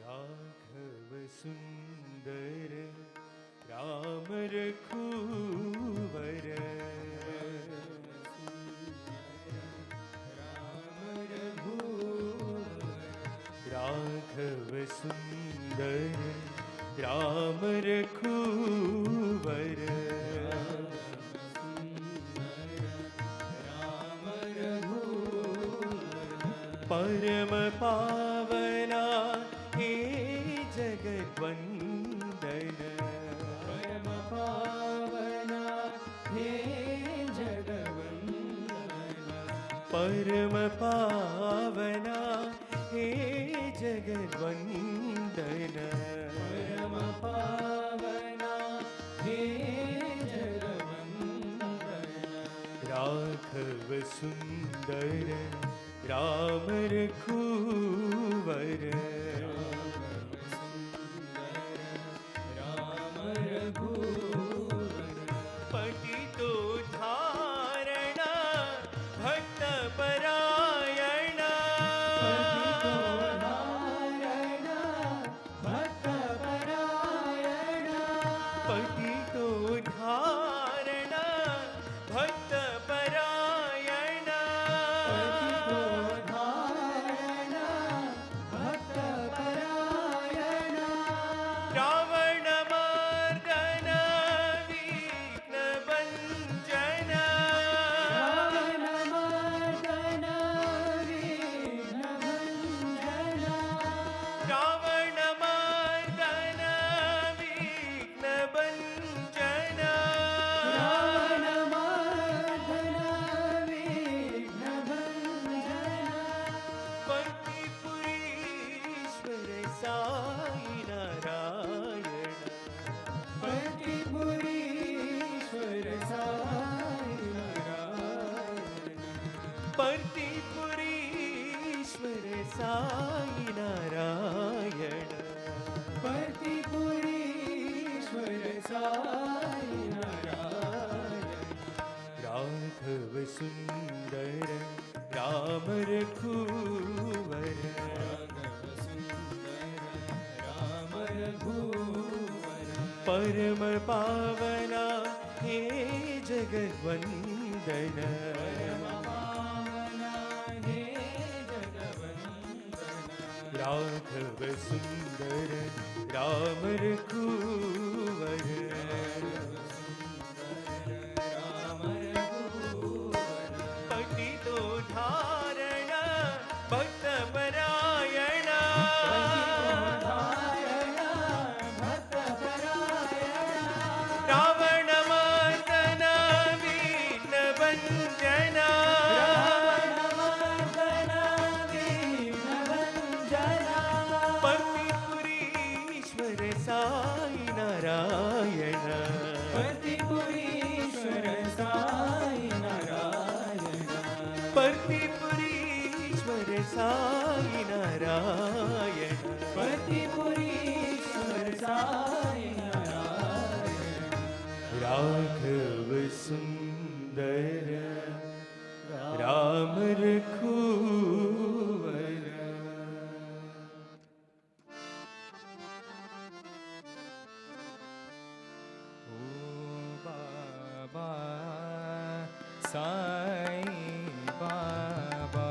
राघव सुंदर राम रघुवर, राघव सुंदर राम रघुवर, परम पावना हे जगद्वंदन, परम पावना हे जगद्वंदन, परम पावना हे जगद्वंदन, परम पावना हे जगद्वंदन, राघव सुंदर राम रघुवर, राम रघुवर, पतितो धारणा भक्त परायणा, पतितो धारणा भक्त परायणा, रावण मर्दन विघ्न भंजन, रावण मर्दन विघ्न भंजन, रावण मर्दन विघ्न भंजन, रावण मर्दन विघ्न भंजन, पंचपुरीश्वर साई नारायण, पंचपुरीश्वर साई नारायण, पंचपुरीश्वर साई नारायण, पंचपुरीश्वर साई नारायण, राघव सुंदर राम रघुवर, राम रघुवर, परम पावना हे जगद्वंदन, परम पावना हे जगद्वंदन, राघव सुंदर राम रघुवर, राम रघुवर, पतितो धारण भक्त परायण, नारायण पतिपुरीश्वर साई नारायण राघव सुंदर राम रघुवर ओ बाबा साई बाबा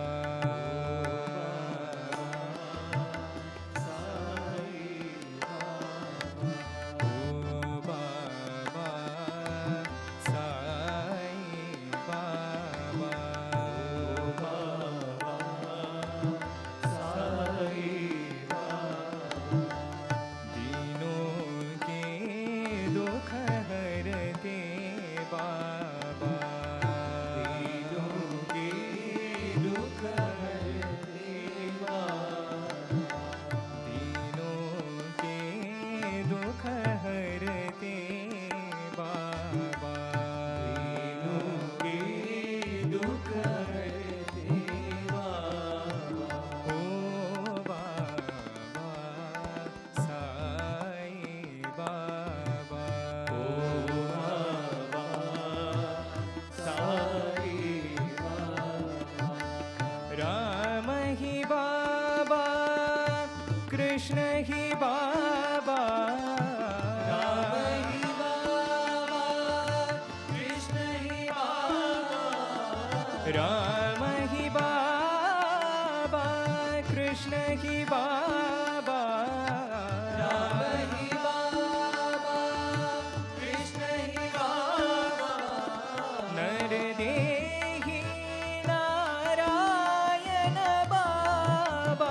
कृष्ण ही बाबा राम ही बाबा कृष्ण ही बाबा राम ही बाबा कृष्ण ही बाबा राम ही बाबा कृष्ण ही बाबा नर देहि नारायण बाबा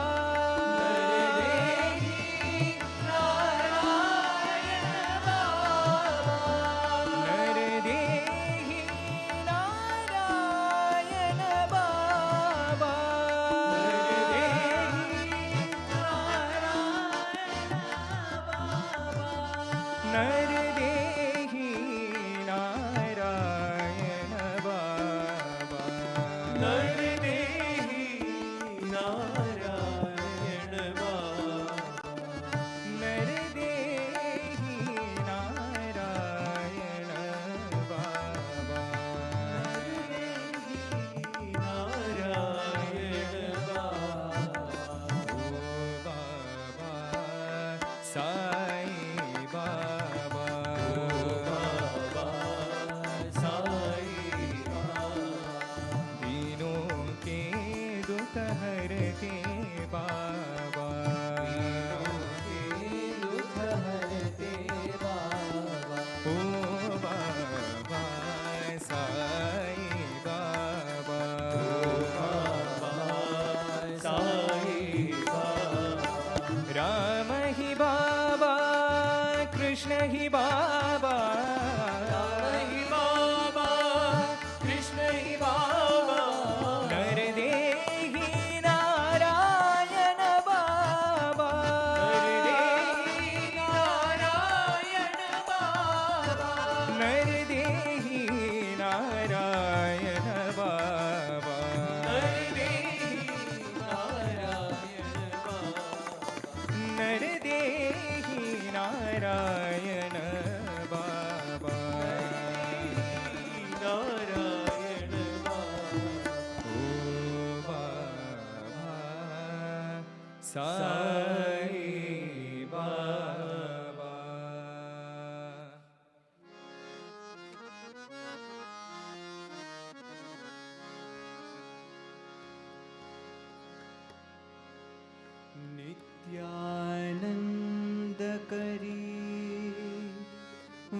कृष्ण ही बाबा राम ही बाबा कृष्ण ही बाबा नर देहि नारायण बाबा नर देहि नारायण बाबा नर देहि नारायण बाबा नर देहि नारायण बाबा नर देहि नारायण बाबा नारायण बाबा ओ बाबा साई बाबा नित्यानंद करी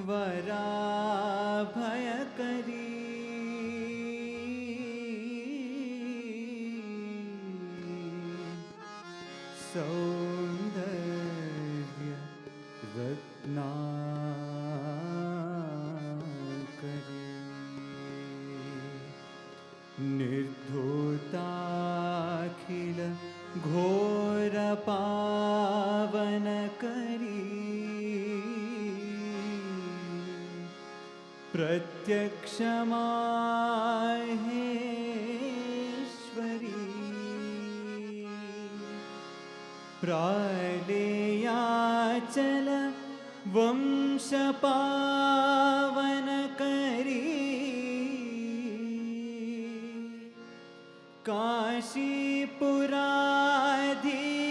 वरा भय करी सौंदर्य रत्नाकरी निर्धूताखिल घोर पावन करी प्रत्यक्ष माहेश्वरी प्रालेयाचल वंशपावन करी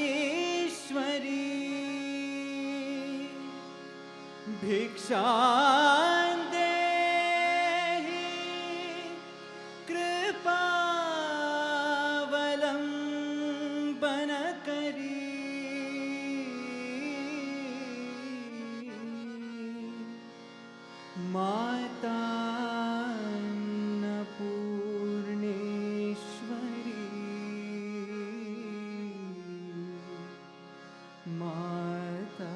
काशीपुराधीश्वरी भिक्षां देहि कृपावलंबन करी माता अन्नपूर्णेश्वरी माता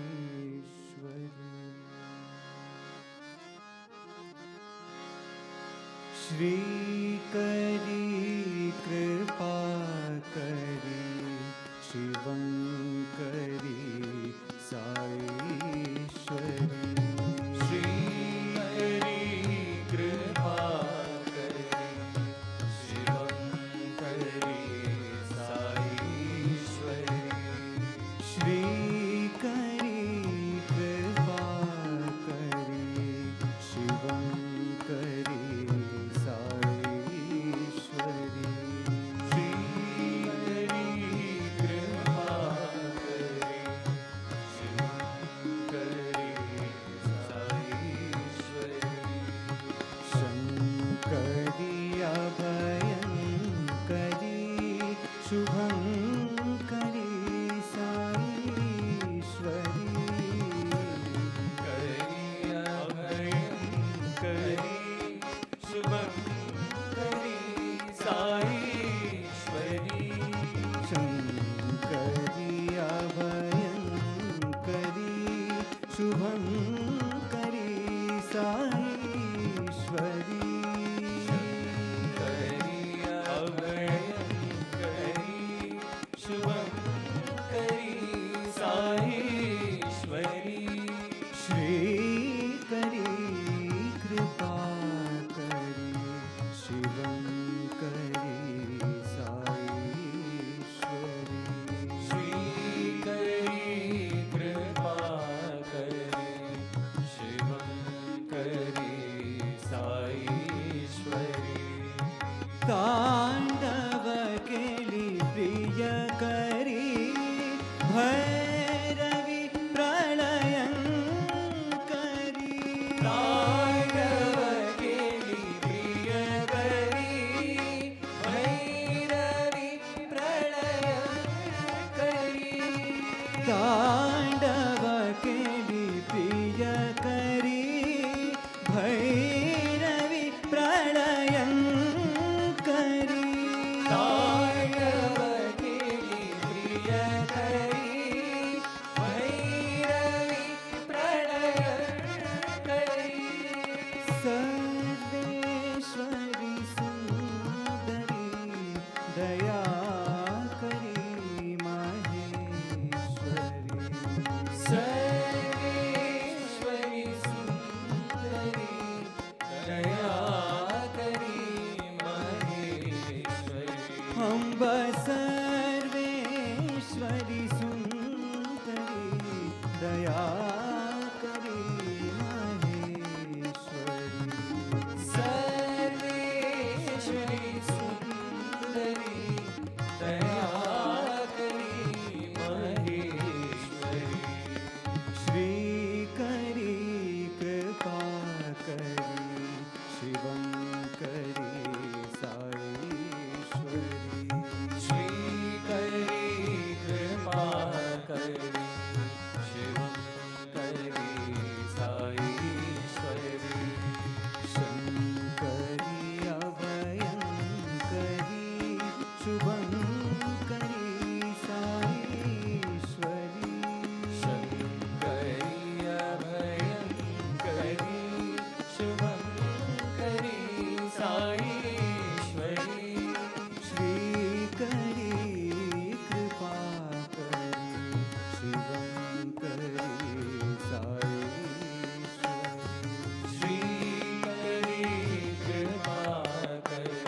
अन्नपूर्णेश्वरी श्री करी कृपा करी शिवंकरी साईश्वरी श्री हरि कृपा करी शिवंकरी साईश्वरी श्री करी कृपा करी शिवंकरी साईश्वरी श्री हरि कृपा करी शिवंकरी साईश्वरी शंकरी अभयंकरी शुभंकरी साईश्वरी करी अभयं करी शुभं करी साईश्वरी शंकरी अभयंकरी शुभंकरी साईश्वरी करी अभयं करी शुभं करी साईश्वरी श्री करी कृपा करी शिवंकरी साईश्वरी श्री करी कृपा करी शिवं करी साईश्वरी तांडव केली प्रिय करी भैरवी प्रलयंकरी तांडव केली प्रिय करी भैरवी प्रलयंकरी तांडव केली प्रिय करी भैरवी प्रलयंकरी तांडव केली प्रिय करी भैरवी प्रलयंकरी सर्वेश्वरी सुंदरी दया करी माहेश्वरी सर्वेश्वरी सुंदरी दया करी महेश्वरी अम्ब सर्वेश्वरी सुंदरी दया करी माहेश्वरी सर्वेश्वरी सुंदरी दया करी महेश्वरी श्री करी कृपा करी शिवंकरी साईश्वरी श्री करी कृपा करी शिवं करी साईश्वरी शंकरी अभयंकरी शुभंकरी साईश्वरी शंकरी अभयं करी शुभं करी साईश्वरी श्री करी कृपा करी शिवंकरी साईश्वरी श्री करी कृपा करी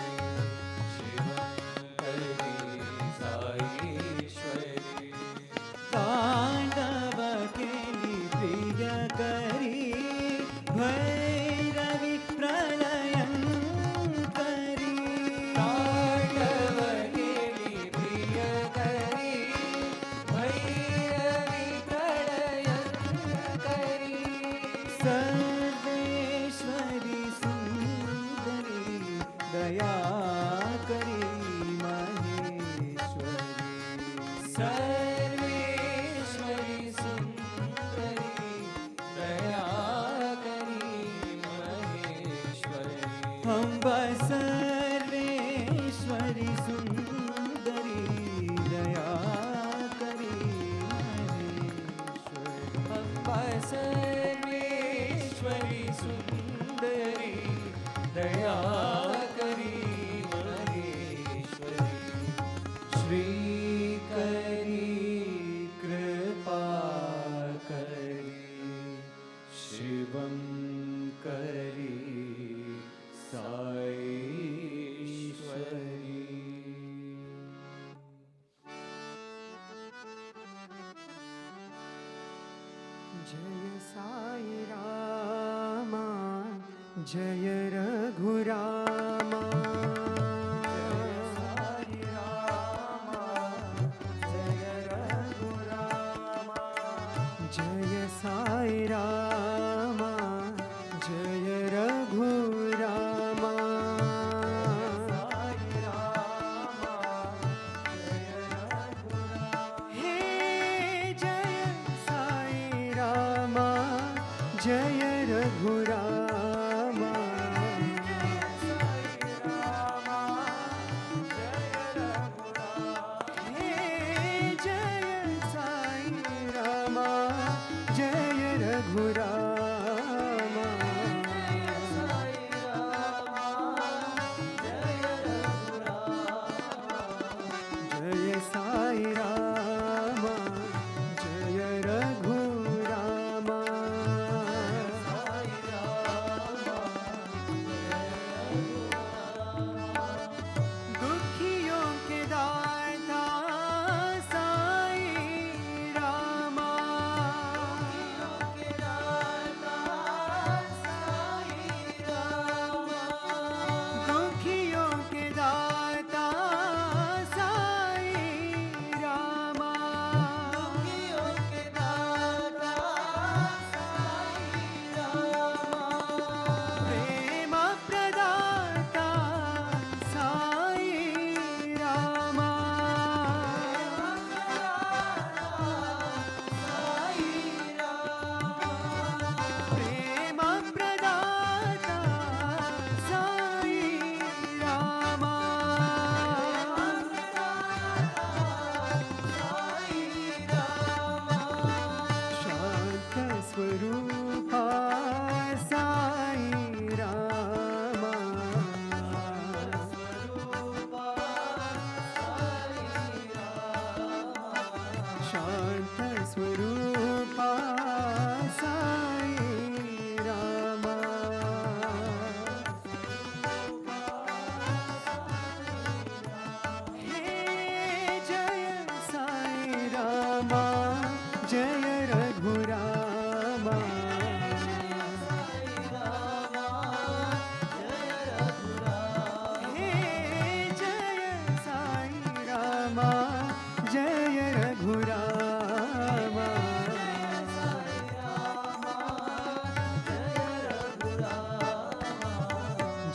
दया करी महेश्वरी। सर्वेश्वरी सुंदरी दया करी महेश्वरी। अम्बा सर्वेश्वरी सुंदरी दया करी महेश्वरी। अम्बा सर्वेश्वरी सुंदरी दया करी महेश्वरी। श्री करी कृपा करी शिवं करी साईश्वरी। जय साई रामा जय रघुरामा। जय साई रामा जय रघुरामा। जय साई रामा जय रघुरामा। साई रामा जय रघुरामा। हे जय साई रामा जय रघुरामा। हे जय साई रामा जय रघुरामा। जय साई रामा जय रघुरामा। दुखियों के दाता साई रामा। दुखियों के दाता साई रामा। प्रेम प्रदाता साई रामा। प्रेम प्रदाता साई रामा। शांत स्वरूपा साई रामा। शांत स्वरूपा साई रामा। हे जय साई रामा जय रघुरामा। हे जय साई रामा जय रघुरामा।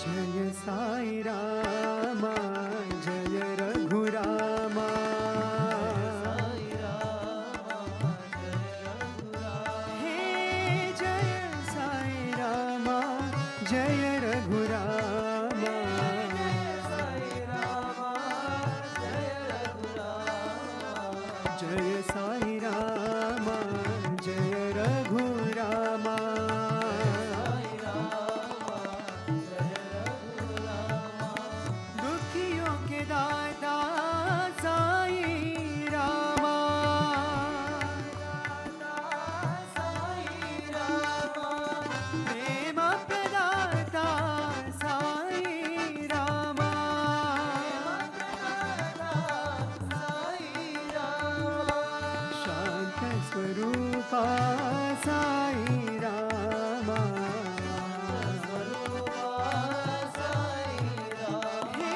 जय साई रामा जय रघुरामा। हे जय साई रामा जय रघुरामा। जय साई रामा जय रघुरामा। दुखियों के दाता साई रामा। प्रेम प्रदाता साई रामा। शांत स्वरूपा साई रामा। हे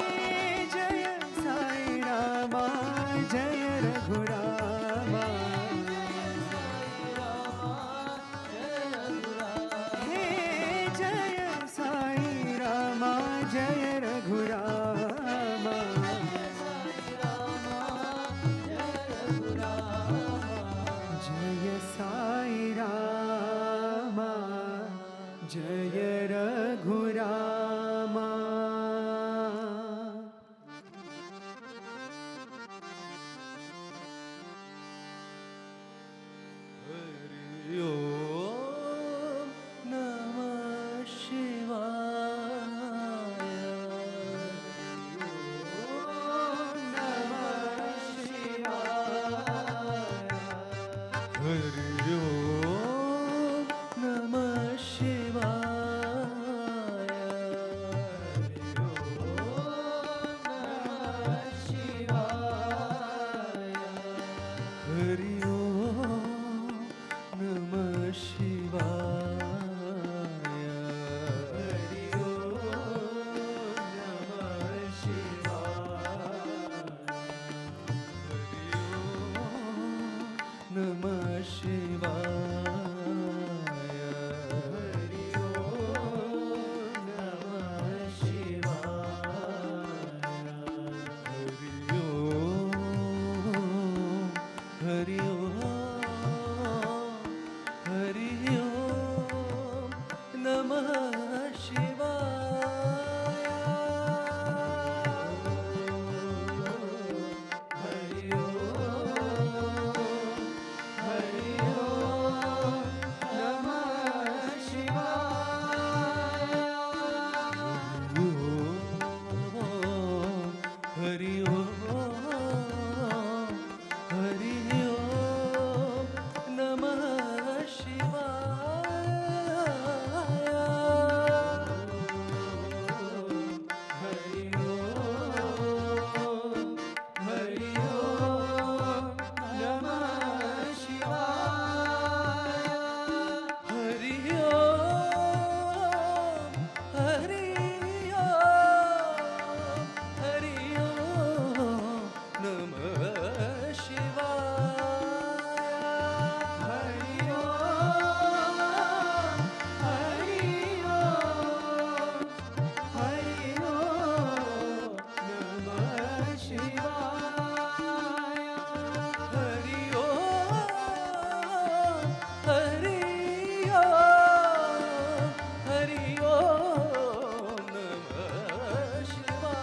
जय साई रामा जय रघुरामा। हे जय साई रामा जय Raghurama. Hari Om, Hari Om, Namah Shivaya. Hari Om, Hari Om, Namah Shivaya. Hari Om, Hari Om, Hari Om, Namah Shivaya. Hari Om, Hari Om, Hari Om, Namah Shivaya. Hari Om, Hari Om, Hari Om, Namah Shivaya.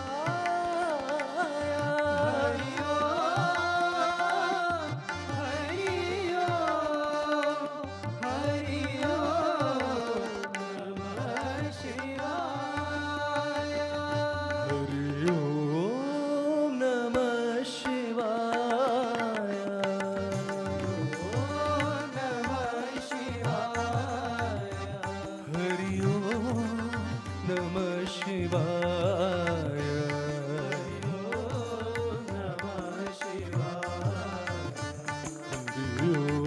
Hari Om, Hari Om, Hari Om, Namah Shivaya. Hari Om, Namah Shivaya. Om Namah Shivaya. Hari Om, Namah Shivaya. Hari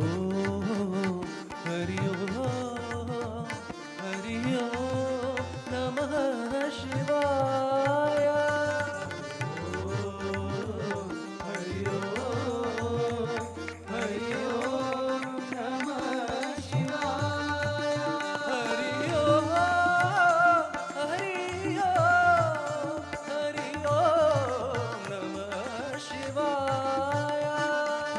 Om, Hari Om, Hari Om, Namah Shivaya. Hari Om, Hari Om, Namah Shivaya. Hari Om, Hari Om, Hari Om, Namah Shivaya.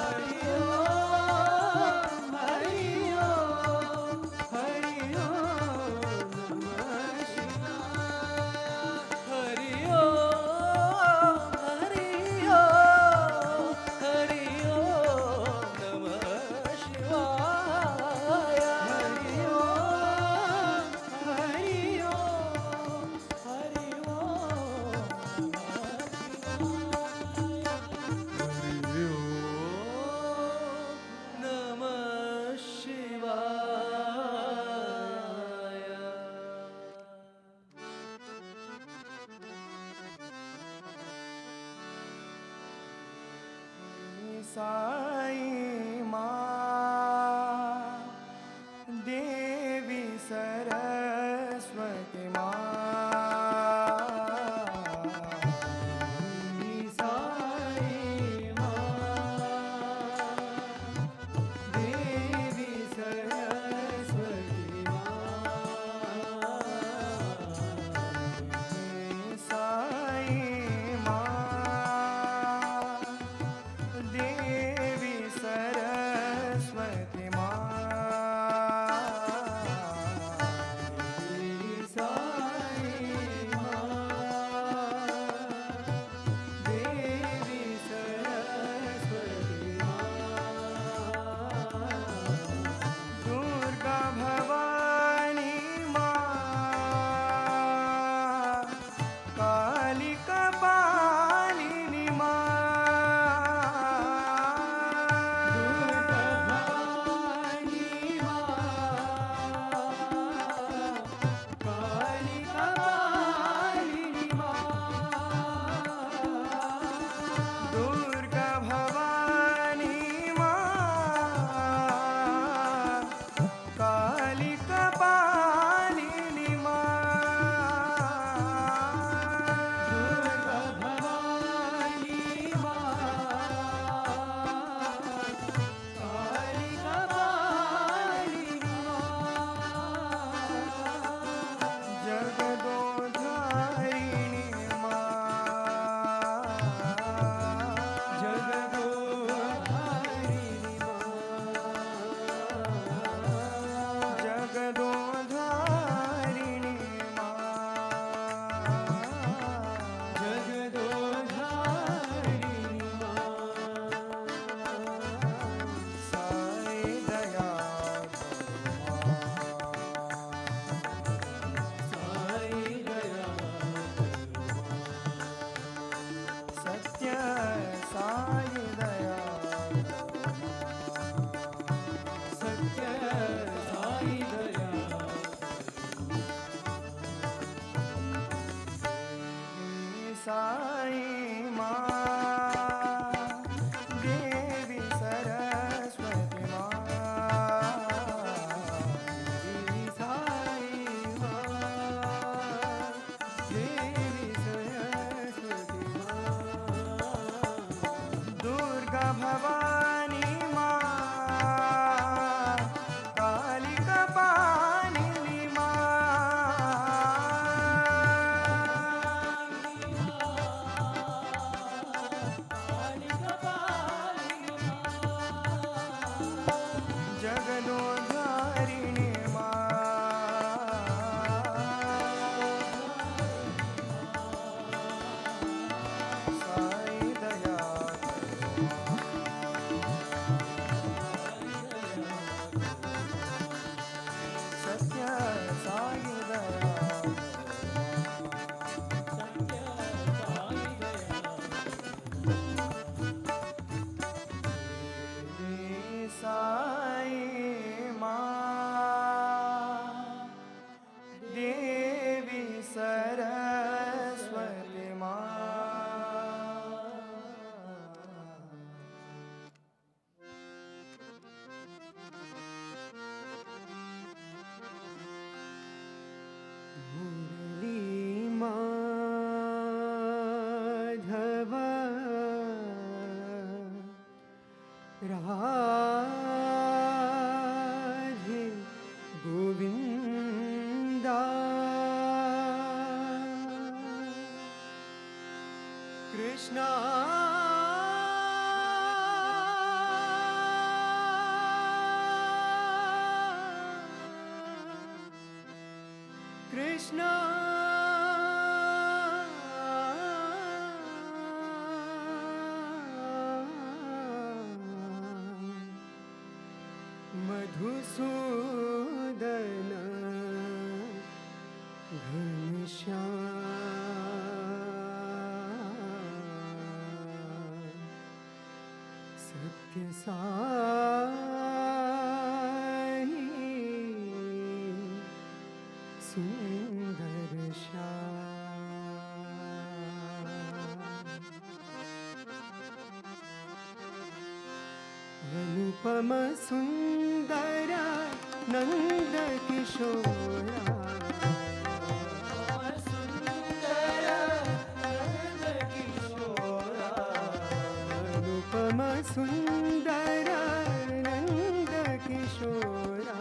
Hari Om, Hari Om, Hari Om, Namah Shivaya. Hari Om, Hari Om, Hari Om, Namah Shivaya. Hari Om, Hari Om, Hari Om, Namah Shivaya. Sai माँ देवी सरस्वती माँ साई माँ देवी सरस्वती माँ साई माँ देवी साई माँ, देवी सरस्वती माँ, देवी साई माँ, देवी सरस्वती माँ, दुर्गा भवानी माँ, कालिका पालिनी माँ, जगदोधारिणी माँ, साई दया सत्य साई दया देवी साई माँ, देवी सरस्वती माँ। मुरली माधव राधे गोविंदा, कृष्णा कृष्णा मधुसूदन घनश्याम, सत्य साई सुंदर श्याम, अनुपम सुंदर नंद किशोरा, अनुपम सुंदर नंद किशोरा,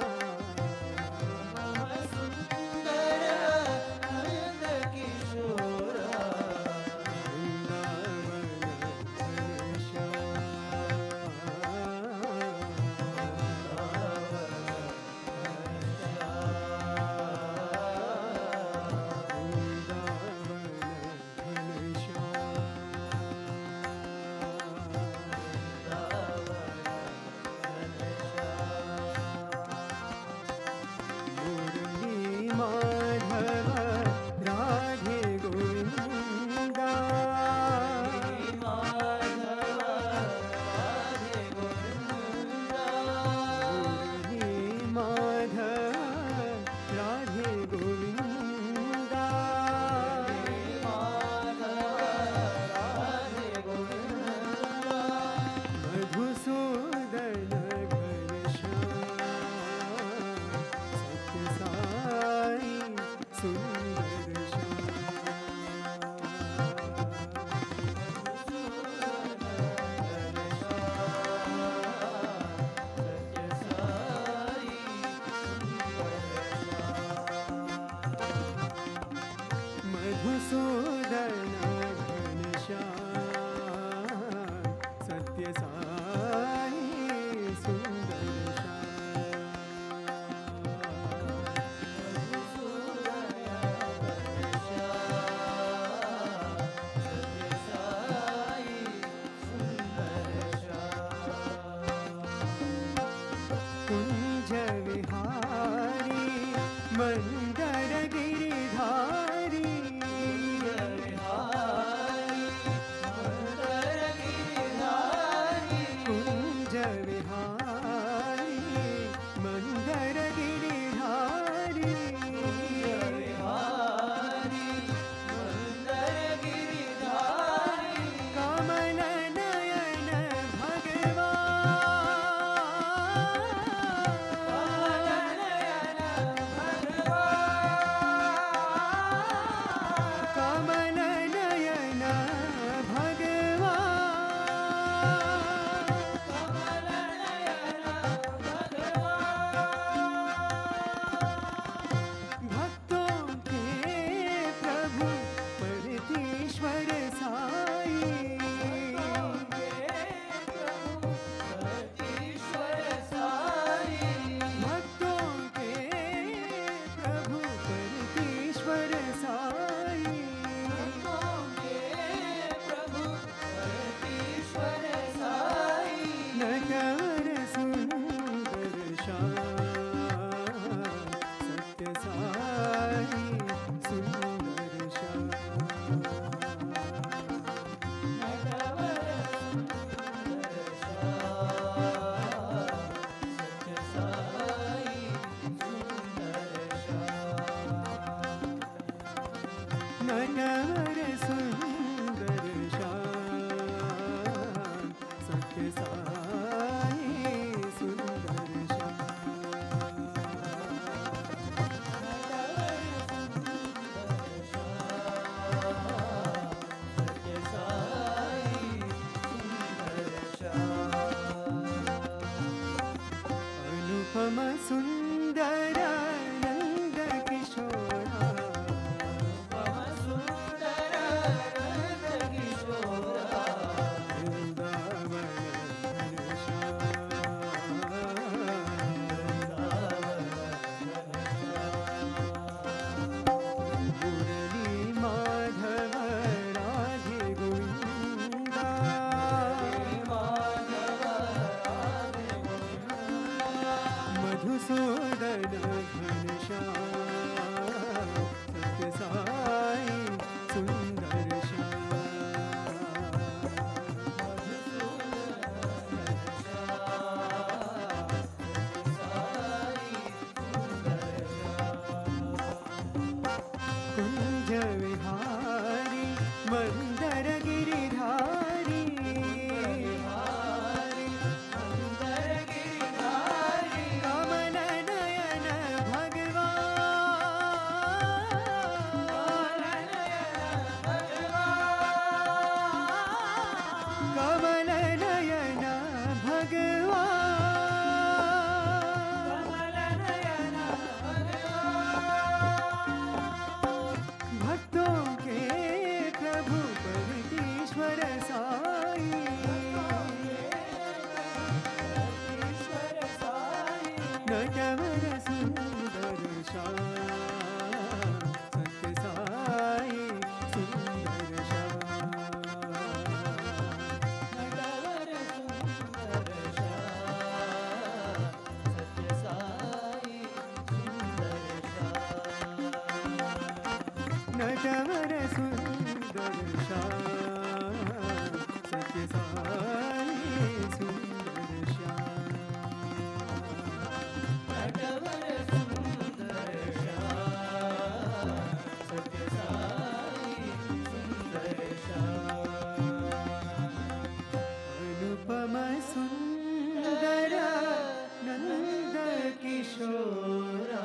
अनुपम सुंदर नंद किशोरा मधुसूदन घनश्याम सत्य साई सुंदर कुंज विहारी मंदर गिरिधारी कमल नयन भगवान कमल नयन भगवान भक्तों के प्रभु परमेश्वर साई नटवर सुंदर श्याम सत्य साई सुंदर श्याम नटवर सुंदर श्याम सत्य साई सुंदर श्याम अनुपम सुंदर नंद किशोरा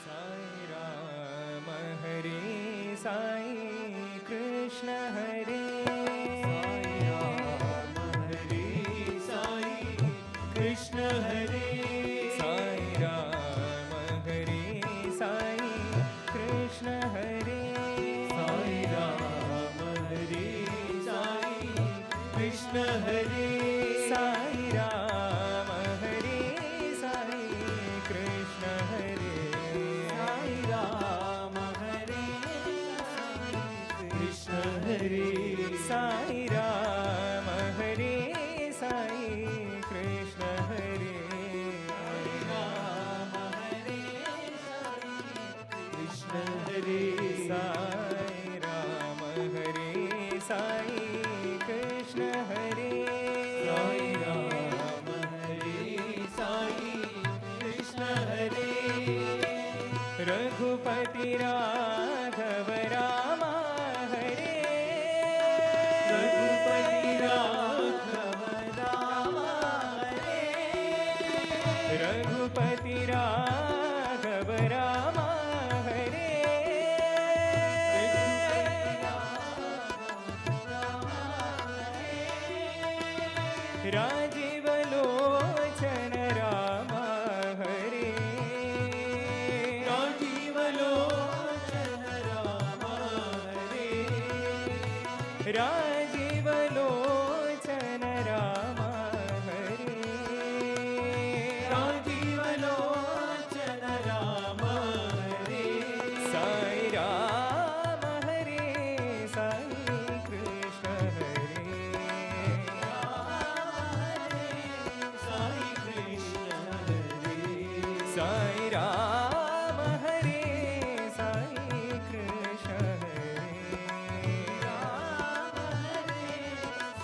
साई राम हरे साई कृष्ण हरे साई राम हरे साई कृष्ण हरे साई राम हरे साई कृष्ण हरे साई राम हरे साई कृष्ण हरे साई राम हरे साई कृष्ण हरे साई राम हरे कृष्ण हरे साई राम हरे साई कृष्ण हरे राम हरे कृष्ण हरे साई राम हरे साई कृष्ण हरे साई राम हरे साई कृष्ण हरे रघुपति राघव राम हरे रघुपति राघव राम हरे रघुपति राघव राम हरे राजीव लोचन राम हरे राजीव लोचन राम हरे राजीव लोचन राम हरे राजीव लोचन राम हरे साई राम हरे साई कृष्ण हरे साई कृष्ण हरे साई राम हरे साई कृष्ण हरे राम हरे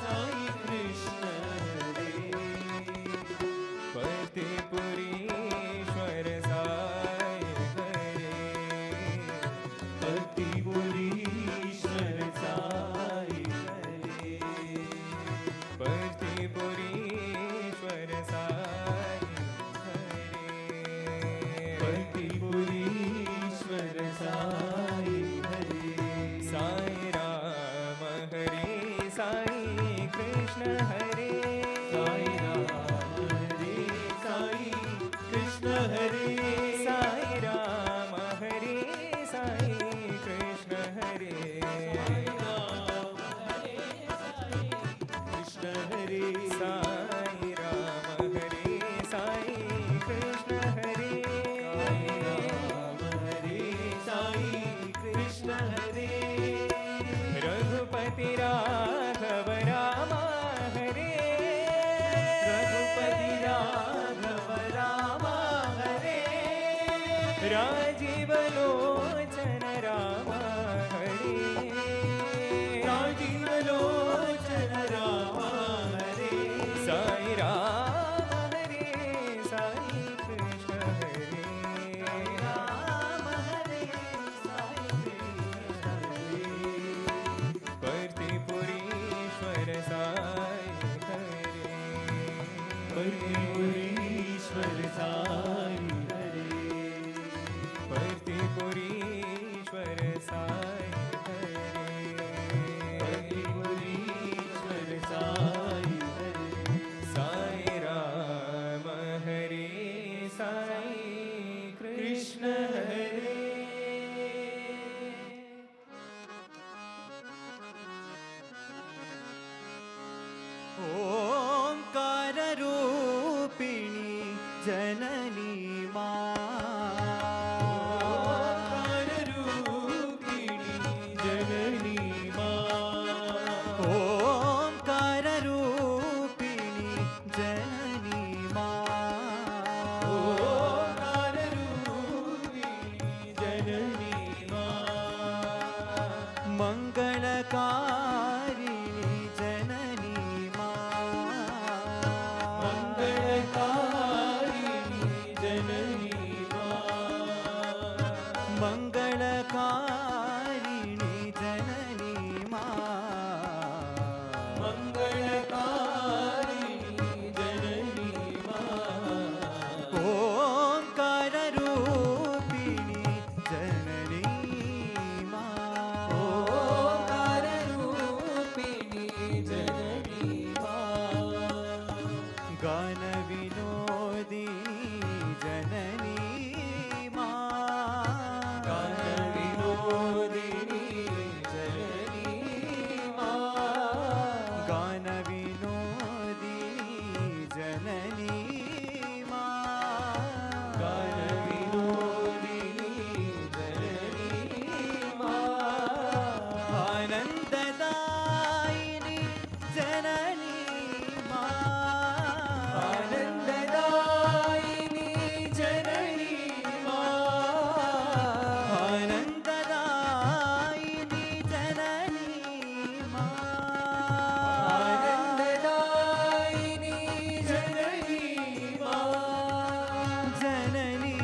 साई कृष्ण हरे पति पुरीश्वर साई हरे पति पुरीश्वर साई हरे पति पुरीश्वर साई हरे पति पुरीश्वर साई हरे साई राजीवलोचन राम हरे राजीवलोचन राम हरे साई राम हरे साई कृष्ण हरे राम हरे साई कृष्ण हरे पर्तिपुरीश्वर साई हरे पर्तिपुरीश्वर साई पर्तिपुरीश्वर साई हरे पर्तिपुरीश्वर साई हरे साई राम हरे साई कृष्ण हरे ओंकार रूपिणी जननी ओंकार रूपिणी जननी ओंकार रूपिणी जननी ओंकार रूपिणी जननी मंगलकारिणी जननी मंगलकारिणी जननी मंगलकारिणी जननी मंगलकारिणी जननी ओंकार रूपिणी जननी ओंकार रूपिणी जननी गान विनोदिनी जननी गान विनोदिनी जननी गान विनोदिनी जननी गान विनोदिनी जननी आनंददायिनी जननी आनंददायिनी जननी आनंददायिनी जननी आनंददायिनी जननी जननी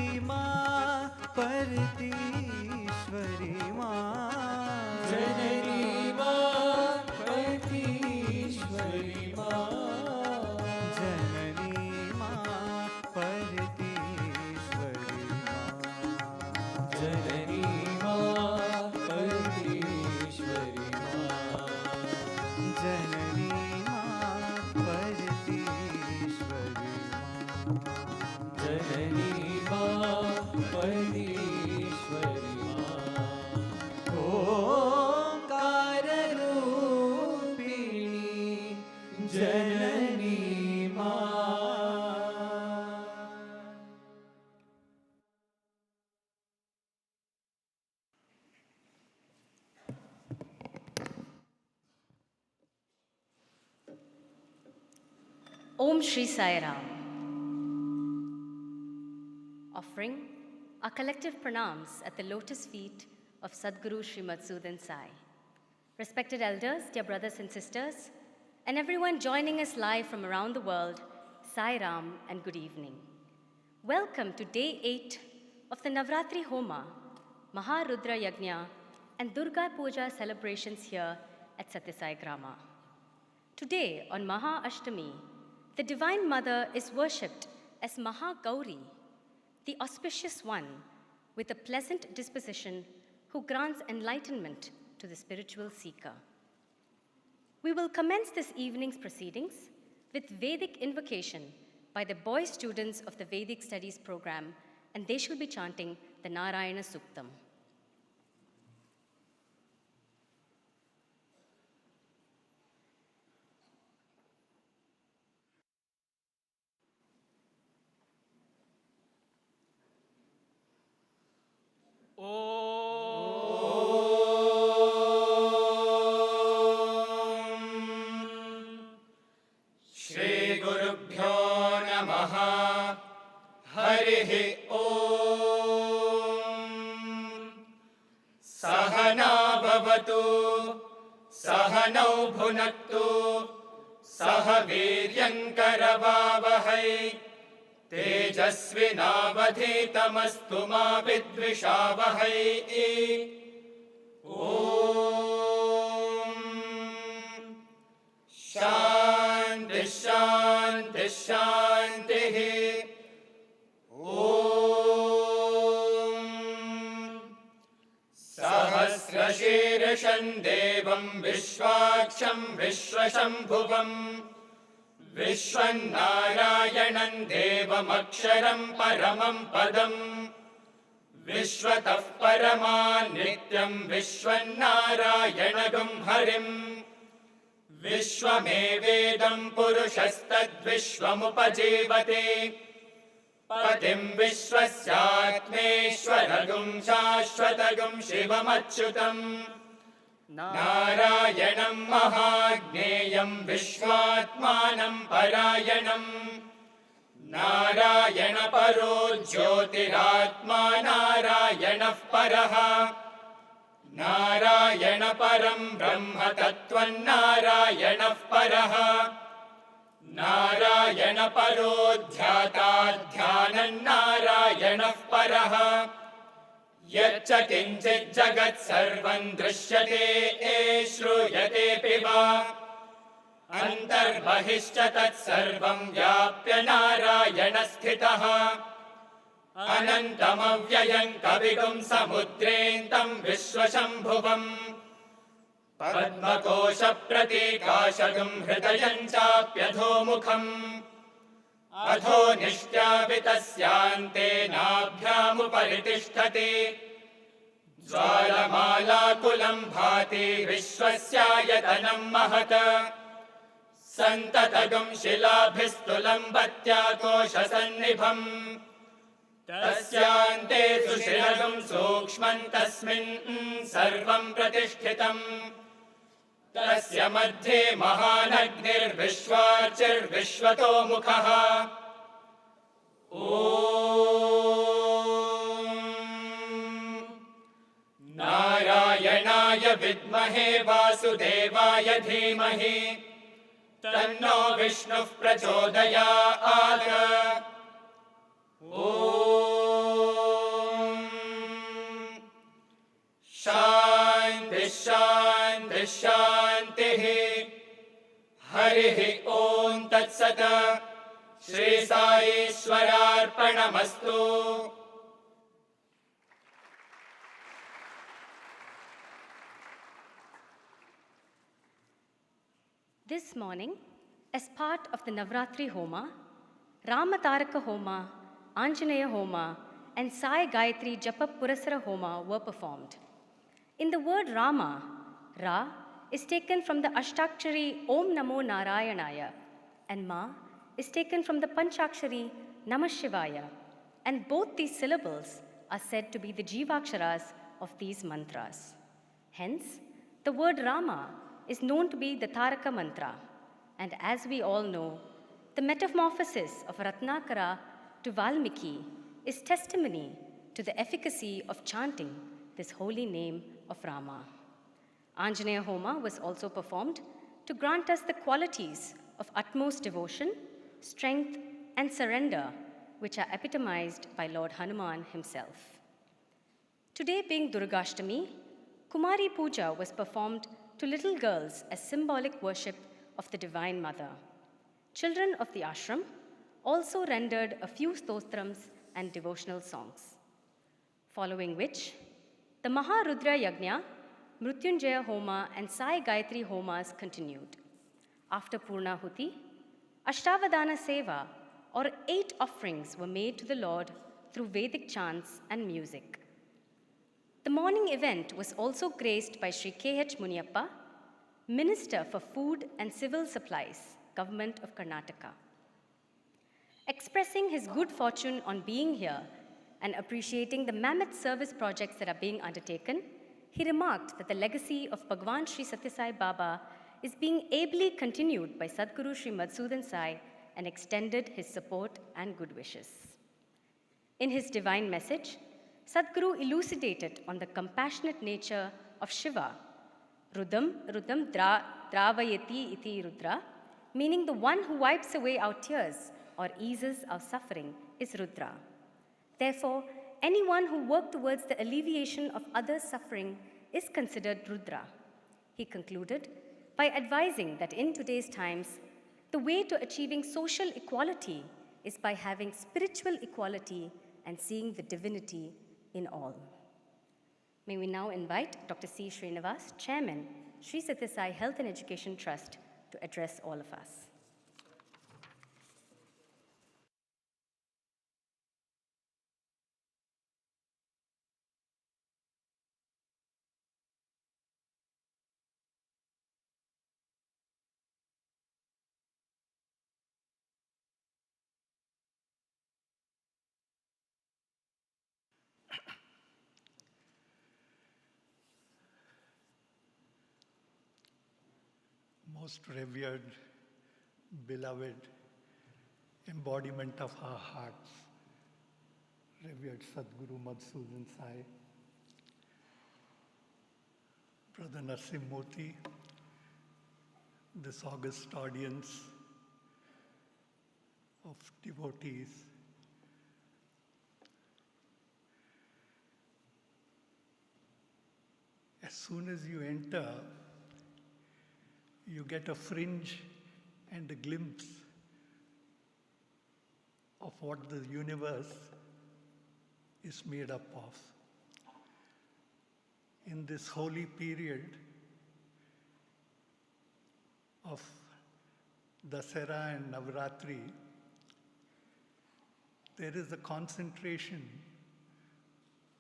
परतीश्वरी जननी परतीश्वरी जननी परतीश्वरी जननी परतीश्वरी जननी परतीश्वरी जननी परतीश्वरी ओंकार रूपिणी जननी Om Shri Sai Ram. Offering our collective pranams at the lotus feet of Sadguru Shri Madhusudan Sai. Respected elders, dear brothers and sisters, and everyone joining us live from around the world, Sai Ram and good evening. Welcome to day 8 of the Navaratri Homa, Maharudra Yajna, and Durga Puja celebrations here at Sathya Grama. Today, on Maha Ashtami, the Divine Mother is worshipped as Maha Gauri, the auspicious one with a pleasant disposition who grants enlightenment to the spiritual seeker. We will commence this evening's proceedings with Vedic invocation by the boy students of the Vedic Studies program, and they shall be chanting the Narayana Suktam. श्रीगुरुभ्यो नमः हरिः ॐ भवतु सहनौ भुनक्तु सह वीर्यङ्करवावहै तेजस्विनावधीतमस्तु मा विद्विषावहै ॐ शान्तिः शान्तिः शान्तिः ॐ सहस्रशीर्षं देवं विश्वाक्षं विश्वशम्भुवम् विश्वन्नारायणं देवमक्षरं परमं पदम् विश्वतः परमान्नित्यं विश्वन्नारायणगं हरिम् विश्वमेवेदं पुरुषस्तद्विश्वमुपजीवते पतिं विश्वस्यात्मेश्वरगुं शाश्वतगुं शिवमच्युतम् नारायणं महाज्ञेयं विश्वात्मानं परायणम् नारायणपरो ज्योतिरात्मा नारायणः परः नारायणपरं ब्रह्म तत्त्वं नारायणः परः नारायणपरो ध्याता ध्यानं नारायणः परः यच्च किञ्चित् जगत् सर्वं दृश्यते श्रूयतेऽपि वा अन्तर्बहिश्च तत्सर्वं व्याप्य नारायणस्थितः अनन्तमव्ययं कविगुं समुद्रेऽन्तं विश्वशम्भुवम् पद्मकोशप्रतीकाशगुं हृदयं चाप्यधोमुखम् अधो निष्ट्यावितस्यान्ते नाभ्यामुपरि तिष्ठति ज्वालमालाकुलं भाति विश्वस्यायतनं महत् सन्ततगुं शिलाभिस्तुलं बत्याकोशसन्निभम् तस्यान्ते सुशिरगुं सूक्ष्मं तस्मिन् सर्वं प्रतिष्ठितम् तस्य मध्ये महानग्निर्विश्वार्चिर्विश्वतो मुखः ॐ नारायणाय विद्महे वासुदेवाय धीमहि तन्नो विष्णुः प्रचोदयात् ॐ शान्तिः शान्तिः शान्तिः हरिः ॐ तत्सत् Shri साईश्वरार्पणमस्तु। This morning, as part of the Navaratri Homa, Ramataraka Homa, Anjaneya Homa, and Sai Gayatri Japa Purasara Homa were performed. In the word Rama, Ra is taken from the Ashtakshari Om Namo Narayanaya, and Ma is taken from the Panchakshari Namah Shivaya, and both these syllables are said to be the Jivaksharas of these mantras. Hence, the word Rama is known to be the Taraka mantra, and as we all know, the metamorphosis of Ratnakara to Valmiki is testimony to the efficacy of chanting this holy name of Rama. Anjaneya Homa was also performed to grant us the qualities of utmost devotion, strength, and surrender, which are epitomized by Lord Hanuman himself. Today being Durgashtami, Kumari Puja was performed to little girls as symbolic worship of the Divine Mother. Children of the ashram also rendered a few stotrams and devotional songs. Following which, the Maharudra Yajna, Mrutyunjaya Homa, and Sai Gayatri Homas continued. After Purnahuti, Ashtavadana Seva, or 8 offerings, were made to the Lord through Vedic chants and music. The morning event was also graced by Sri K.H. Muniappa, Minister for Food and Civil Supplies, Government of Karnataka. Expressing his good fortune on being here and appreciating the mammoth service projects that are being undertaken, he remarked that the legacy of Bhagwan Sri Sathya Sai Baba is being ably continued by Sadguru Sri Madhusudan Sai and extended his support and good wishes. In his divine message, Sadguru elucidated on the compassionate nature of Shiva Dravayati iti Rudra, meaning the one who wipes away our tears or eases our suffering is Rudra. Therefore, anyone who works towards the alleviation of others' suffering is considered Rudra. He concluded by advising that in today's times, the way to achieving social equality is by having spiritual equality and seeing the divinity in all. May we now invite Dr. C. Srinivas, Chairman, Sri Sathya Sai Health and Education Trust, to address all of us. Most revered, beloved embodiment of our hearts, revered Sadguru Madhusudan Sai, Brother Narsimurti, this august audience of devotees, as soon as you enter, you get a fringe and a glimpse of what the universe is made up of. In this holy period of Dasara and Navaratri, there is a concentration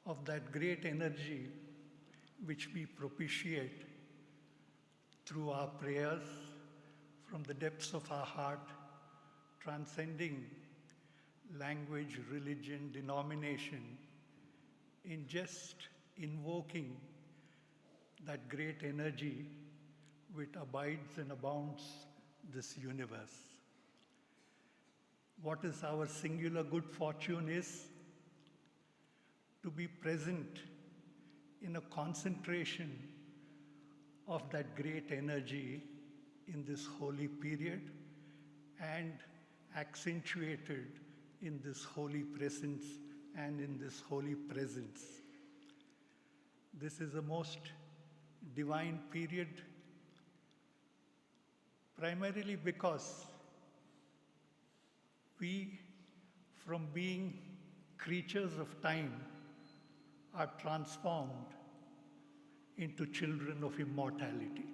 of that great energy which we propitiate through our prayers from the depths of our heart, transcending language, religion, denomination, in just invoking that great energy which abides and abounds this universe. What is our singular good fortune is to be present in a concentration of that great energy in this holy period and accentuated in this holy presence and in this holy presence. This is a most divine period, primarily because we, from being creatures of time, are transformed into children of immortality.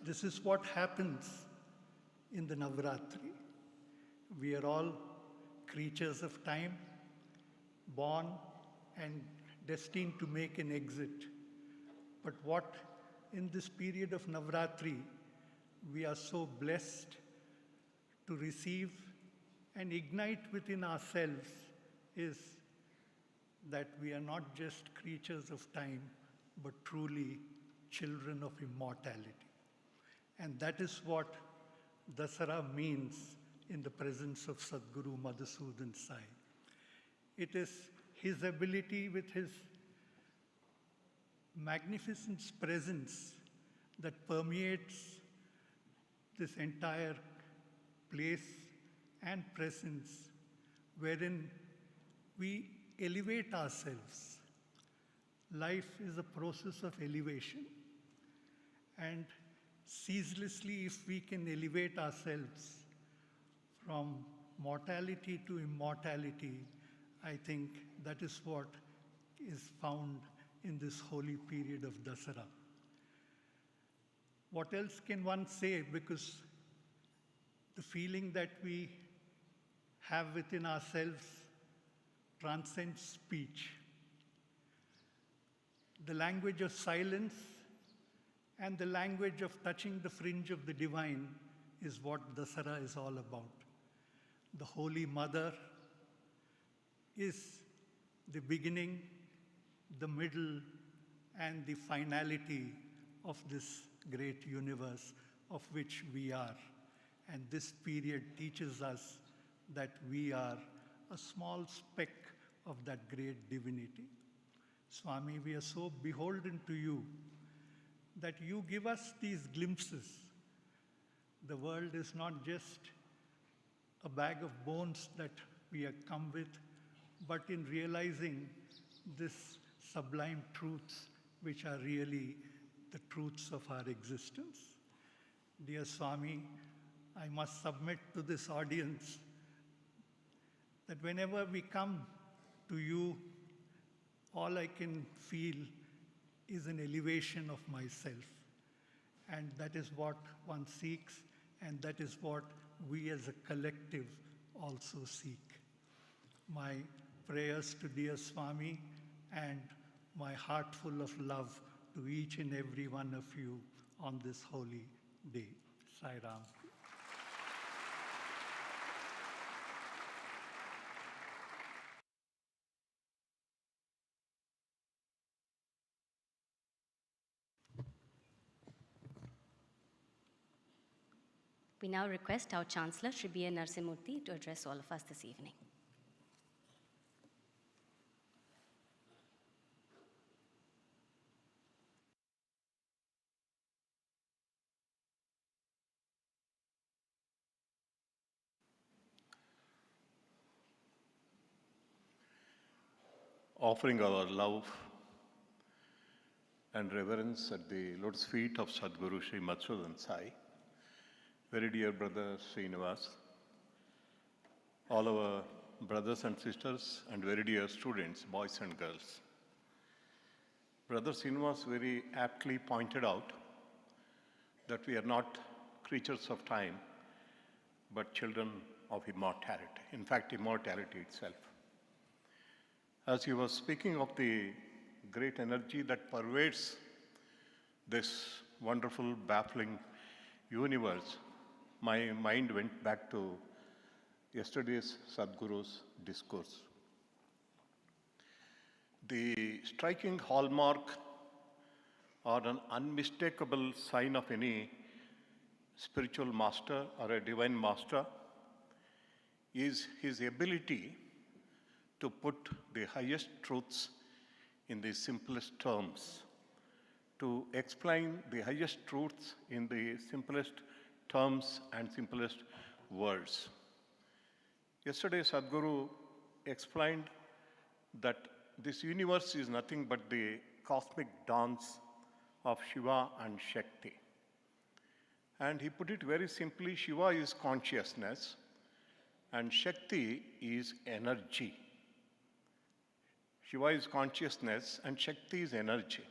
This is what happens in the Navaratri. We are all creatures of time, born and destined to make an exit. But what in this period of Navaratri we are so blessed to receive and ignite within ourselves is that we are not just creatures of time, but truly children of immortality. And that is what Dasara means in the presence of Sadguru Madhusudan Sai. It is his ability with his magnificent presence that permeates this entire place and presence, wherein we elevate ourselves. Life is a process of elevation, and ceaselessly, if we can elevate ourselves from mortality to immortality, I think that is what is found in this holy period of Dasara. What else can one say? Because the feeling that we have within ourselves transcends speech. The language of silence and the language of touching the fringe of the divine is what Dasara is all about. The Holy Mother is the beginning, the middle, and the finality of this great universe of which we are. And this period teaches us that we are a small speck of that great divinity. Swami, we are so beholden to you that you give us these glimpses. The world is not just a bag of bones that we have come with, but in realizing this sublime truths which are really the truths of our existence. Dear Swami, I must submit to this audience that whenever we come to you, all I can feel is an elevation of myself. And that is what one seeks, and that is what we as a collective also seek. My prayers to dear Swami and my heart full of love to each and every one of you on this holy day. Sai Ram. We now request our Chancellor, Shri B. N. Narasimhamurthy, to address all of us this evening. Offering our love and reverence at the lotus feet of Sadguru Sri Madhusudan Sai, very dear brother Srinivas, all our brothers and sisters, and very dear students, boys and girls. Brother Srinivas very aptly pointed out that we are not creatures of time, but children of immortality. In fact, immortality itself. As he was speaking of the great energy that pervades this wonderful, baffling universe, my mind went back to yesterday's Sadguru's discourse. The striking hallmark or an unmistakable sign of any spiritual master or a divine master is his ability to put the highest truths in the simplest terms, to explain the highest truths in the simplest terms and simplest words. Yesterday, Sadguru explained that this universe is nothing but the cosmic dance of Shiva and Shakti. And he put it very simply, Shiva is consciousness and Shakti is energy. Shiva is consciousness and Shakti is energy.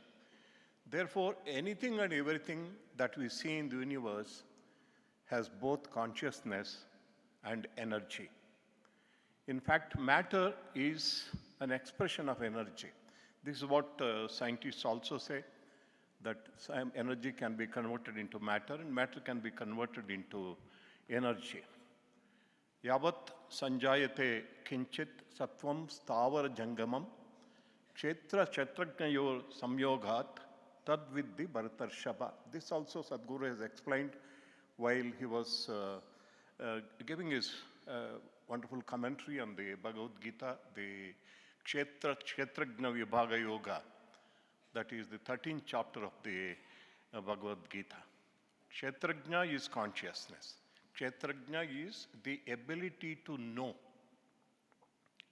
Therefore, anything and everything that we see in the universe has both consciousness and energy. In fact, matter is an expression of energy. This is what scientists also say, that energy can be converted into matter and matter can be converted into energy. Yavat sanjayate kinchit sattvam sthavara jangamam kshetra kshetrajnayor samyogat tad viddhi bharatarshava. This also Sadguru has explained while he was giving his wonderful commentary on the Bhagavad Gita, the Kshetra Kshetrajna Vibhaga Yoga, that is the 13th chapter of the Bhagavad Gita. Kshetrajna is consciousness. Kshetrajna is the ability to know.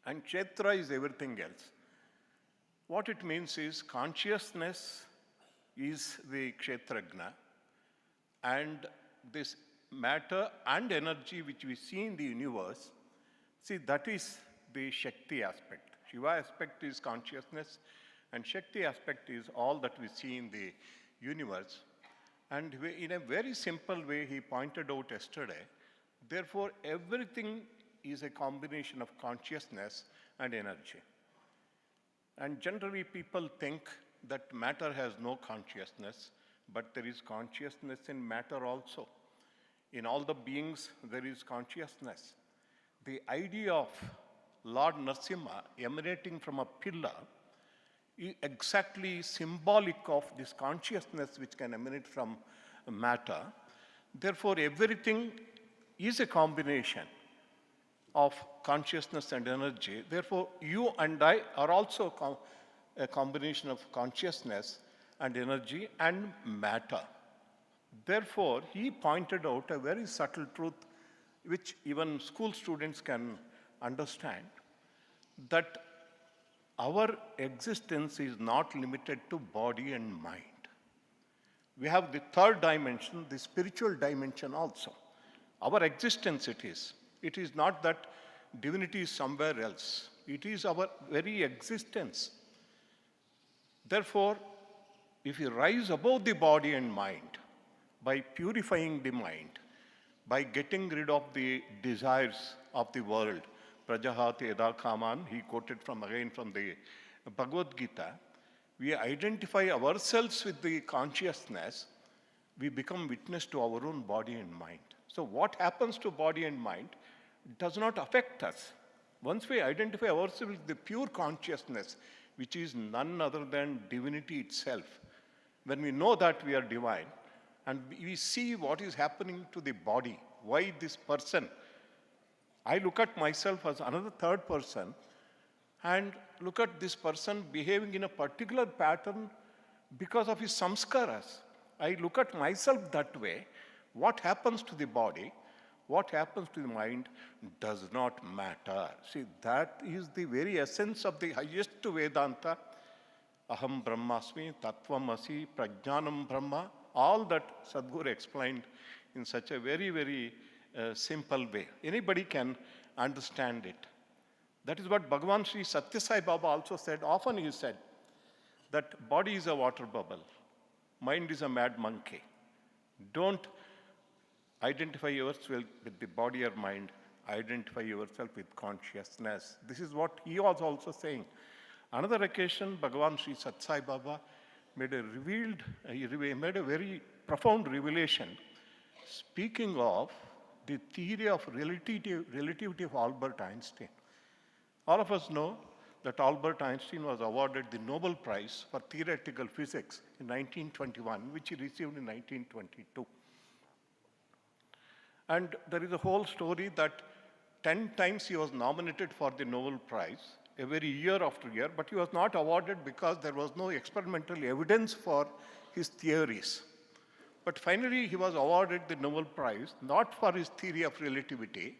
And Kshetra is everything else. What it means is consciousness is the Kshetrajna, and this matter and energy which we see in the universe, see, that is the Shakti aspect. Shiva aspect is consciousness and Shakti aspect is all that we see in the universe. And in a very simple way he pointed out yesterday, therefore everything is a combination of consciousness and energy. And generally people think that matter has no consciousness, but there is consciousness in matter also. In all the beings, there is consciousness. The idea of Lord Narasimha emanating from a pillar is exactly symbolic of this consciousness which can emanate from matter. Therefore, everything is a combination of consciousness and energy. Therefore, you and I are also a combination of consciousness and energy and matter. Therefore, he pointed out a very subtle truth which even school students can understand, that our existence is not limited to body and mind. We have the third dimension, the spiritual dimension also. Our existence it is. It is not that divinity is somewhere else. It is our very existence. Therefore, if we rise above the body and mind by purifying the mind, by getting rid of the desires of the world, Prajahati Yada Kaman, he quoted again from the Bhagavad Gita, we identify ourselves with the consciousness, we become witness to our own body and mind. So what happens to body and mind does not affect us. Once we identify ourselves with the pure consciousness, which is none other than divinity itself, when we know that we are divine, and we see what is happening to the body, why this person, I look at myself as another third person, and look at this person behaving in a particular pattern because of his samskaras. I look at myself that way. What happens to the body, what happens to the mind does not matter. See, that is the very essence of the highest Vedanta. Aham Brahmasmi, Tattvam Asi, Prajnanam Brahma, all that Sadguru explained in such a very, very simple way. Anybody can understand it. That is what Bhagavan Sri Sathya Sai Baba also said. Often he said that body is a water bubble, mind is a mad monkey. Don't identify yourself with the body or mind, identify yourself with consciousness. This is what he was also saying. Another occasion, Bhagavan Sri Sathya Sai Baba made a very profound revelation, speaking of the theory of relativity of Albert Einstein. All of us know that Albert Einstein was awarded the Nobel Prize for theoretical physics in 1921, which he received in 1922. And there is a whole story that 10 times he was nominated for the Nobel Prize, every year after year, but he was not awarded because there was no experimental evidence for his theories. But finally, he was awarded the Nobel Prize, not for his theory of relativity,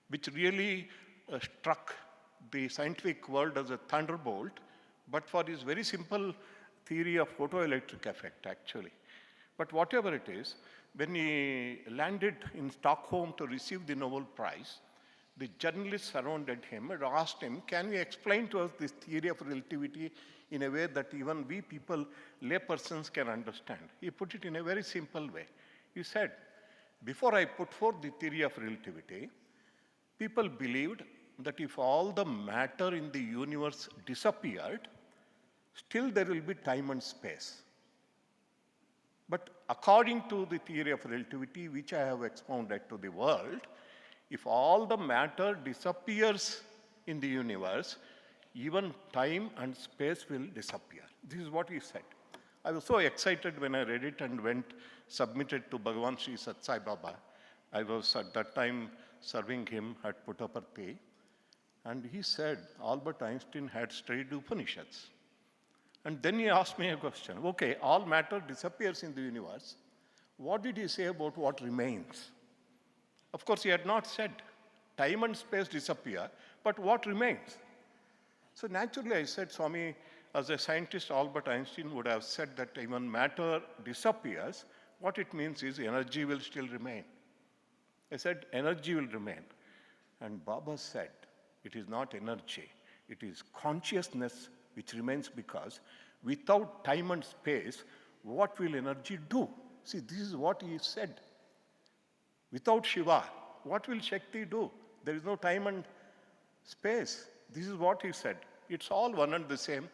which really struck the scientific world as a thunderbolt, but for his very simple theory of photoelectric effect, actually. But whatever it is, when he landed in Stockholm to receive the Nobel Prize, the journalists surrounded him and asked him, can you explain to us this theory of relativity in a way that even we people, laypersons, can understand? He put it in a very simple way. He said, before I put forth the theory of relativity, people believed that if all the matter in the universe disappeared, still there will be time and space. But according to the theory of relativity, which I have expounded to the world, if all the matter disappears in the universe, even time and space will disappear. This is what he said. I was so excited when I read it and submitted to Bhagavan Sri Sathya Sai Baba. I was at that time serving him at Puttaparthi. And he said, Albert Einstein had studied Upanishads. And then he asked me a question. Okay, all matter disappears in the universe. What did he say about what remains? Of course, he had not said time and space disappear, but what remains? So naturally, I said, Swami, as a scientist, Albert Einstein would have said that even matter disappears. What it means is energy will still remain. I said, energy will remain. And Baba said, it is not energy, it is consciousness which remains, because without time and space, what will energy do? See, this is what he said. Without Shiva, what will Shakti do? There is no time and space. This is what he said. It's all one and the same,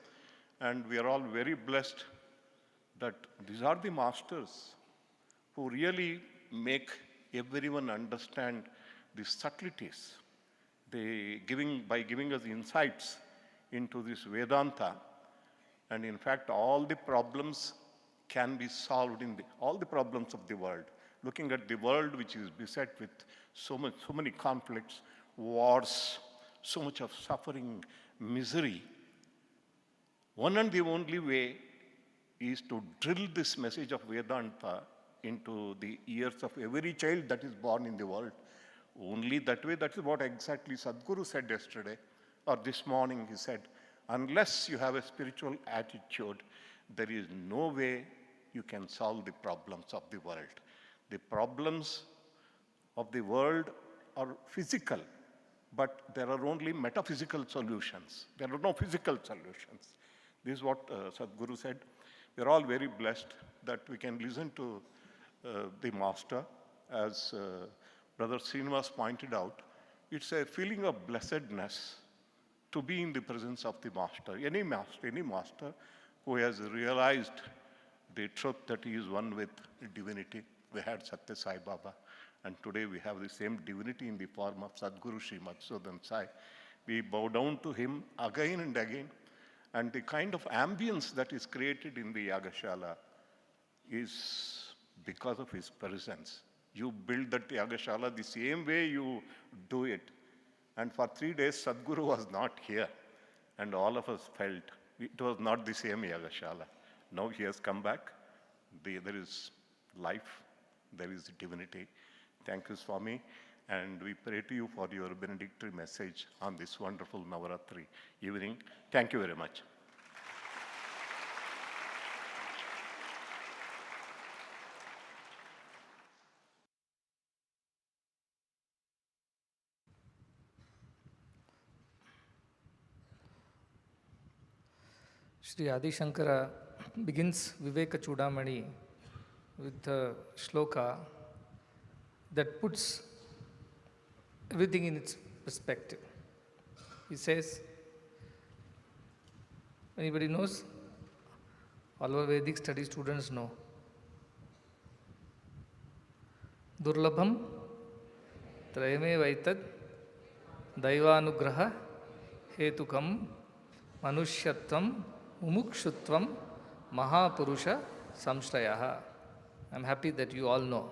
and we are all very blessed that these are the masters who really make everyone understand the subtleties. By giving us insights into this Vedanta, and in fact, all the problems can be solved all the problems of the world. Looking at the world which is beset with so many conflicts, wars, so much of suffering, misery, one and the only way is to drill this message of Vedanta into the ears of every child that is born in the world. Only that way, that is what exactly Sadguru said yesterday, or this morning he said, unless you have a spiritual attitude, there is no way you can solve the problems of the world. The problems of the world are physical, but there are only metaphysical solutions. There are no physical solutions. This is what Sadguru said. We are all very blessed that we can listen to the Master. As Brother Srinivas pointed out, it's a feeling of blessedness to be in the presence of the Master. Any master who has realized the truth that he is one with divinity. We had Satya Sai Baba, and today we have the same divinity in the form of Sadguru Sri Madhusudan Sai. We bow down to him again and again, and the kind of ambience that is created in the Yagashala is because of his presence. You build that Yagashala the same way you do it. And for 3 days, Sadguru was not here, and all of us felt it was not the same Yagashala. Now he has come back. There is life, there is divinity. Thank you, Swami. And we pray to you for your benedictory message on this wonderful Navaratri evening. Thank you very much. Sri Adi Shankara begins Viveka Chudamani with a shloka that puts everything in its perspective. He says, anybody knows? All our Vedic study students know. Durlabham Trayame Vaitad Daivanugraha Hetukam Manushyatvam Mumukshutvam Mahapurusha Samshrayaha. I'm happy that you all know.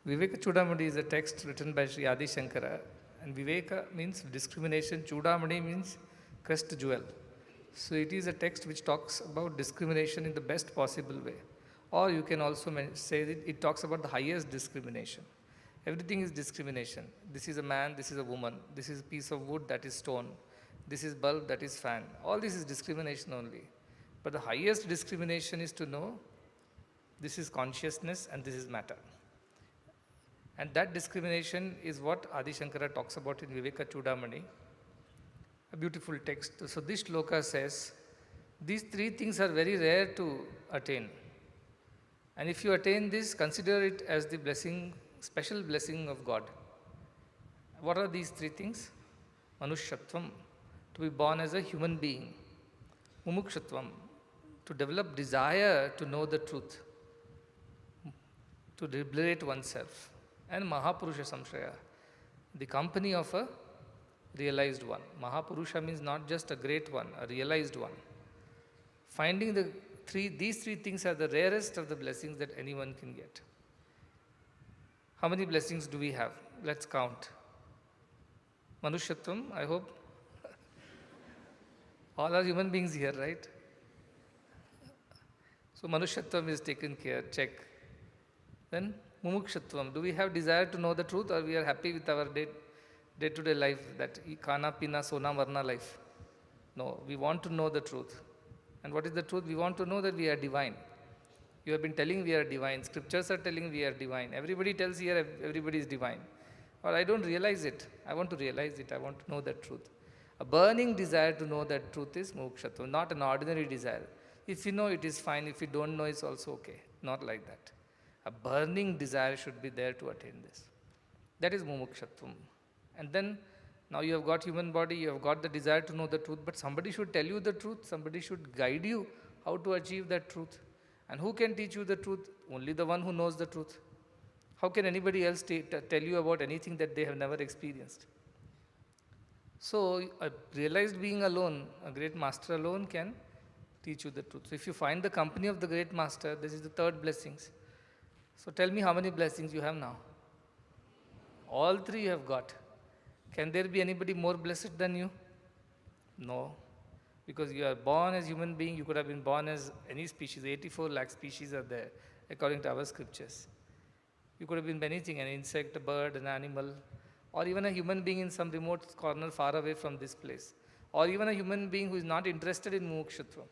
Viveka Chudamani is a text written by Sri Adi Shankara, and Viveka means discrimination, Chudamani means crest jewel. So it is a text which talks about discrimination in the best possible way. Or you can also say that it talks about the highest discrimination. Everything is discrimination. This is a man, this is a woman, this is a piece of wood, that is stone, this is bulb, that is fan. All this is discrimination only. But the highest discrimination is to know this is consciousness and this is matter. And that discrimination is what Adi Shankara talks about in Viveka Chudamani, a beautiful text. So this shloka says, these three things are very rare to attain. And if you attain this, consider it as the blessing, special blessing of God. What are these three things? Manushyatvam, to be born as a human being. Mumukshatvam, to develop desire to know the truth, to liberate oneself. And Mahapurusha Samshraya, the company of a realized one. Mahapurusha means not just a great one, a realized one. Finding these three things are the rarest of the blessings that anyone can get. How many blessings do we have? Let's count. Manushyatvam, I hope. All are human beings here, right? So Manushyatvam is taken care, check. Then Mumukshatvam, do we have desire to know the truth, or we are happy with our day-to-day life, that khana, pina, sona, marna life? No, we want to know the truth. And what is the truth? We want to know that we are divine. You have been telling we are divine. Scriptures are telling we are divine. Everybody tells here everybody is divine. Or I don't realize it. I want to realize it. I want to know that truth. A burning desire to know that truth is Mukshatvam, not an ordinary desire. If you know, it is fine. If you don't know, it's also okay. Not like that. A burning desire should be there to attain this. That is Mumukshatvam. And then, now you have got human body, you have got the desire to know the truth, but somebody should tell you the truth, somebody should guide you how to achieve that truth. And who can teach you the truth? Only the one who knows the truth. How can anybody else tell you about anything that they have never experienced? So, a realized being alone, a great master alone can teach you the truth. So, if you find the company of the great master, this is the third blessings. So, tell me how many blessings you have now? All three you have got. Can there be anybody more blessed than you? No. Because you are born as human being, you could have been born as any species. 84 lakh species are there, according to our scriptures. You could have been anything, an insect, a bird, an animal, or even a human being in some remote corner far away from this place, or even a human being who is not interested in mumukshutvam.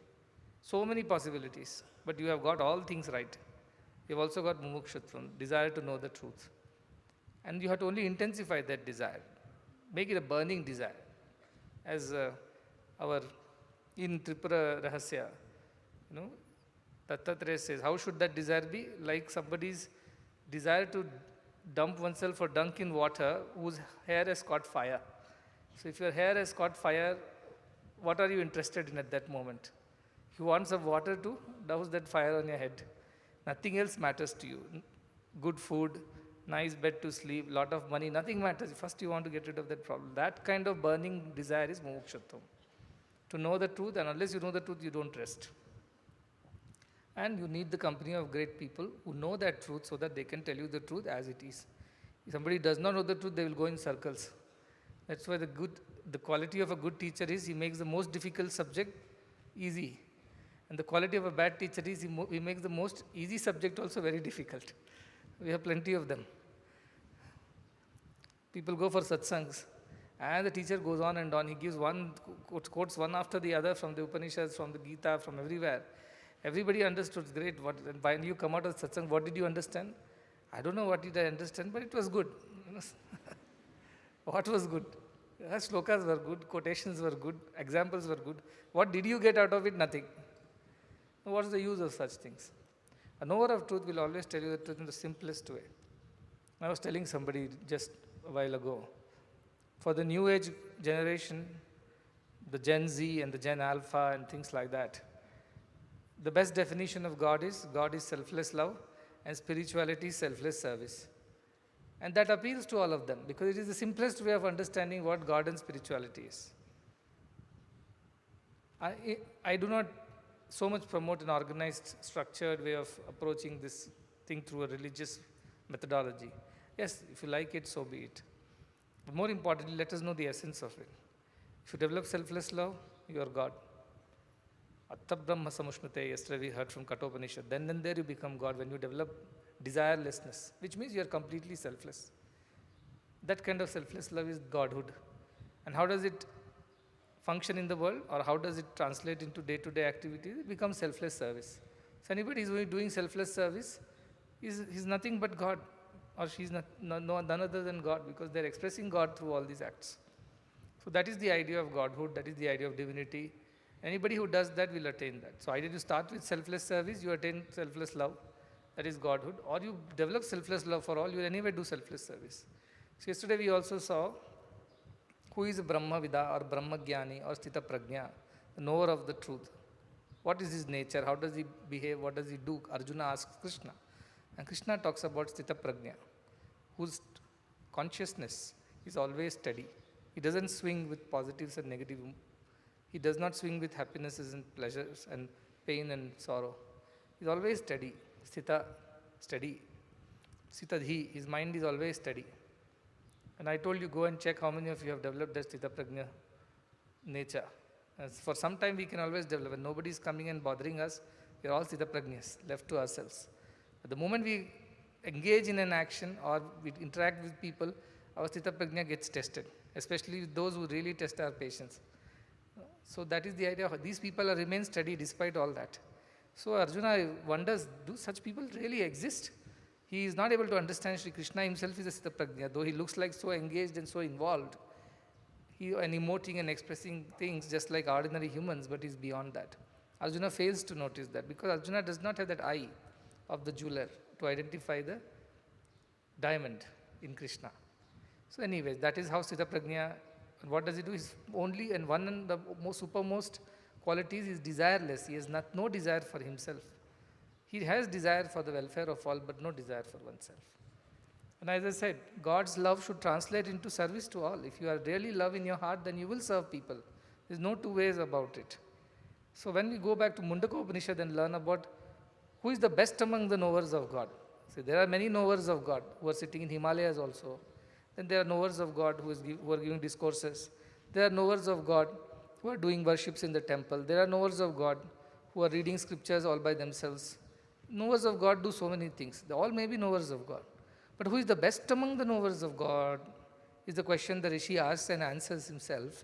So many possibilities, but you have got all things right. You have also got mumukshutvam, desire to know the truth. And you have to only intensify that desire, make it a burning desire. As our in Tripura Rahasya, Dattatreya says, how should that desire be? Like somebody's desire to dump oneself or dunk in water whose hair has caught fire. So if your hair has caught fire, what are you interested in at that moment? You want some water to douse that fire on your head. Nothing else matters to you. Good food, nice bed to sleep, lot of money, nothing matters. First you want to get rid of that problem. That kind of burning desire is mumukshutvam. To know the truth, and unless you know the truth, you don't rest. And you need the company of great people who know that truth so that they can tell you the truth as it is. If somebody does not know the truth, they will go in circles. That's why the quality of a good teacher is he makes the most difficult subject easy. And the quality of a bad teacher is he makes the most easy subject also very difficult. We have plenty of them. People go for satsangs, and the teacher goes on and on. He gives quotes one after the other from the Upanishads, from the Gita, from everywhere. Everybody understood, great. When you come out of satsang, what did you understand? I don't know what did I understand, but it was good. What was good? Slokas were good, quotations were good, examples were good. What did you get out of it? Nothing. What is the use of such things? A knower of truth will always tell you the truth in the simplest way. I was telling somebody just a while ago, for the new age generation, the Gen Z and the Gen Alpha and things like that, the best definition of God is selfless love and spirituality is selfless service. And that appeals to all of them because it is the simplest way of understanding what God and spirituality is. I do not so much promote an organized, structured way of approaching this thing through a religious methodology. Yes, if you like it, so be it. But more importantly, let us know the essence of it. If you develop selfless love, you are God. Atta Brahma Samushnate, yesterday we heard from Kathopanishad. Then and there you become God when you develop desirelessness, which means you are completely selfless. That kind of selfless love is Godhood. And how does it function in the world, or how does it translate into day-to-day activities? It becomes selfless service. So anybody who is doing selfless service is nothing but God, or she is none other than God, because they are expressing God through all these acts. So that is the idea of Godhood, that is the idea of divinity. Anybody who does that will attain that. So either you start with selfless service, you attain selfless love, that is Godhood, or you develop selfless love for all, you will anyway do selfless service. So yesterday we also saw who is Brahma Vida or Brahma Jnani or Sthita Prajna, the knower of the truth. What is his nature? How does he behave? What does he do? Arjuna asks Krishna. And Krishna talks about Sthita Prajna, whose consciousness is always steady. He doesn't swing with positives and negatives. He does not swing with happinesses and pleasures and pain and sorrow. He's always steady. Sthita, steady. Sthitadhi, his mind is always steady. And I told you, go and check how many of you have developed that Sthita Prajna nature. As for some time we can always develop. When nobody is coming and bothering us, we are all Sthita Prajnas, left to ourselves. But the moment we engage in an action or we interact with people, our Sthita Prajna gets tested, especially with those who really test our patience. So that is the idea of these people remain steady despite all that. So Arjuna wonders, do such people really exist? He is not able to understand Sri Krishna himself is a Sthita Prajna, though he looks like so engaged and so involved. And emoting and expressing things just like ordinary humans, but he's beyond that. Arjuna fails to notice that because Arjuna does not have that eye of the jeweler to identify the diamond in Krishna. So anyways, that is how Sthita Prajna, and what does he do? Is only, and one and the most supermost qualities is desireless. He has no desire for himself. He has desire for the welfare of all, but no desire for oneself. And as I said, God's love should translate into service to all. If you are really love in your heart, then you will serve people. There's no two ways about it. So when we go back to Mundaka Upanishad and learn about who is the best among the knowers of God. See, there are many knowers of God who are sitting in Himalayas also. Then there are knowers of God who are giving discourses. There are knowers of God who are doing worships in the temple. There are knowers of God who are reading scriptures all by themselves. Knowers of God do so many things. They all may be knowers of God. But who is the best among the knowers of God is the question the Rishi asks and answers himself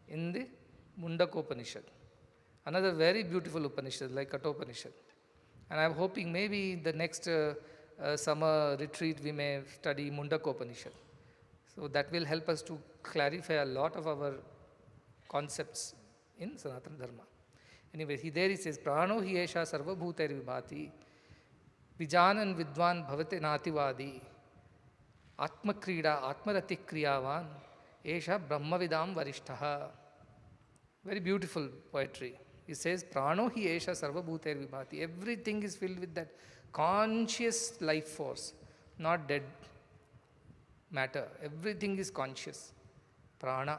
in the Mundakopanishad. Another very beautiful Upanishad like Kathopanishad. And I am hoping maybe in the next summer retreat we may study Mundakopanishad. So that will help us to clarify a lot of our concepts in Sanatana Dharma. Anyway, there he says, Prano hi esha sarva bhutair vibhati, vijanan vidwan bhavate nativadi, atma krida atmarati kriyavan, esha brahmavidam varishtaha. Very beautiful poetry. He says, Prano hi esha sarva bhutair vibhati. Everything is filled with that conscious life force, not dead matter. Everything is conscious. Prana.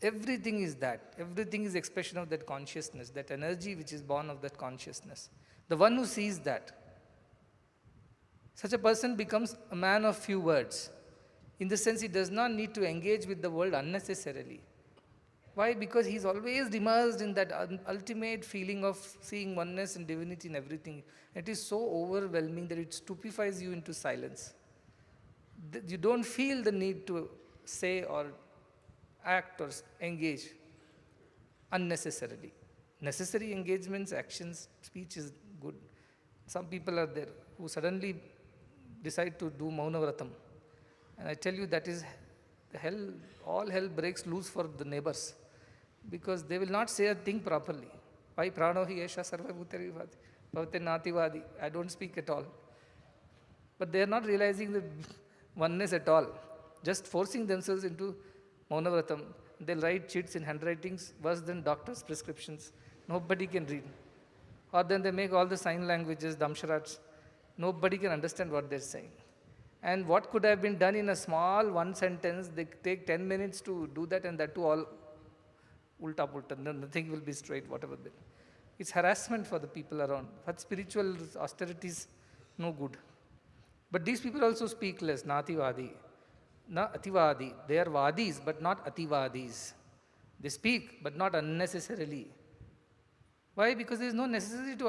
Everything is that. Everything is expression of that consciousness, that energy which is born of that consciousness. The one who sees that, such a person becomes a man of few words. In the sense, he does not need to engage with the world unnecessarily. Why? Because he is always immersed in that ultimate feeling of seeing oneness and divinity in everything. It is so overwhelming that it stupefies you into silence. You don't feel the need to say or act or engage unnecessarily. Necessary engagements, actions, speech is good. Some people are there who suddenly decide to do Muddenahalli. And I tell you, that is hell, all hell breaks loose for the neighbors, because they will not say a thing properly. Why? Prano hi esha sarva bhuteri vibhati, bhavate nativadi. I don't speak at all. But they are not realizing the oneness at all, just forcing themselves into Muddenahalli. They'll write cheats in handwritings worse than doctors' prescriptions. Nobody can read. Or then they make all the sign languages, damsharats. Nobody can understand what they're saying. And what could have been done in a small one sentence, they take 10 minutes to do that, and that too all ulta pulta. Nothing will be straight, whatever. It's harassment for the people around. But spiritual austerities, no good. But these people also speak less, nativadi. Na ativadi. They are vadis, but not ativadis. They speak, but not unnecessarily. Why? Because there is no necessity to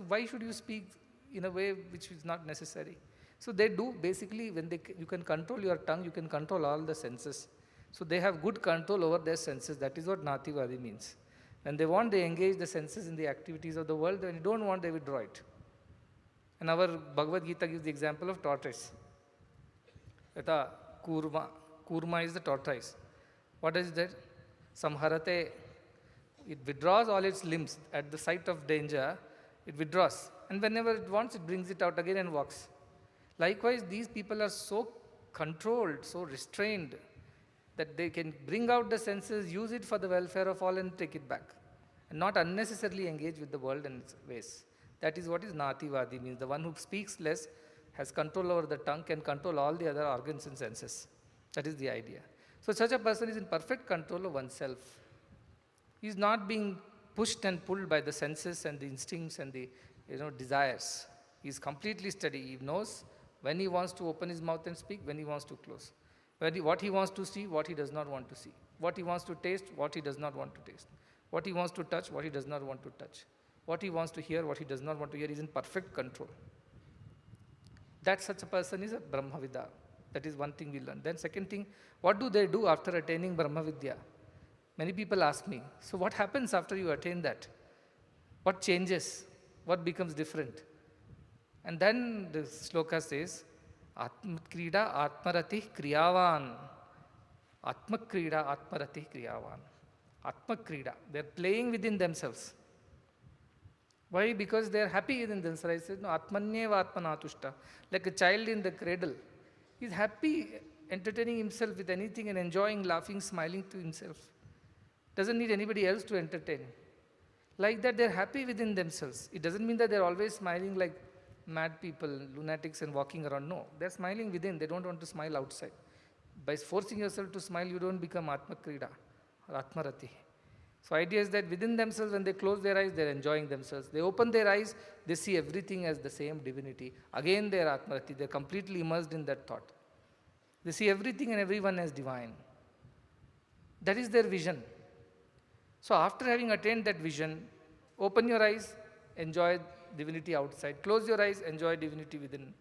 why should you speak in a way which is not necessary? So they do basically, when you can control your tongue, you can control all the senses. So they have good control over their senses. That is what nativadi means. When they want, they engage the senses in the activities of the world. When you don't want, they withdraw it. And our Bhagavad Gita gives the example of tortoise. Yata kurma. Kurma is the tortoise. What is that? Samharate. It withdraws all its limbs. At the sight of danger, it withdraws. And whenever it wants, it brings it out again and walks. Likewise, these people are so controlled, so restrained, that they can bring out the senses, use it for the welfare of all, and take it back. And not unnecessarily engage with the world and its ways. That is what is nativadi means. The one who speaks less, has control over the tongue, can control all the other organs and senses. That is the idea. So such a person is in perfect control of oneself. He is not being pushed and pulled by the senses and the instincts and the desires. He is completely steady. He knows when he wants to open his mouth and speak, when he wants to close. What he wants to see, what he does not want to see. What he wants to taste, what he does not want to taste. What he wants to touch, what he does not want to touch. What he wants to hear, what he does not want to hear, is in perfect control. That such a person is a Brahmavidya. That is one thing we learn. Then second thing, what do they do after attaining Brahmavidya? Many people ask me, so what happens after you attain that? What changes? What becomes different? And then the sloka says, Atma krida atmarati kriyavan. Atma krida atmarati kriyavan. Atma krida. They are playing within themselves. Why? Because they are happy within themselves. I said, no, atmanyeva atmanatushta. Like a child in the cradle. He is happy entertaining himself with anything and enjoying, laughing, smiling to himself. Doesn't need anybody else to entertain. Like that, they are happy within themselves. It doesn't mean that they are always smiling like mad people, lunatics, and walking around. No, they are smiling within. They don't want to smile outside. By forcing yourself to smile, you don't become Atma Krida or Atmarati. So idea is that within themselves, when they close their eyes, they are enjoying themselves. They open their eyes, they see everything as the same divinity. Again, they are Atmarati. They are completely immersed in that thought. They see everything and everyone as divine. That is their vision. So after having attained that vision, open your eyes, enjoy divinity outside. Close your eyes, enjoy divinity within.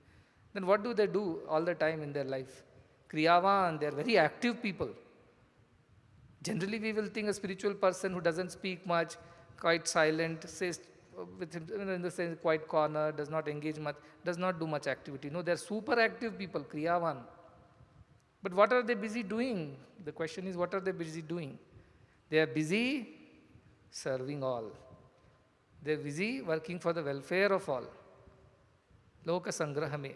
Then what do they do all the time in their life? Kriyavan, they are very active people. Generally, we will think a spiritual person who doesn't speak much, quite silent, says with him in the sense quiet corner, does not engage much, does not do much activity. No, they are super active people, Kriyavan. But what are they busy doing? The question is, what are they busy doing? They are busy serving all. They are busy working for the welfare of all. Loka sangrahame.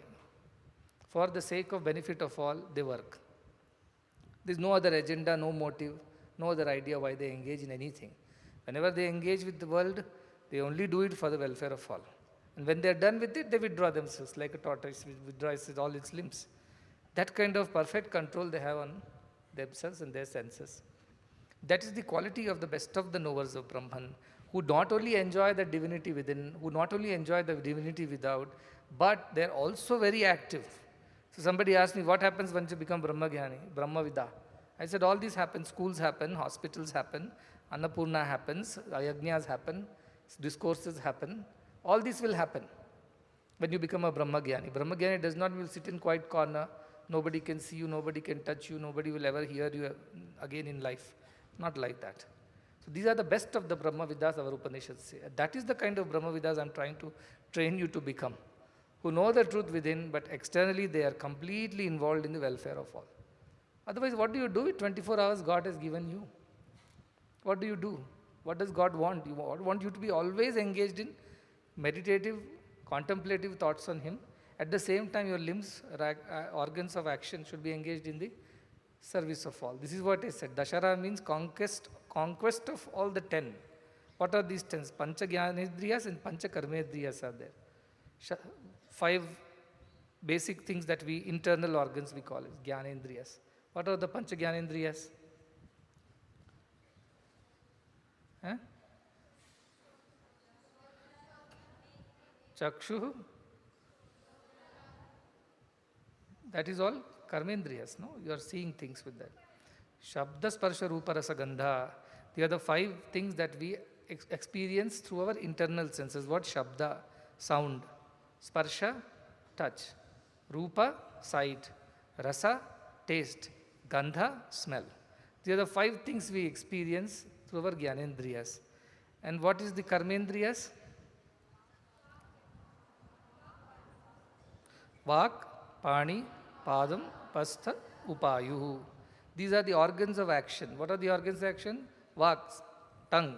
For the sake of benefit of all, they work. There is no other agenda, no motive, no other idea why they engage in anything. Whenever they engage with the world, they only do it for the welfare of all. And when they are done with it, they withdraw themselves like a tortoise withdraws all its limbs. That kind of perfect control they have on themselves and their senses. That is the quality of the best of the knowers of Brahman, who not only enjoy the divinity within, who not only enjoy the divinity without, but they are also very active. So somebody asked me, what happens once you become Brahmagyani, Brahmavida? I said, all these happen. Schools happen, hospitals happen, Annapurna happens, yajnas happen, discourses happen. All this will happen when you become a Brahmagyani. Brahmagyani does not mean sit in quiet corner, nobody can see you, nobody can touch you, nobody will ever hear you again in life. Not like that. So these are the best of the Brahmavidas our Upanishads say. That is the kind of Brahmavidas I am trying to train you to become, who know the truth within, but externally they are completely involved in the welfare of all. Otherwise, what do you do with 24 hours God has given you? What do you do? What does God want? He want you to be always engaged in meditative, contemplative thoughts on Him. At the same time, your limbs, organs of action should be engaged in the service of all. This is what I said. Dashara means conquest of all the 10. What are these 10? Pancha Jnanendriyas and Pancha Karmendriyas are there. 5 basic things that we, internal organs we call it, Jnanendriyas. What are the Pancha Jnanendriyas? Huh? Chakshu. That is all Karmendriyas, no? You are seeing things with that. Shabda, Sparsha, Rupa, Rasa, Gandha. They are the 5 things that we experience through our internal senses. What? Shabda, sound. Sparsha, touch. Rupa, sight. Rasa, taste. Gandha, smell. These are the 5 things we experience through our Jnanendriyas. And what is the Karmendriyas? Vak, Pani, Padam, Pastha, Upayuhu. These are the organs of action. What are the organs of action? Vak, tongue,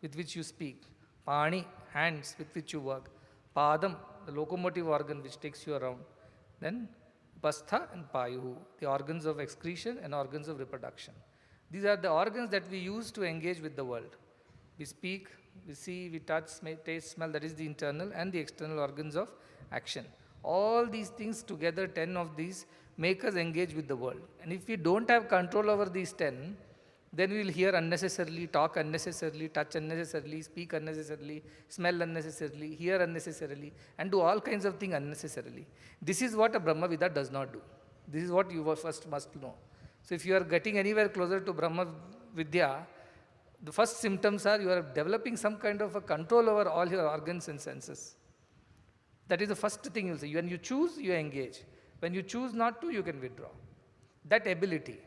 with which you speak. Pani, hands, with which you work. Padam, the locomotive organ which takes you around. Then Pastha and Payuhu, the organs of excretion and organs of reproduction. These are the organs that we use to engage with the world. We speak, we see, we touch, taste, smell, that is the internal and the external organs of action. All these things together, 10 of these, make us engage with the world. And if we don't have control over these 10, then we will hear unnecessarily, talk unnecessarily, touch unnecessarily, speak unnecessarily, smell unnecessarily, hear unnecessarily, and do all kinds of things unnecessarily. This is what a Brahmavida does not do. This is what you first must know. So if you are getting anywhere closer to Brahma Vidya, the first symptoms are you are developing some kind of a control over all your organs and senses. That is the first thing you will see. When you choose, you engage. When you choose not to, you can withdraw. That ability.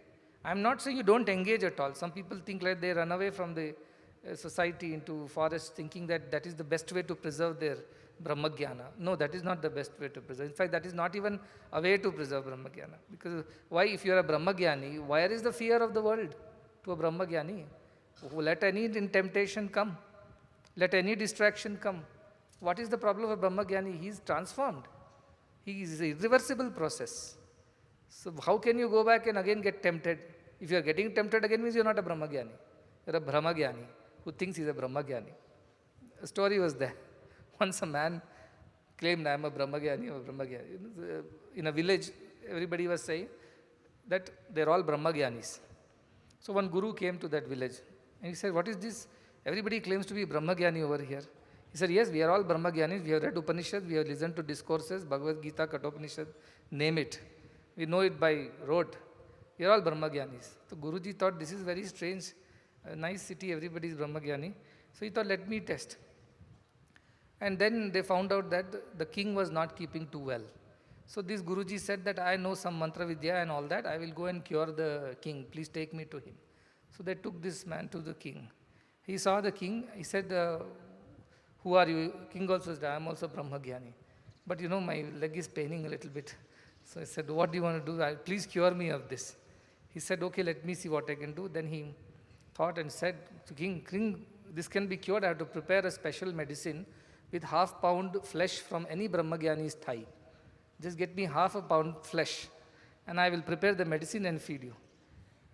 I am not saying you don't engage at all. Some people think like they run away from the society into forest thinking that that is the best way to preserve their Brahmagyana. No, that is not the best way to preserve. In fact, that is not even a way to preserve Brahmagyana. Because why, if you are a Brahmagyani, where is the fear of the world to a Brahmagyani? Let any temptation come. Let any distraction come. What is the problem of a Brahmagyani? He is transformed. He is an irreversible process. So how can you go back and again get tempted? If you are getting tempted again, means you are not a Brahmagyani. You are a Brahmagyani who thinks he is a Brahmagyani. A story was there. Once a man claimed, I am a Brahmagyani, I am a Brahmagyani. In a village, everybody was saying that they are all Brahmagyanis. So one guru came to that village and he said, what is this? Everybody claims to be Brahmagyani over here. He said, yes, we are all Brahmagyanis. We have read Upanishads, we have listened to discourses, Bhagavad Gita, Kathopanishad, name it. We know it by rote. We are all Brahmagyanis. So Guruji thought this is very strange. A nice city, everybody is Brahmagyani. So he thought, let me test. And then they found out that the king was not keeping too well. So this Guruji said that I know some mantra vidya and all that. I will go and cure the king. Please take me to him. So they took this man to the king. He saw the king. He said, who are you? King also said, I am also Brahmagyani. But you know, my leg is paining a little bit. So I said, what do you want to do? Please cure me of this. He said, okay, let me see what I can do. Then he thought and said to king, this can be cured. I have to prepare a special medicine with half-pound flesh from any Brahmagyani's thigh. Just get me half a pound flesh and I will prepare the medicine and feed you.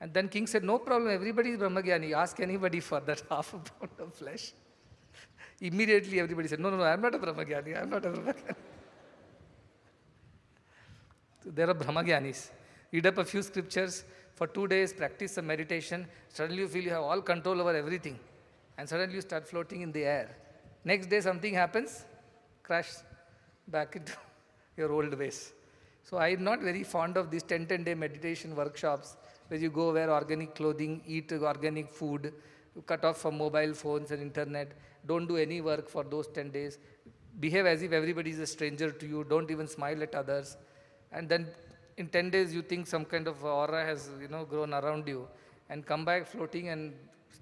And then king said, no problem, everybody is Brahmagyani. Ask anybody for that half a pound of flesh. Immediately everybody said, no, I am not a Brahmagyani. I am not a Brahmagyani. So there are Brahmagyanis. Read up a few scriptures for 2 days, practice some meditation. Suddenly you feel you have all control over everything. And suddenly you start floating in the air. Next day something happens, crash back into your old ways. So I am not very fond of these 10-day meditation workshops where you go wear organic clothing, eat organic food, cut off from mobile phones and internet, don't do any work for those 10 days, behave as if everybody is a stranger to you, don't even smile at others. And then in 10 days you think some kind of aura has grown around you and come back floating and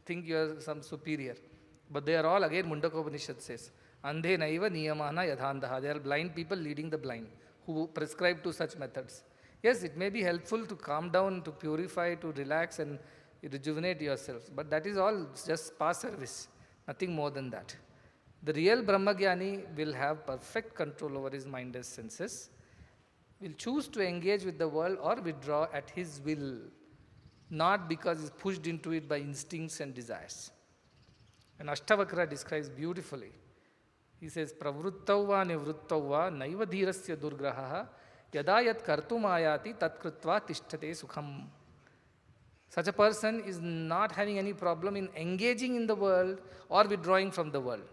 think you are some superior. But they are all, again Mundakopanishad says, Andhe naiva niyamana yadhandaha. They are blind people leading the blind who prescribe to such methods. Yes, it may be helpful to calm down, to purify, to relax and rejuvenate yourselves. But that is all just spa service, nothing more than that. The real Brahmagyani will have perfect control over his mind and senses, will choose to engage with the world or withdraw at his will, not because he is pushed into it by instincts and desires. And Ashtavakra describes beautifully. He says, Pravruttauva nivruttauva naiva dhirasya durgraha yada yat kartum ayati tat krutva tishtate sukham. Such a person is not having any problem in engaging in the world or withdrawing from the world.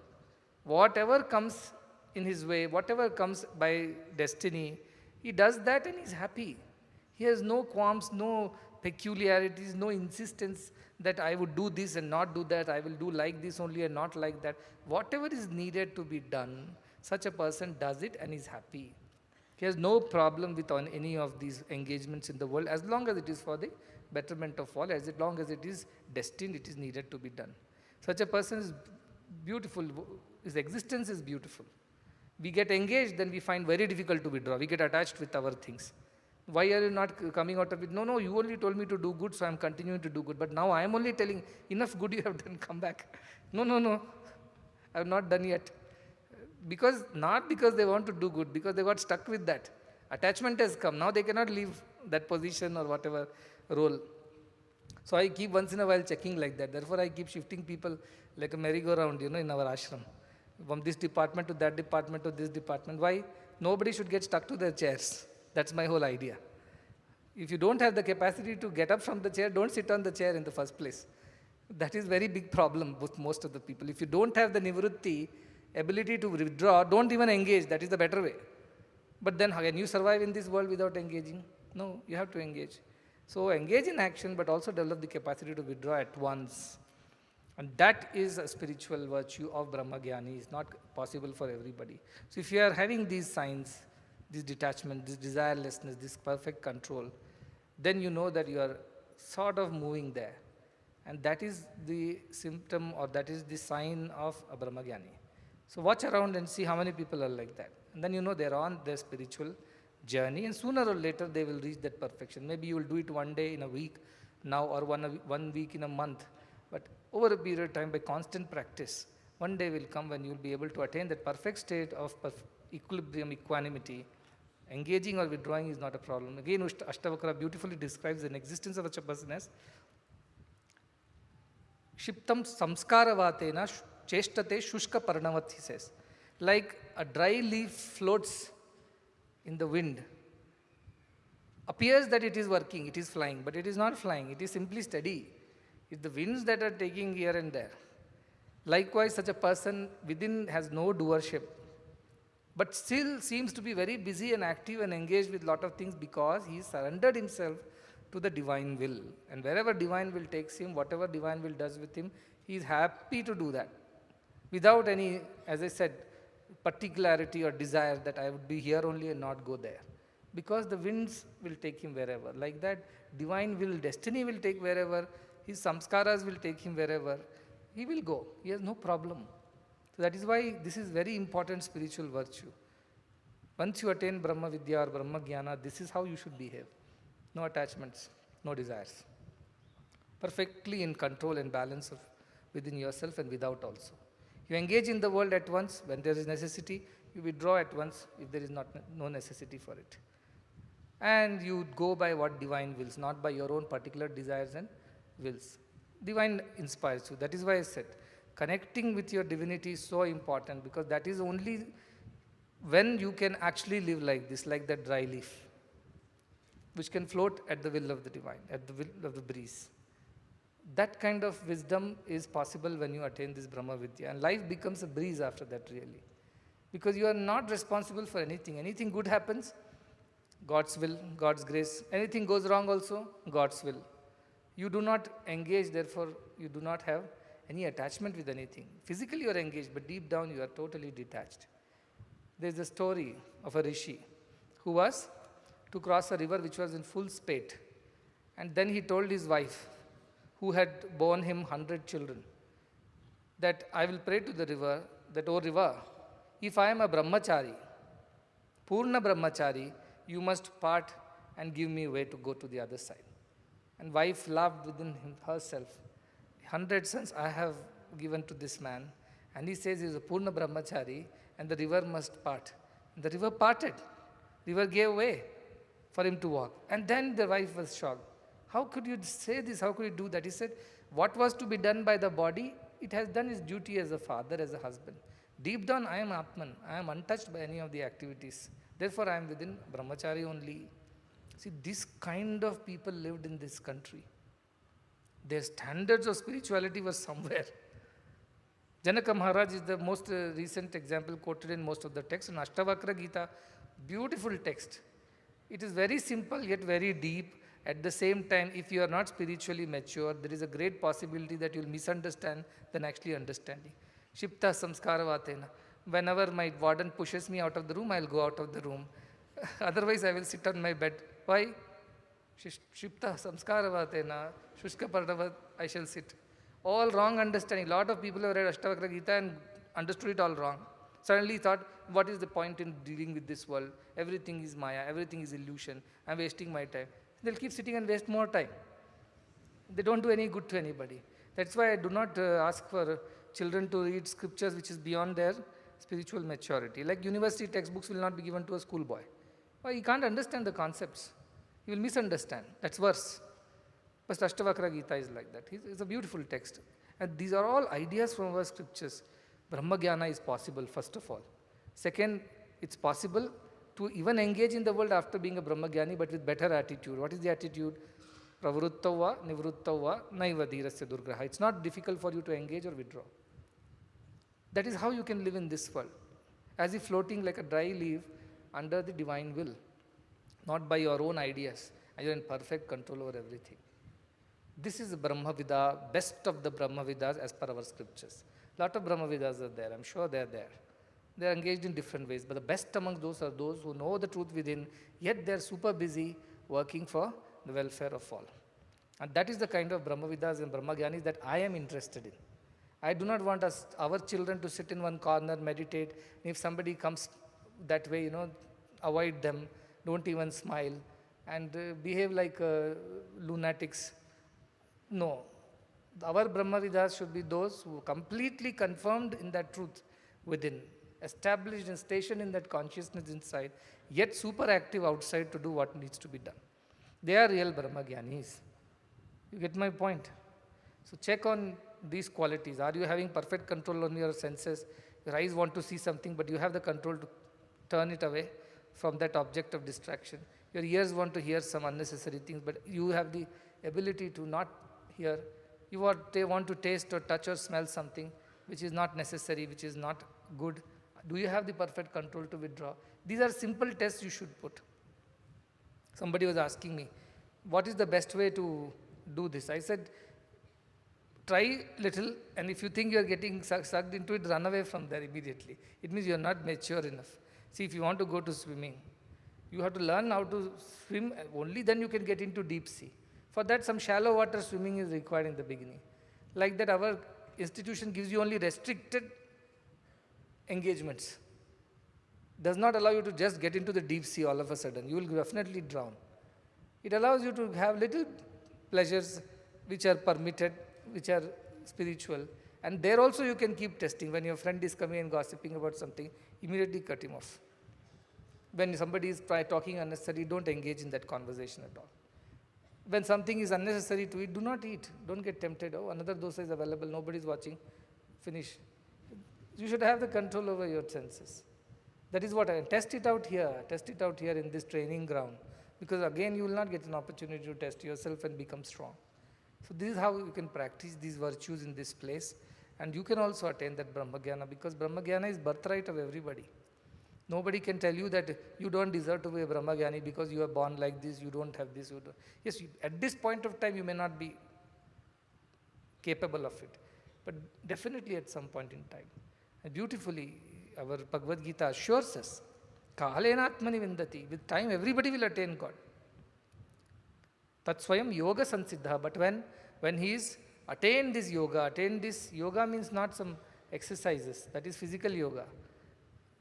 Whatever comes in his way, whatever comes by destiny, he does that and is happy. He has no qualms, no peculiarities, no insistence that I would do this and not do that, I will do like this only and not like that. Whatever is needed to be done, such a person does it and is happy. He has no problem with any of these engagements in the world as long as it is for the betterment of all, as long as it is destined, it is needed to be done. Such a person is beautiful, his existence is beautiful. We get engaged, then we find very difficult to withdraw. We get attached with our things. Why are you not coming out of it? No, you only told me to do good, so I am continuing to do good. But now I am only telling, enough good you have done, come back. No, I have not done yet. Not because they want to do good, because they got stuck with that. Attachment has come. Now they cannot leave that position or whatever role. So I keep once in a while checking like that. Therefore I keep shifting people like a merry-go-round, in our ashram. From this department to that department to this department. Why? Nobody should get stuck to their chairs. That's my whole idea. If you don't have the capacity to get up from the chair, don't sit on the chair in the first place. That is very big problem with most of the people. If you don't have the nivrutti, ability to withdraw, don't even engage. That is the better way. But then can you survive in this world without engaging? No, you have to engage. So engage in action, but also develop the capacity to withdraw at once. And that is a spiritual virtue of Brahmagyani. It's not possible for everybody. So if you are having these signs, this detachment, this desirelessness, this perfect control, then you know that you are sort of moving there. And that is the symptom, or that is the sign of a Brahmagyani. So watch around and see how many people are like that. And then you know they're on their spiritual journey, and sooner or later they will reach that perfection. Maybe you will do it one day in a week now, or 1 week in a month. But over a period of time, by constant practice, one day will come when you will be able to attain that perfect state of equilibrium, equanimity. Engaging or withdrawing is not a problem. Again, Ashtavakra beautifully describes the existence of such a person as Shiptam samskaravatena cheshtate shushka parnavat, he says. Like a dry leaf floats in the wind. Appears that it is working, it is flying, but it is not flying, it is simply steady. It's the winds that are taking here and there. Likewise, such a person within has no doership, but still seems to be very busy and active and engaged with lot of things because he surrendered himself to the divine will. And wherever divine will takes him, whatever divine will does with him, he is happy to do that. Without any, as I said, particularity or desire that I would be here only and not go there. Because the winds will take him wherever. Like that, divine will, destiny will take wherever, his samskaras will take him wherever. He will go. He has no problem. So that is why this is very important spiritual virtue. Once you attain Brahma Vidya or Brahma Jnana, this is how you should behave. No attachments, no desires. Perfectly in control and balance of within yourself and without also. You engage in the world at once when there is necessity. You withdraw at once if there is no necessity for it. And you go by what divine wills, not by your own particular desires and wills. Divine inspires you. That is why I said, connecting with your divinity is so important, because that is only when you can actually live like this, like that dry leaf, which can float at the will of the divine, at the will of the breeze. That kind of wisdom is possible when you attain this Brahma Vidya, and life becomes a breeze after that, really. Because you are not responsible for anything. Anything good happens, God's will, God's grace. Anything goes wrong also, God's will. You do not engage, therefore you do not have any attachment with anything. Physically you are engaged, but deep down you are totally detached. There is a story of a rishi who was to cross a river which was in full spate. And then he told his wife, who had borne him 100 children, that I will pray to the river, that, O river, if I am a brahmachari, Purna brahmachari, you must part and give me way to go to the other side. And wife laughed within herself. 100 sons I have given to this man, and he says he is a Purna brahmachari, and the river must part. And the river parted. River gave way for him to walk. And then the wife was shocked. How could you say this? How could you do that? He said, what was to be done by the body, it has done its duty as a father, as a husband. Deep down, I am Atman. I am untouched by any of the activities. Therefore, I am within brahmachari only. See, this kind of people lived in this country. Their standards of spirituality were somewhere. Janaka Maharaj is the most recent example quoted in most of the texts. In Ashtavakra Gita, beautiful text. It is very simple yet very deep. At the same time, if you are not spiritually mature, there is a great possibility that you will misunderstand than actually understanding. Shipta samskaravatena. Whenever my warden pushes me out of the room, I will go out of the room. Otherwise, I will sit on my bed. Why? Shipta samskaravatena. Shushka pardavat, I shall sit. All wrong understanding. Lot of people have read Ashtavakra Gita and understood it all wrong. Suddenly thought, what is the point in dealing with this world? Everything is Maya, everything is illusion. I am wasting my time. They'll keep sitting and waste more time. They don't do any good to anybody. That's why I do not ask for children to read scriptures which is beyond their spiritual maturity. Like university textbooks will not be given to a schoolboy. Why? He can't understand the concepts. He will misunderstand. That's worse. But Ashtavakra Gita is like that. It's a beautiful text. And these are all ideas from our scriptures. Brahma Jnana is possible, first of all. Second, it's possible to even engage in the world after being a Brahmagyani, but with better attitude. What is the attitude? Pravruttava, nivruttava, naiva dhirasya durgraha. It's not difficult for you to engage or withdraw. That is how you can live in this world. As if floating like a dry leaf under the divine will. Not by your own ideas. And you're in perfect control over everything. This is the Brahma Vida, best of the Brahma Vidas as per our scriptures. Lot of Brahma Vidas are there. I'm sure they're there. They are engaged in different ways, but the best among those are those who know the truth within, yet they are super busy working for the welfare of all. And that is the kind of Brahma Vidas and Brahma Jnanis that I am interested in. I do not want our children to sit in one corner, meditate. If somebody comes that way, avoid them, don't even smile, and behave like lunatics. No. Our Brahma Vidas should be those who are completely confirmed in that truth within, established and stationed in that consciousness inside, yet super active outside to do what needs to be done. They are real Brahma Jnanis. You get my point? So check on these qualities. Are you having perfect control on your senses? Your eyes want to see something, but you have the control to turn it away from that object of distraction. Your ears want to hear some unnecessary things, but you have the ability to not hear. They want to taste or touch or smell something which is not necessary, which is not good. Do you have the perfect control to withdraw? These are simple tests you should put. Somebody was asking me, what is the best way to do this? I said, try little, and if you think you are getting sucked into it, run away from there immediately. It means you are not mature enough. See, if you want to go to swimming, you have to learn how to swim, only then you can get into deep sea. For that, some shallow water swimming is required in the beginning. Like that, our institution gives you only restricted engagements. Does not allow you to just get into the deep sea all of a sudden. You will definitely drown. It allows you to have little pleasures which are permitted, which are spiritual. And there also you can keep testing. When your friend is coming and gossiping about something, immediately cut him off. When somebody is talking unnecessary, don't engage in that conversation at all. When something is unnecessary to eat, do not eat. Don't get tempted. Oh, another dosa is available, nobody is watching. Finish. You should have the control over your senses. That is what I test it out here. Test it out here in this training ground. Because again, you will not get an opportunity to test yourself and become strong. So this is how you can practice these virtues in this place. And you can also attain that Brahmagyana, because Brahmagyana is birthright of everybody. Nobody can tell you that you don't deserve to be a Brahmagyani because you are born like this, you don't have this. Yes, at this point of time you may not be capable of it, but definitely at some point in time. And beautifully, our Bhagavad Gita assures us, Kalenatmani vindati, with time everybody will attain God. Tat swayam yoga sansiddha, but when he is attained this yoga means not some exercises, that is physical yoga.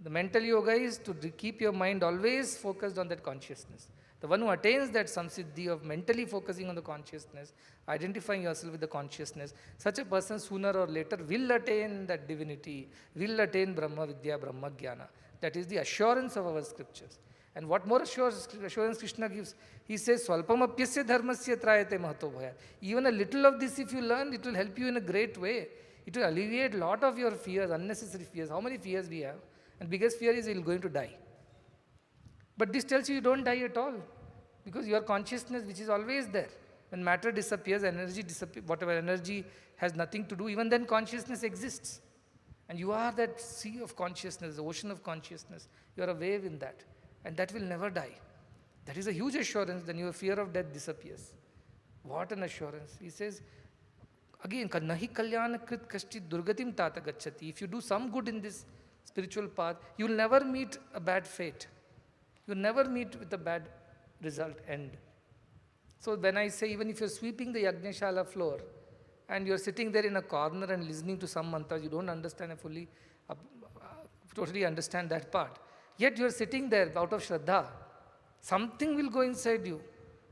The mental yoga is to keep your mind always focused on that consciousness. The one who attains that samsiddhi of mentally focusing on the consciousness, identifying yourself with the consciousness, such a person sooner or later will attain that divinity, will attain Brahma Vidya, Brahma Jnana. That is the assurance of our scriptures. And what more assurance Krishna gives? He says, Swalpamapyasya dharmasya trayate mahato bhayat. Even a little of this if you learn, it will help you in a great way. It will alleviate a lot of your fears, unnecessary fears. How many fears we have? And biggest fear is you're going to die. But this tells you don't die at all. Because your consciousness, which is always there, when matter disappears, energy disappears, whatever energy has nothing to do, even then consciousness exists. And you are that sea of consciousness, the ocean of consciousness. You are a wave in that. And that will never die. That is a huge assurance. Then your fear of death disappears. What an assurance. He says, again, nahi kalyana krit kashchit durgatim tata gacchati. If you do some good in this spiritual path, you will never meet a bad fate. You will never meet with a bad result end. So when I say, even if you're sweeping the Yajnashala floor and you're sitting there in a corner and listening to some mantras, you don't understand fully, totally understand that part. Yet you're sitting there out of Shraddha. Something will go inside you.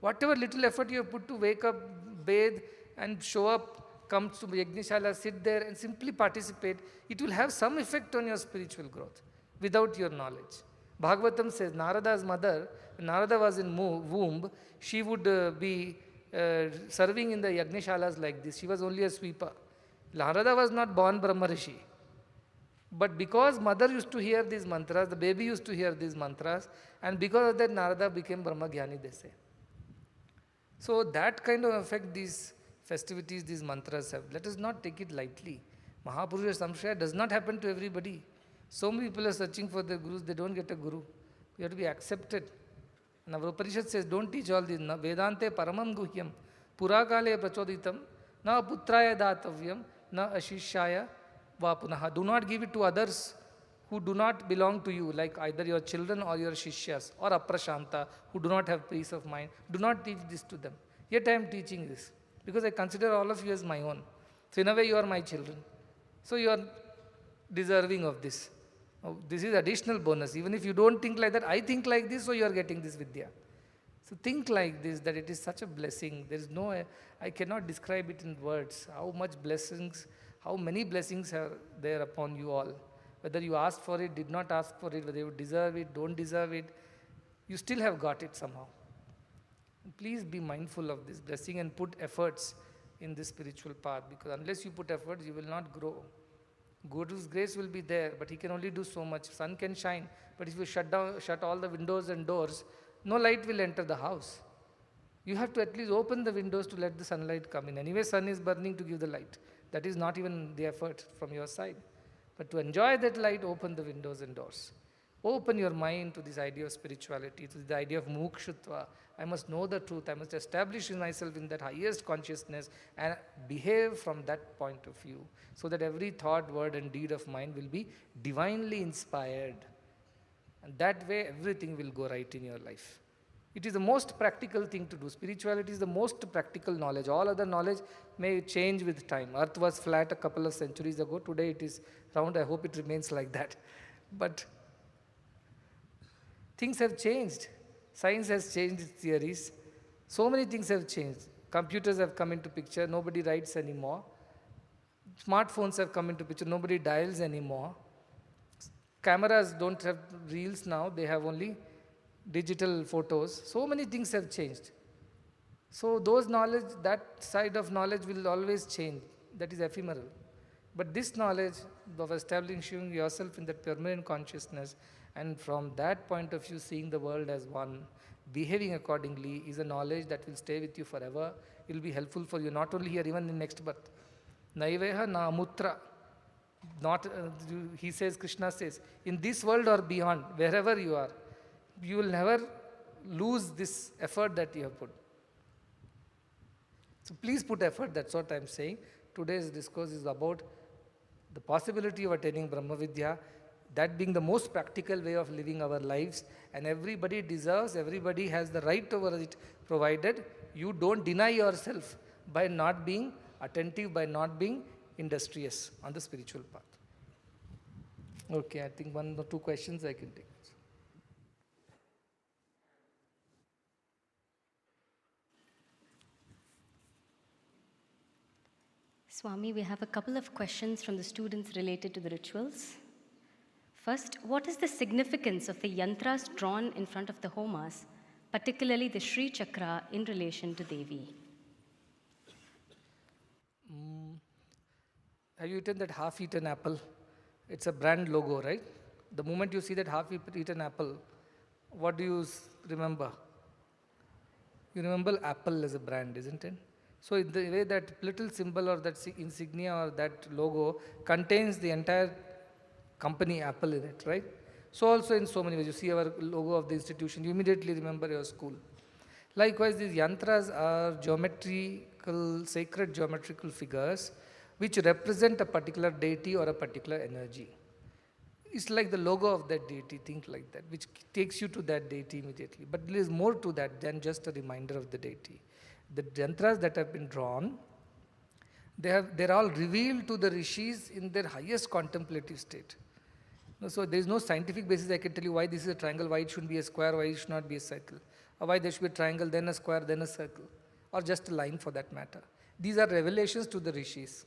Whatever little effort you have put to wake up, bathe and show up, come to Yajnashala, sit there and simply participate, it will have some effect on your spiritual growth without your knowledge. Bhagavatam says, Narada's mother, when Narada was in womb, she would be serving in the Yajnashalas like this. She was only a sweeper. Narada was not born Brahma Rishi. But because mother used to hear these mantras, the baby used to hear these mantras, and because of that Narada became Brahma Jnani, they say. So that kind of effect these festivities, these mantras have. Let us not take it lightly. Mahapurusha Samshaya does not happen to everybody. So many people are searching for their gurus, they don't get a guru. You have to be accepted. And our Upanishad says, don't teach all this. Vedante paramam guhyam, purakale prachoditam, na putraya datavyam, na ashishaya vapunaha. Do not give it to others who do not belong to you, like either your children or your shishyas or aprashanta, who do not have peace of mind. Do not teach this to them. Yet I am teaching this, because I consider all of you as my own. So in a way you are my children. So you are deserving of this. Oh, this is additional bonus. Even if you don't think like that, I think like this, so you are getting this Vidya. So think like this, that it is such a blessing. There is no, I cannot describe it in words. How much blessings, how many blessings are there upon you all. Whether you asked for it, did not ask for it, whether you deserve it, don't deserve it, you still have got it somehow. Please be mindful of this blessing and put efforts in this spiritual path, because unless you put efforts, you will not grow. Guru's grace will be there, but he can only do so much. Sun can shine, but if you shut all the windows and doors, no light will enter the house. You have to at least open the windows to let the sunlight come in. Anyway, sun is burning to give the light. That is not even the effort from your side. But to enjoy that light, open the windows and doors. Open your mind to this idea of spirituality, to the idea of mukshutva, I must know the truth. I must establish myself in that highest consciousness and behave from that point of view, so that every thought, word, and deed of mine will be divinely inspired. And that way, everything will go right in your life. It is the most practical thing to do. Spirituality is the most practical knowledge. All other knowledge may change with time. Earth was flat a couple of centuries ago. Today it is round. I hope it remains like that. But things have changed. Science has changed its theories. So many things have changed. Computers have come into picture. Nobody writes anymore. Smartphones have come into picture. Nobody dials anymore. Cameras don't have reels now. They have only digital photos. So many things have changed. So those knowledge, that side of knowledge will always change. That is ephemeral. But this knowledge of establishing yourself in that permanent consciousness, and from that point of view seeing the world as one, behaving accordingly, is a knowledge that will stay with you forever. It will be helpful for you not only here, even in next birth. Naiveha na mutra. Not, he says, Krishna says, in this world or beyond, wherever you are, you will never lose this effort that you have put. So please put effort, that's what I am saying. Today's discourse is about the possibility of attaining Brahma Vidya, that being the most practical way of living our lives, and everybody deserves, everybody has the right over it, provided you don't deny yourself by not being attentive, by not being industrious on the spiritual path. Okay, I think one or two questions I can take. Swami, we have a couple of questions from the students related to the rituals. First, what is the significance of the yantras drawn in front of the homas, particularly the Sri Chakra in relation to Devi? Have you eaten that half-eaten apple? It's a brand logo, right? The moment you see that half-eaten apple, what do you remember? You remember Apple as a brand, isn't it? So in the way that little symbol or that insignia or that logo contains the entire company Apple in it, right? So also in so many ways, you see our logo of the institution, you immediately remember your school. Likewise, these yantras are geometrical, sacred geometrical figures which represent a particular deity or a particular energy. It's like the logo of that deity, think like that, which takes you to that deity immediately. But there is more to that than just a reminder of the deity. The yantras that have been drawn, they're all revealed to the rishis in their highest contemplative state. So there is no scientific basis I can tell you why this is a triangle, why it shouldn't be a square, why it should not be a circle, or why there should be a triangle, then a square, then a circle, or just a line for that matter. These are revelations to the rishis.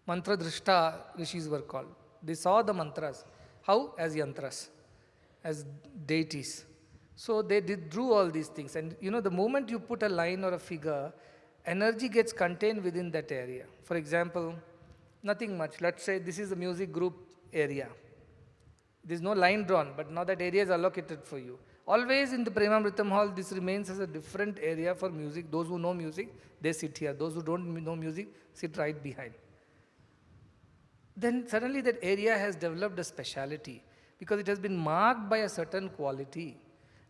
Mantra Drishta rishis were called. They saw the mantras. How? As yantras, as deities. So they drew all these things. And you know, the moment you put a line or a figure, energy gets contained within that area. For example, nothing much. Let's say this is the music group area. There's no line drawn, but now that area is allocated for you. Always in the Premamrutham hall, this remains as a different area for music. Those who know music, they sit here. Those who don't know music, sit right behind. Then suddenly that area has developed a speciality because it has been marked by a certain quality.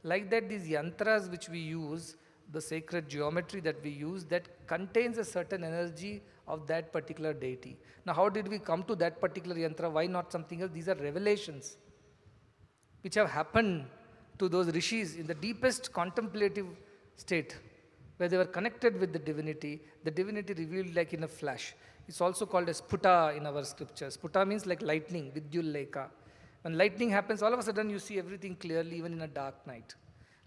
Like that, these yantras which we use, the sacred geometry that we use, that contains a certain energy of that particular deity. Now, how did we come to that particular yantra? Why not something else? These are revelations which have happened to those rishis in the deepest contemplative state, where they were connected with the divinity revealed like in a flash. It's also called as sputa in our scriptures. Sputa means like lightning, vidyul leka. When lightning happens, all of a sudden you see everything clearly, even in a dark night.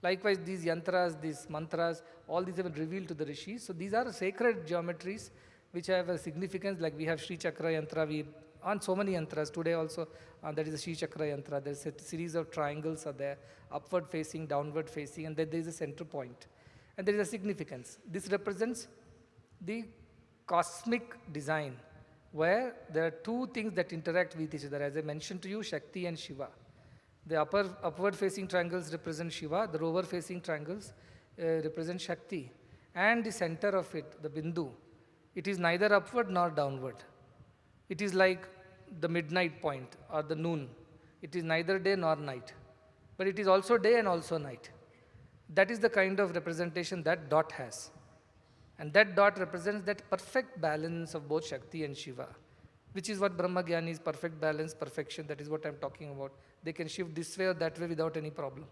Likewise, these yantras, these mantras, all these have been revealed to the rishis. So these are sacred geometries which have a significance, like we have Sri Chakra yantra, we on so many yantras. Today also, that is a Sri Chakra yantra. There's a series of triangles are there, upward facing, downward facing, and then there is a center point. And there is a significance. This represents the cosmic design, where there are two things that interact with each other. As I mentioned to you, Shakti and Shiva. The upward facing triangles represent Shiva, the lower facing triangles represent Shakti. And the center of it, the Bindu, it is neither upward nor downward. It is like the midnight point or the noon. It is neither day nor night. But it is also day and also night. That is the kind of representation that dot has. And that dot represents that perfect balance of both Shakti and Shiva, which is what Brahma Gyani is, perfect balance, perfection. That is what I'm talking about. They can shift this way or that way without any problem.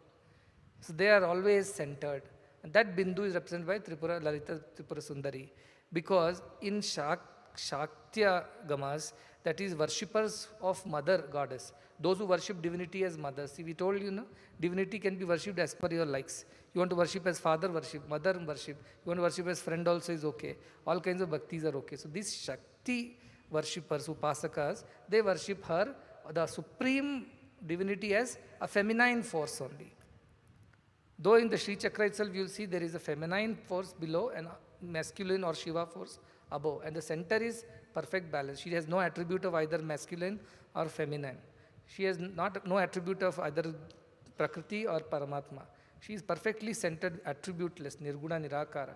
So they are always centered. And that Bindu is represented by Tripura, Lalita Tripura Sundari. Because in Shaktya Gamas, that is worshippers of Mother Goddess, those who worship divinity as Mother. See, we told you, divinity can be worshipped as per your likes. You want to worship as father, worship, mother, worship. You want to worship as friend also is okay. All kinds of bhaktis are okay. So these Shakti worshippers, Upasakas, they worship her, the supreme divinity, as a feminine force only. Though in the Sri Chakra itself you will see there is a feminine force below and a masculine or Shiva force above. And the center is perfect balance. She has no attribute of either masculine or feminine. She has no attribute of either Prakriti or Paramatma. She is perfectly centered, attributeless, Nirguna Nirakara.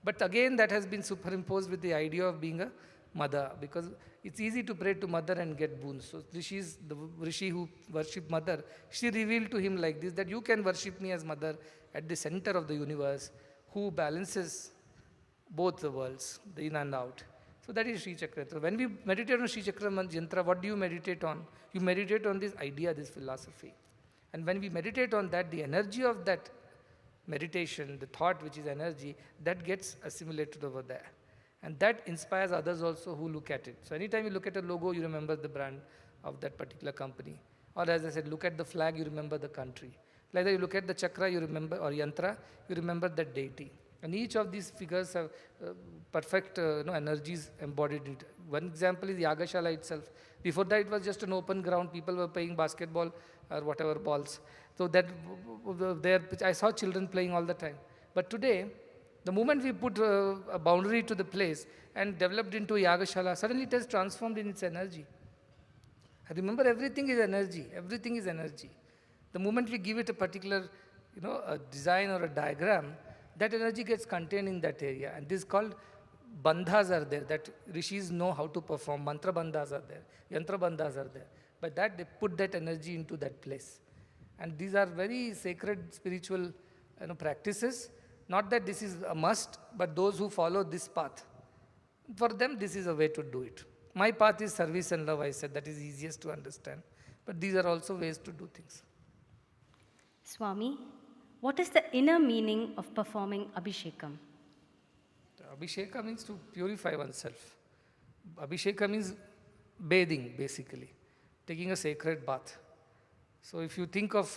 But again that has been superimposed with the idea of being a mother, because it's easy to pray to mother and get boons. So the Rishi who worshipped mother, she revealed to him like this, that you can worship me as mother at the center of the universe, who balances both the worlds, the in and out. So that is Sri Chakra. So when we meditate on Sri Chakra Yantra, what do you meditate on? You meditate on this idea, this philosophy. And when we meditate on that, the energy of that meditation, the thought which is energy, that gets assimilated over there. And that inspires others also who look at it. So anytime you look at a logo, you remember the brand of that particular company. Or as I said, look at the flag, you remember the country. Like that, you look at the chakra, you remember, or yantra, you remember that deity. And each of these figures have perfect energies embodied in it. One example is Yagashala itself. Before that, it was just an open ground. People were playing basketball or whatever balls. So that there, I saw children playing all the time. But today, the moment we put a boundary to the place and developed into Yagashala, suddenly it has transformed in its energy. I remember everything is energy. Everything is energy. The moment we give it a particular, a design or a diagram, that energy gets contained in that area. And this is called bandhas are there, that rishis know how to perform. Mantra bandhas are there. Yantra bandhas are there. By that, they put that energy into that place. And these are very sacred spiritual practices. Not that this is a must, but those who follow this path, for them this is a way to do it. My path is service and love, I said. That is easiest to understand. But these are also ways to do things. Swami, what is the inner meaning of performing Abhishekam? Abhisheka means to purify oneself. Abhisheka means bathing, basically, taking a sacred bath. So if you think of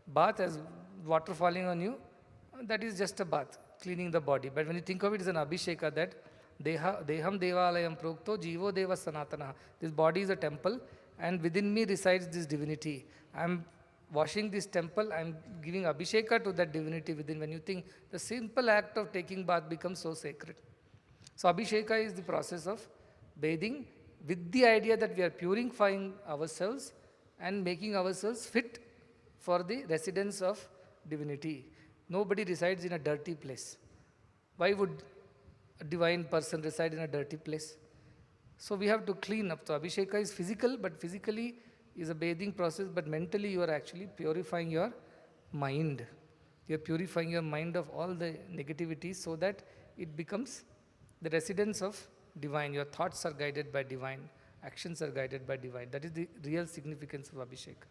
bath as water falling on you, that is just a bath, cleaning the body. But when you think of it as an Abhisheka, that Deham Devalayam Prokto Jivo Deva Sanathana. This body is a temple, and within me resides this divinity. I am washing this temple, I am giving Abhisheka to that divinity within. When you think, the simple act of taking bath becomes so sacred. So Abhisheka is the process of bathing with the idea that we are purifying ourselves and making ourselves fit for the residence of divinity. Nobody resides in a dirty place. Why would a divine person reside in a dirty place? So we have to clean up. So Abhisheka is physical, but physically is a bathing process, but mentally you are actually purifying your mind. You are purifying your mind of all the negativities so that it becomes the residence of divine. Your thoughts are guided by divine. Actions are guided by divine. That is the real significance of Abhisheka.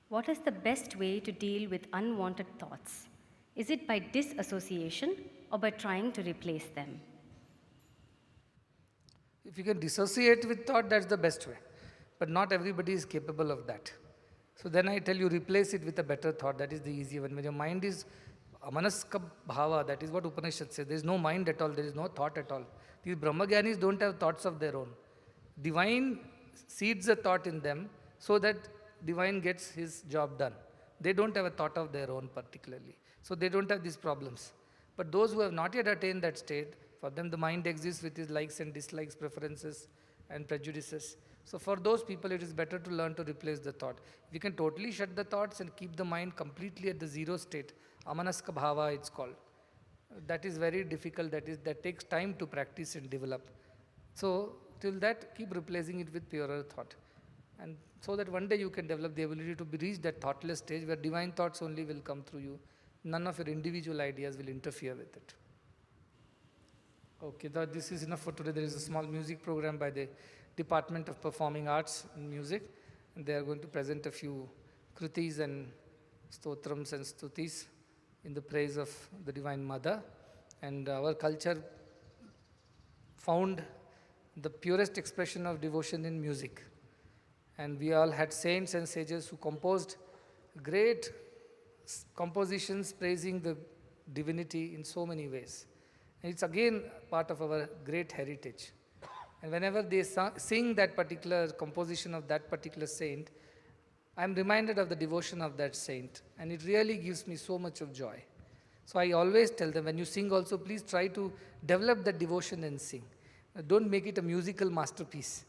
What is the best way to deal with unwanted thoughts? Is it by disassociation or by trying to replace them? If you can dissociate with thought, that's the best way. But not everybody is capable of that. So then I tell you, replace it with a better thought. That is the easy one. When your mind is amanaska bhava, that is what Upanishad says. There is no mind at all. There is no thought at all. These Brahmagyanis don't have thoughts of their own. Divine seeds a thought in them so that divine gets his job done. They don't have a thought of their own particularly. So they don't have these problems. But those who have not yet attained that state, for them the mind exists with its likes and dislikes, preferences and prejudices. So for those people it is better to learn to replace the thought. If you can totally shut the thoughts and keep the mind completely at the zero state, amanaska bhava it's called. That is very difficult, that takes time to practice and develop. So till that, keep replacing it with purer thought. And so that one day you can develop the ability to reach that thoughtless stage where divine thoughts only will come through you. None of your individual ideas will interfere with it. Okay, this is enough for today. There is a small music program by the Department of Performing Arts and Music, and they are going to present a few kritis and stotrams and stutis in the praise of the Divine Mother. And our culture found the purest expression of devotion in music. And we all had saints and sages who composed great compositions praising the divinity in so many ways. And it's again part of our great heritage. And whenever they sing that particular composition of that particular saint, I'm reminded of the devotion of that saint. And it really gives me so much of joy. So I always tell them, when you sing also, please try to develop that devotion and sing. Don't make it a musical masterpiece.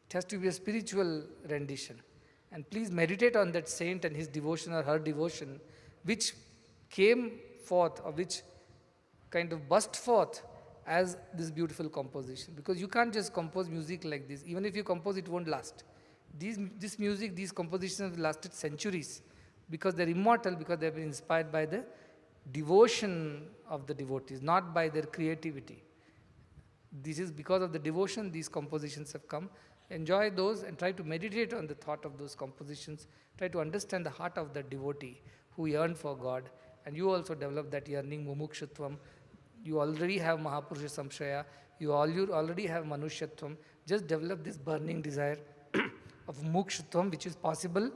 It has to be a spiritual rendition. And please meditate on that saint and his devotion or her devotion, which came forth or which kind of burst forth as this beautiful composition. Because you can't just compose music like this. Even if you compose, it won't last. This music, these compositions have lasted centuries because they're immortal, because they've been inspired by the devotion of the devotees, not by their creativity. This is because of the devotion these compositions have come. Enjoy those and try to meditate on the thought of those compositions. Try to understand the heart of the devotee who yearned for God. And you also develop that yearning, mumukshutvam. You already have Mahapurusha Samshaya. You already have Manushyatvam. Just develop this burning desire of mukshutvam, which is possible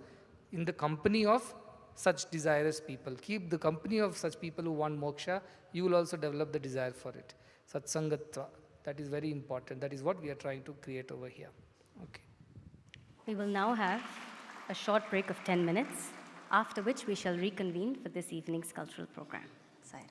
in the company of such desirous people. Keep the company of such people who want moksha. You will also develop the desire for it. Satsangatva. That is very important. That is what we are trying to create over here. Okay. We will now have a short break of 10 minutes, after which we shall reconvene for this evening's cultural program. Saira.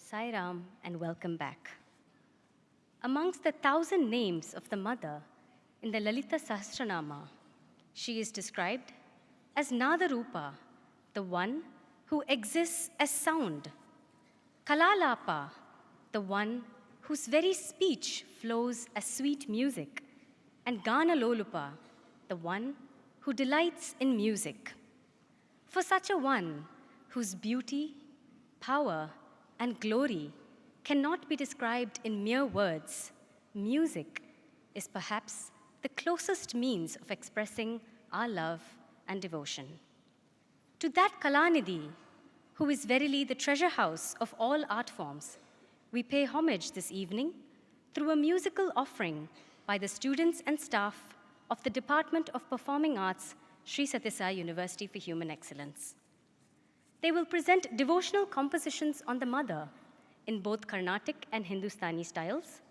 Sai Ram and welcome back. Amongst the 1,000 names of the mother in the Lalita Sahasranama, she is described as Nadarupa, the one who exists as sound, Kalalapa, the one whose very speech flows as sweet music, and Ganalolupa, the one who delights in music. For such a one whose beauty, power, and glory cannot be described in mere words, music is perhaps the closest means of expressing our love and devotion. To that Kalanidhi, who is verily the treasure house of all art forms, we pay homage this evening through a musical offering by the students and staff of the Department of Performing Arts, Sri Sathya Sai University for Human Excellence. They will present devotional compositions on the mother in both Carnatic and Hindustani styles,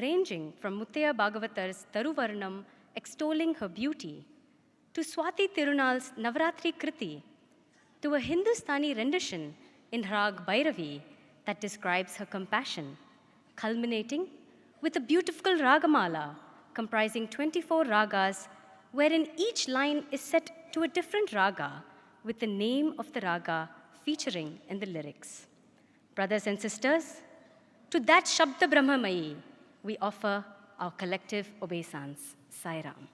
ranging from Muttaya Bhagavatar's Taruvarnam extolling her beauty, to Swati Tirunal's Navaratri Kriti, to a Hindustani rendition in Rag Bhairavi that describes her compassion, culminating with a beautiful Ragamala comprising 24 ragas, wherein each line is set to a different raga with the name of the raga featuring in the lyrics. Brothers and sisters, to that Shabda Brahmamayi, we offer our collective obeisance. Sai Ram.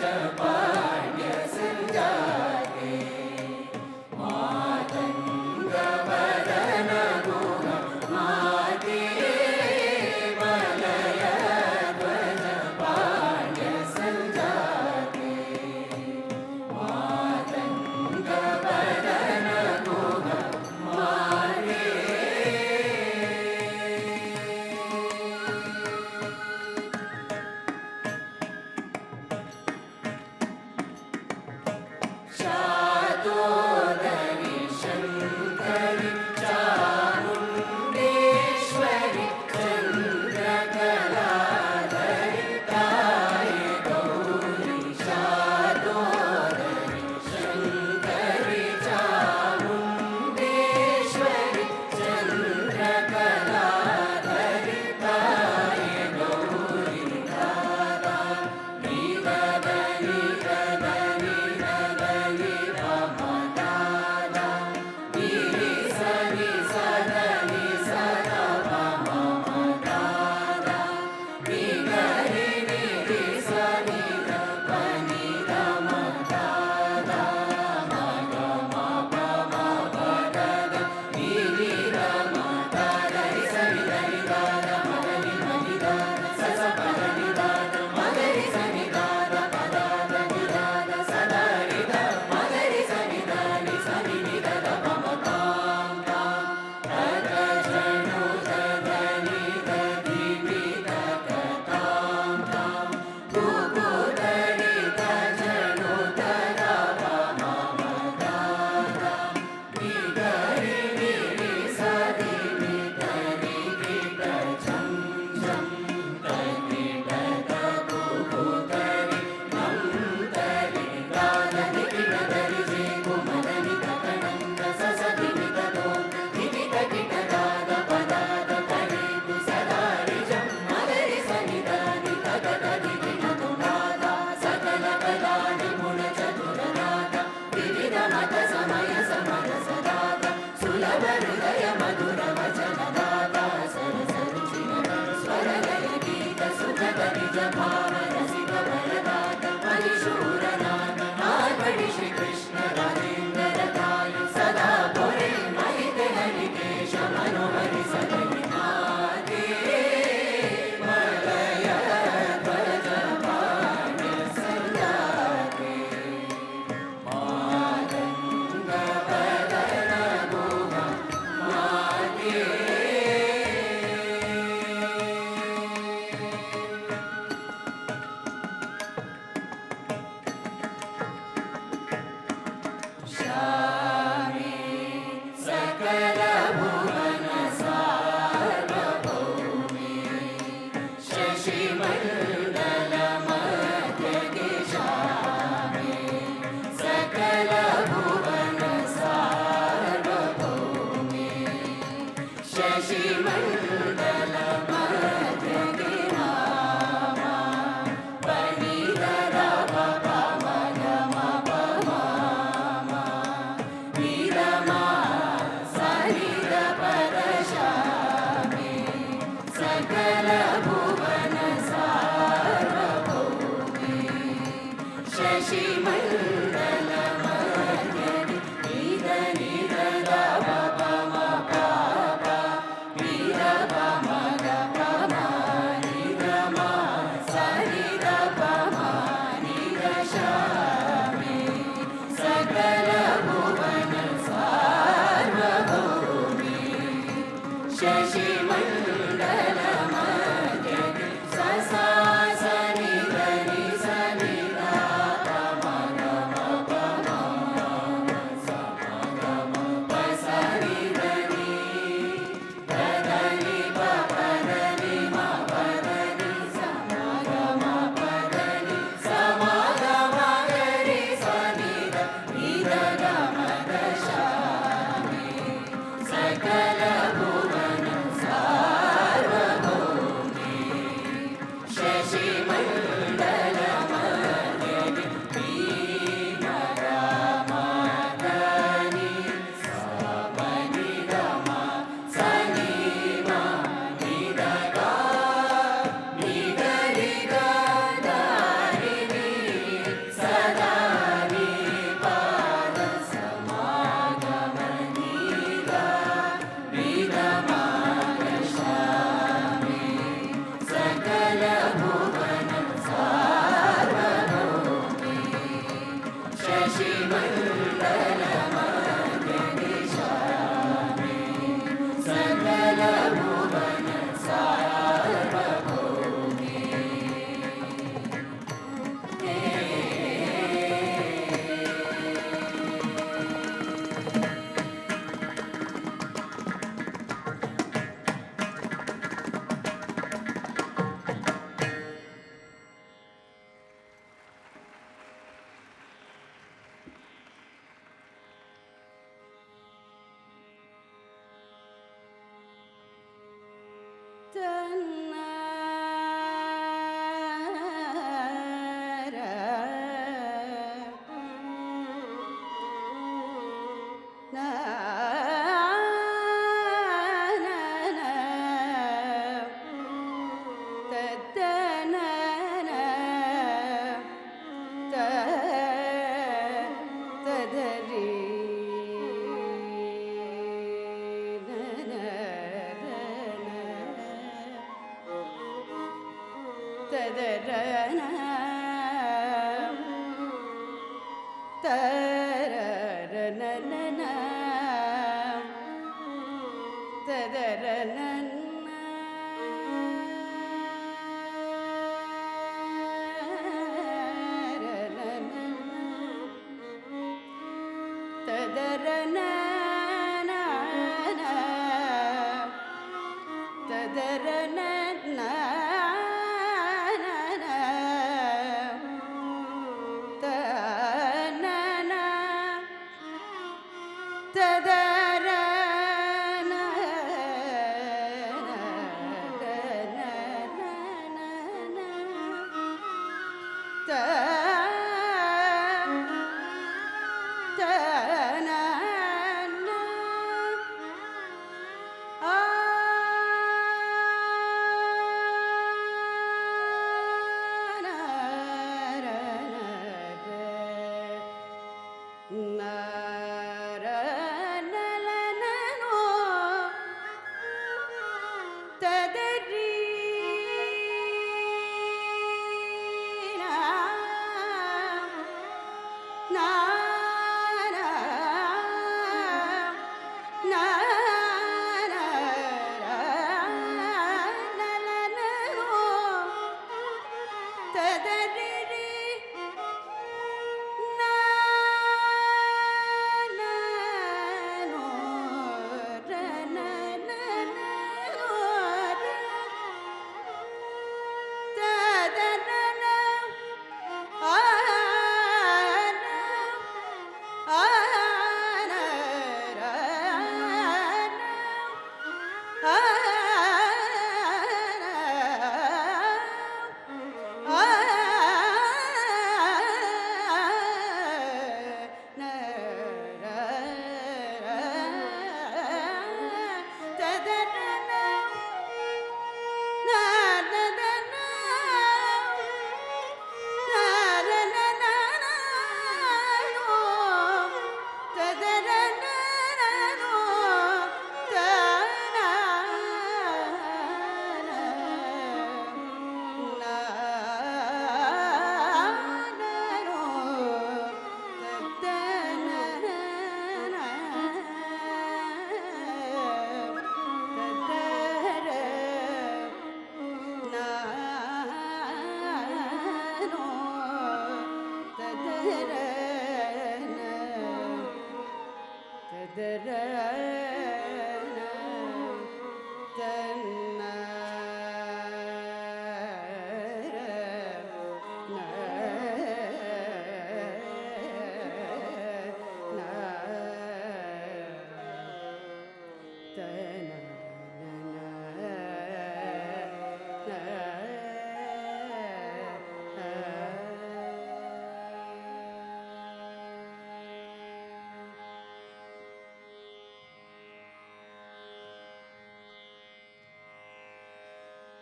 Japa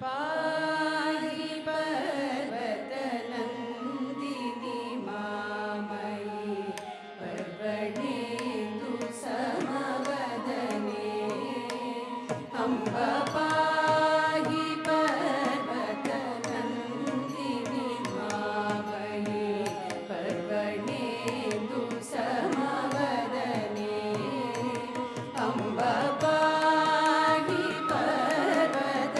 पाहि पर्वतनन्दिनि मामयि पर्वणेन्दु समवदने अम्ब पाहि पर्वतनन्दिनि मामयि पर्वणेन्दु समवदने अम्ब पाहि पर्वतनन्दिनि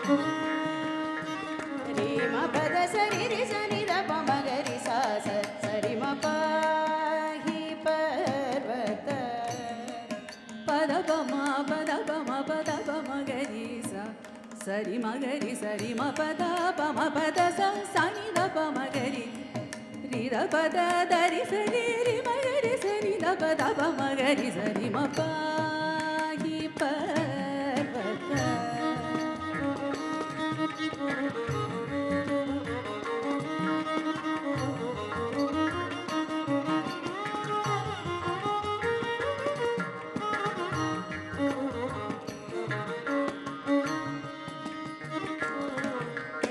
रे म पद सरि रि सनि the प म ग रि सा स सरि म पाहि पर्वत पद प म पद प म पद प म ग रि सा सरि म ग रि सरि म पद प म पद स सनि द प म ग रि रि द पद द रि सरि रि म ग रि सनि द प द प म ग रि सरि म पाहि पर्वत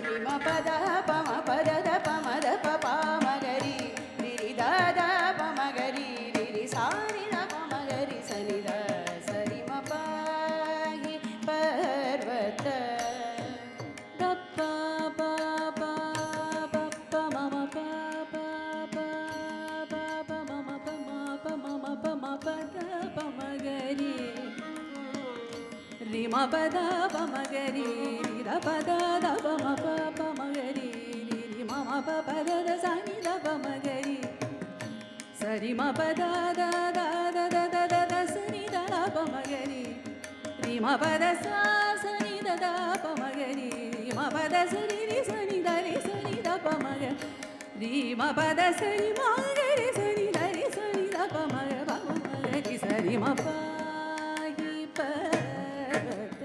रि म पद प म पद द प म द प प म ग रि रि रि द द प म ग रि रि रि सा नि द प म ग रि स नि द स रि म पाहि पर्वत द प प प प प म म प प प प प म म प म प म म प म प द प म ग रि रि म प द प म ग रि रि द प द द प म प प म ग रि रि रि म म प प द द ಸ नि ದ प म ಗ रि ಸ रि ಮ ಪ the the the the the the the the ಸ नि ದ ಪ ಮ ಗ ರಿ ರಿ ಮ ಪ ದ ಸ ಸ ni ದ ದ ಪ ಮ ಗ ರಿ ರಿ ಮ ಪ ದ ಸ ರಿ ರಿ ಸ ni ದ ರಿ ಸ ni ದ ಪ ಮ ಗ ರಿ ಮ ಪ ದ ಸ ರಿ ಮ ಗ ರಿ ಸ ni ದ ರಿ ಸ ni ದ ಪ ಮ ಗ ಪ ಮ ಗ ರಿ ಸ ರಿ ಮ ಪ hi पर्वत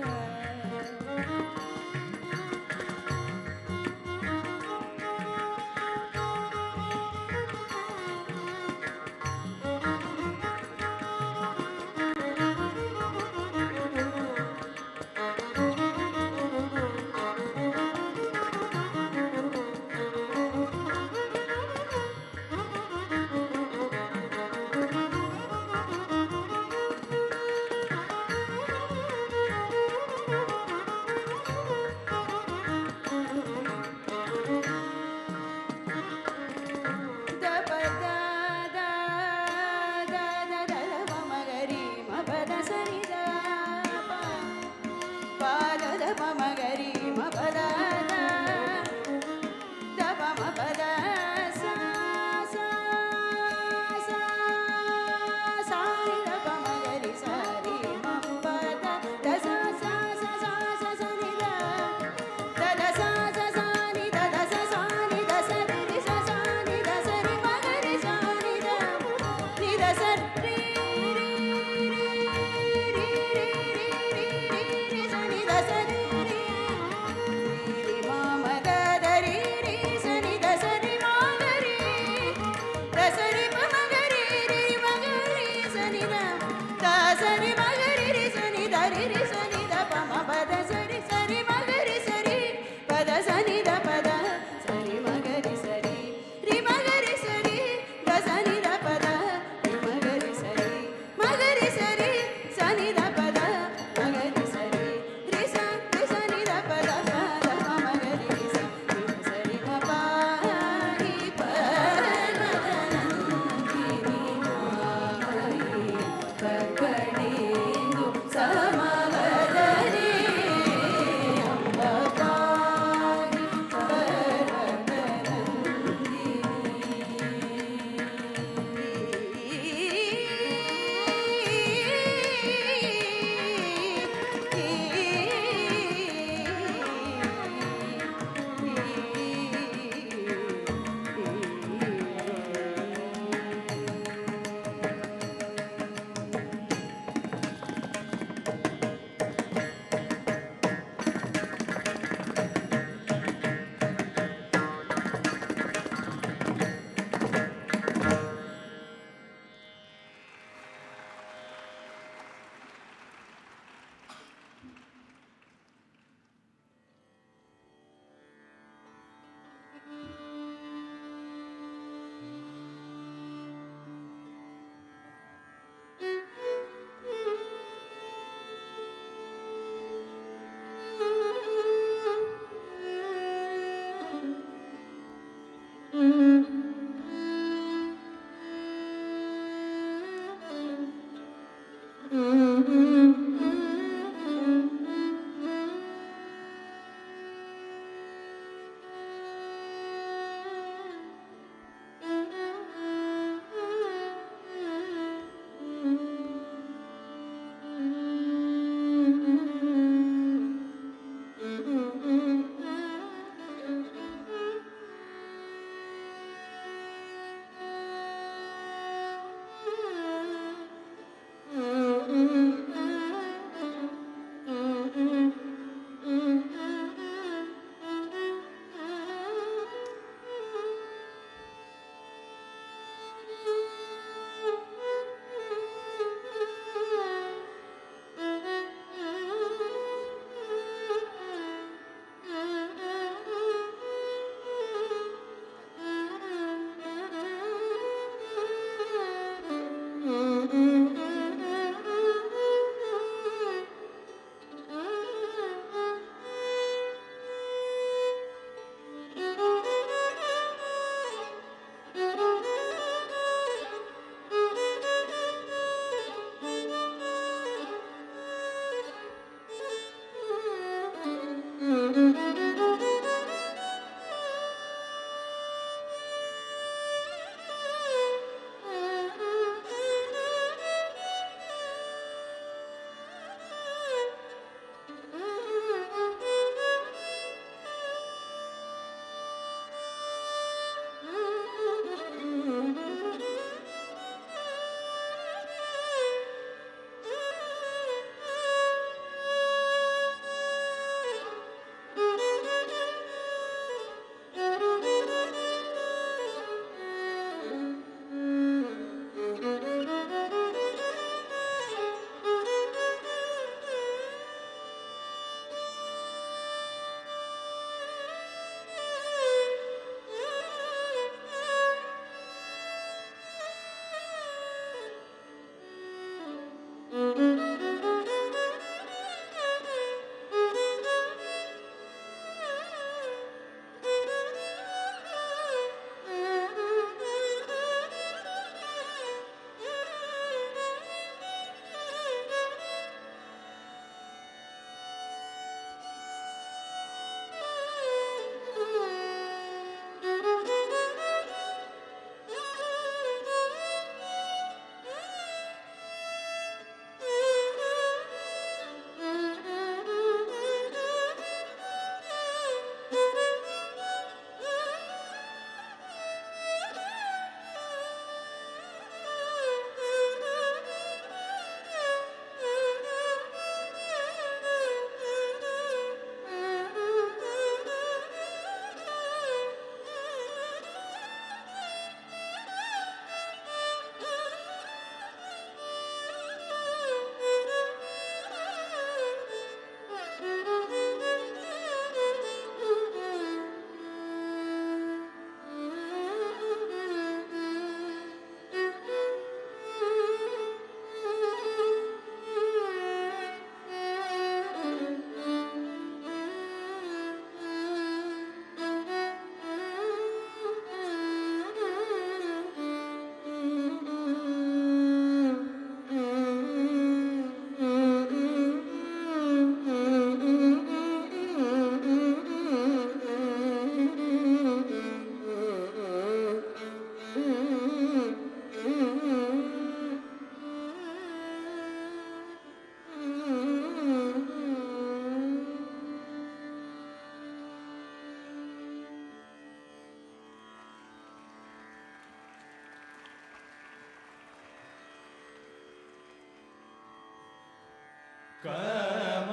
Kamalam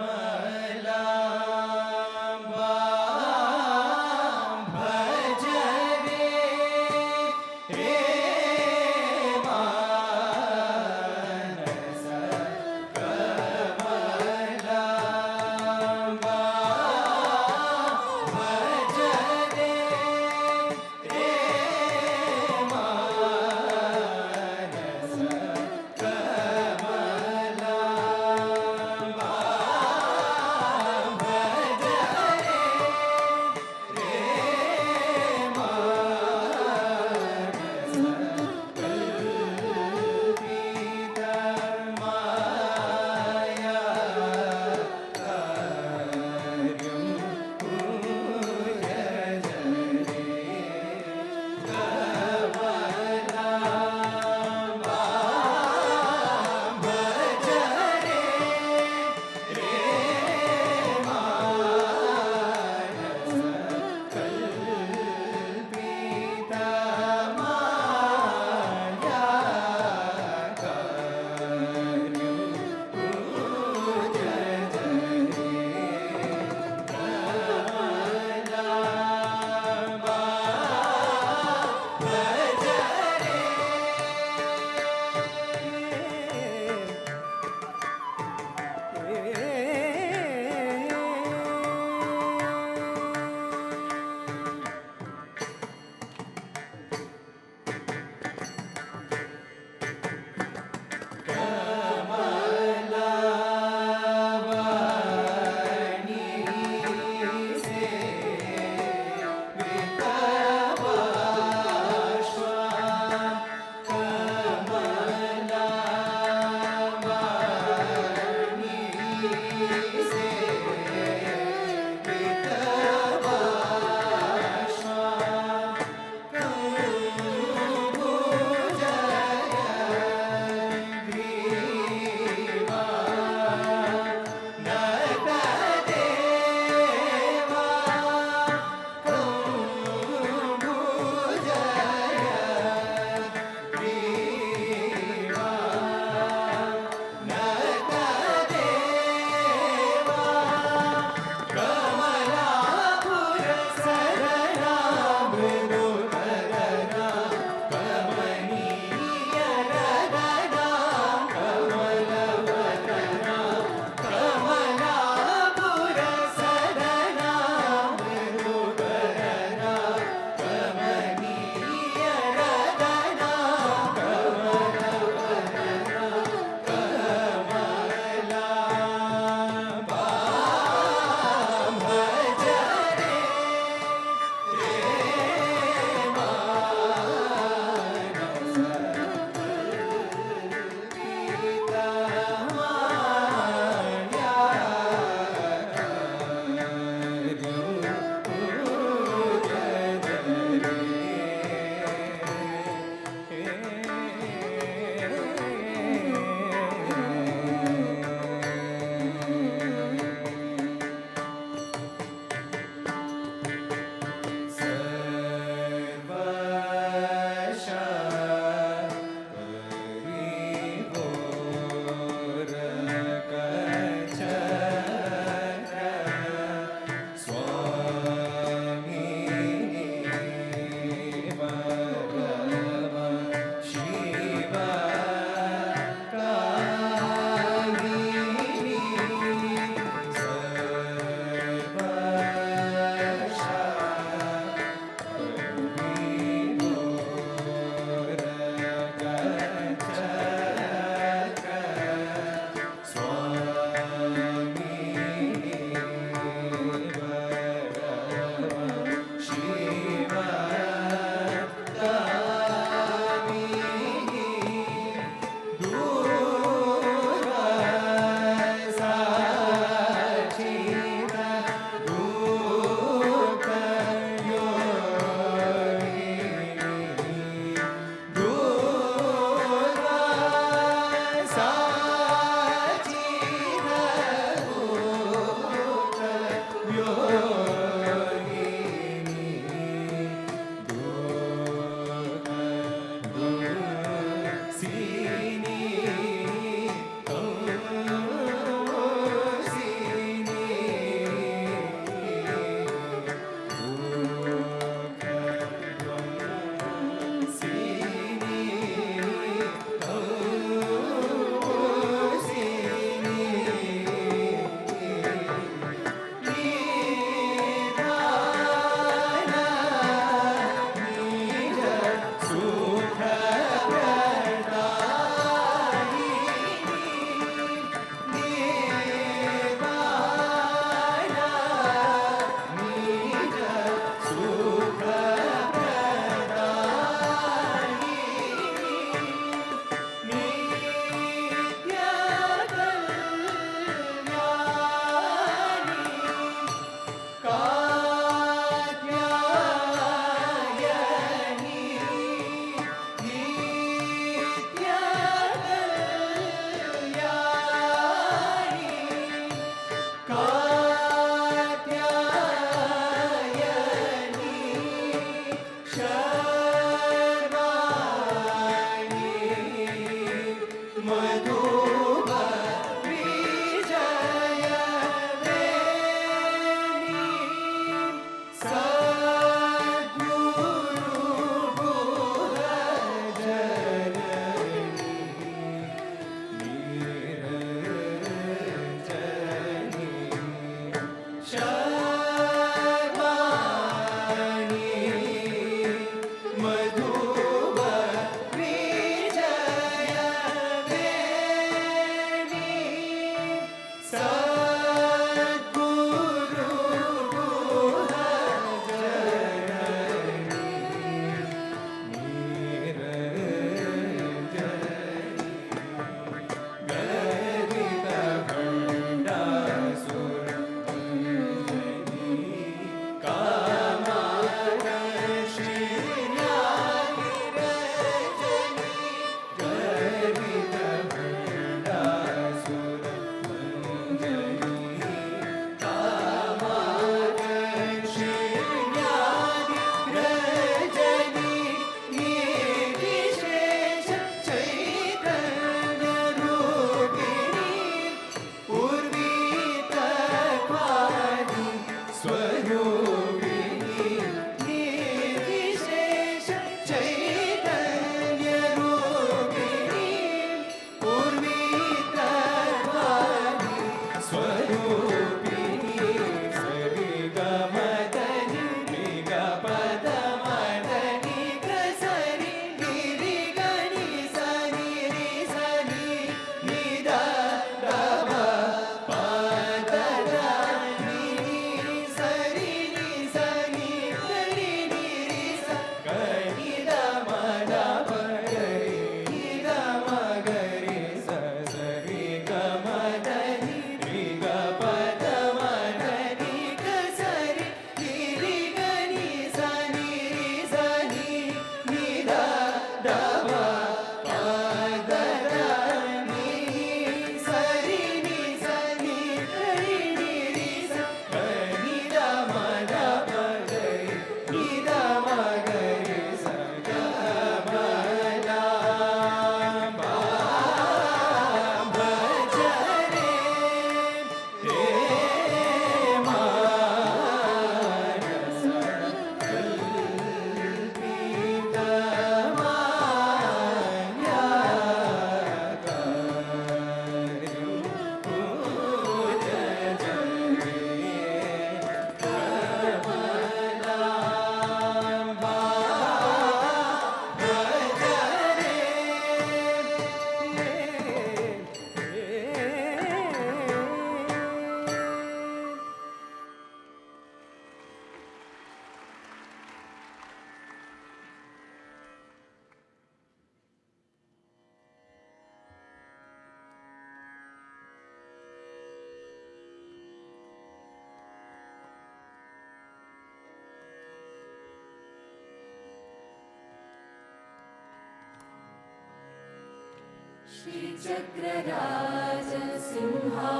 श्रीचक्रराज सिंहासनेश्वरी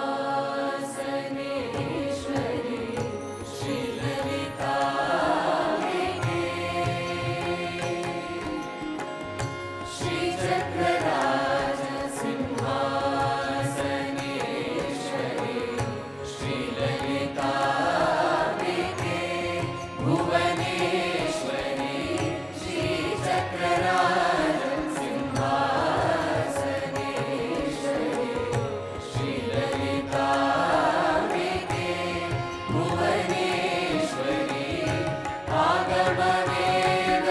श्रीललिताम्बिके श्रीचक्रराज सिंहासनेश्वरी श्रीललिताम्बिके भुवनेश्वरी श्रीचक्रराज सिंहासनेश्वरी श्रीललिताम्बिके भुवनेश्वरी आगमवेद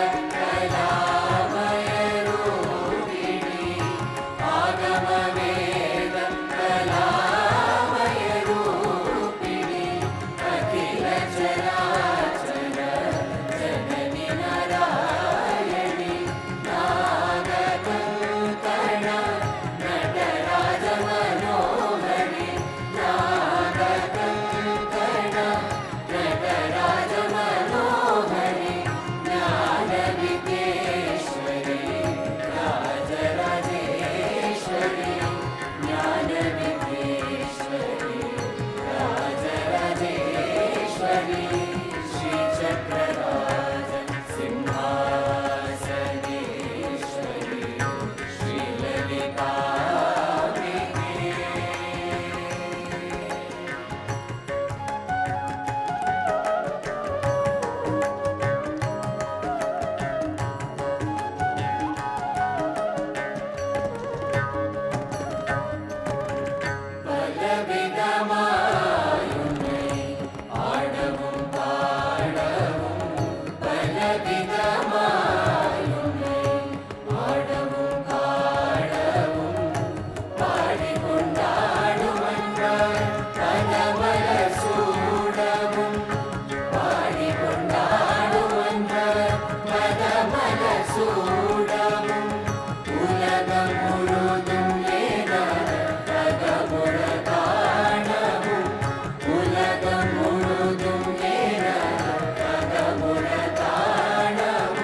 कलामयरूपिणी आगमवेद कलामयरूपिणी अखिल चराचर जननि नारायणी नागकङ्कण नटराज मनोहरि नागकङ्कण नटराज मनोहरि ज्ञानविद्येश्वरी राजराजेश्वरी ज्ञानविद्येश्वरी राजराजेश्वरी श्रीचक्रराज सिंहासनेश्वरी श्रीललिताम्बिके பலவிதமாயுன்னை ஆடவும் பாடவும் பலவிதமாயுன்னை ஆடவும் பாடவும் பாடிக்கொண்டாடுவன்றார் பதமலர் சூடவும் பாடிக்கொண்டாடுவன்றார் பதமலர் சூடவும் உலகம் முழுதும் ஏதாத பதமுற காணவும் உலகம் முழுதும் ஏதாத பதமுற காணவும்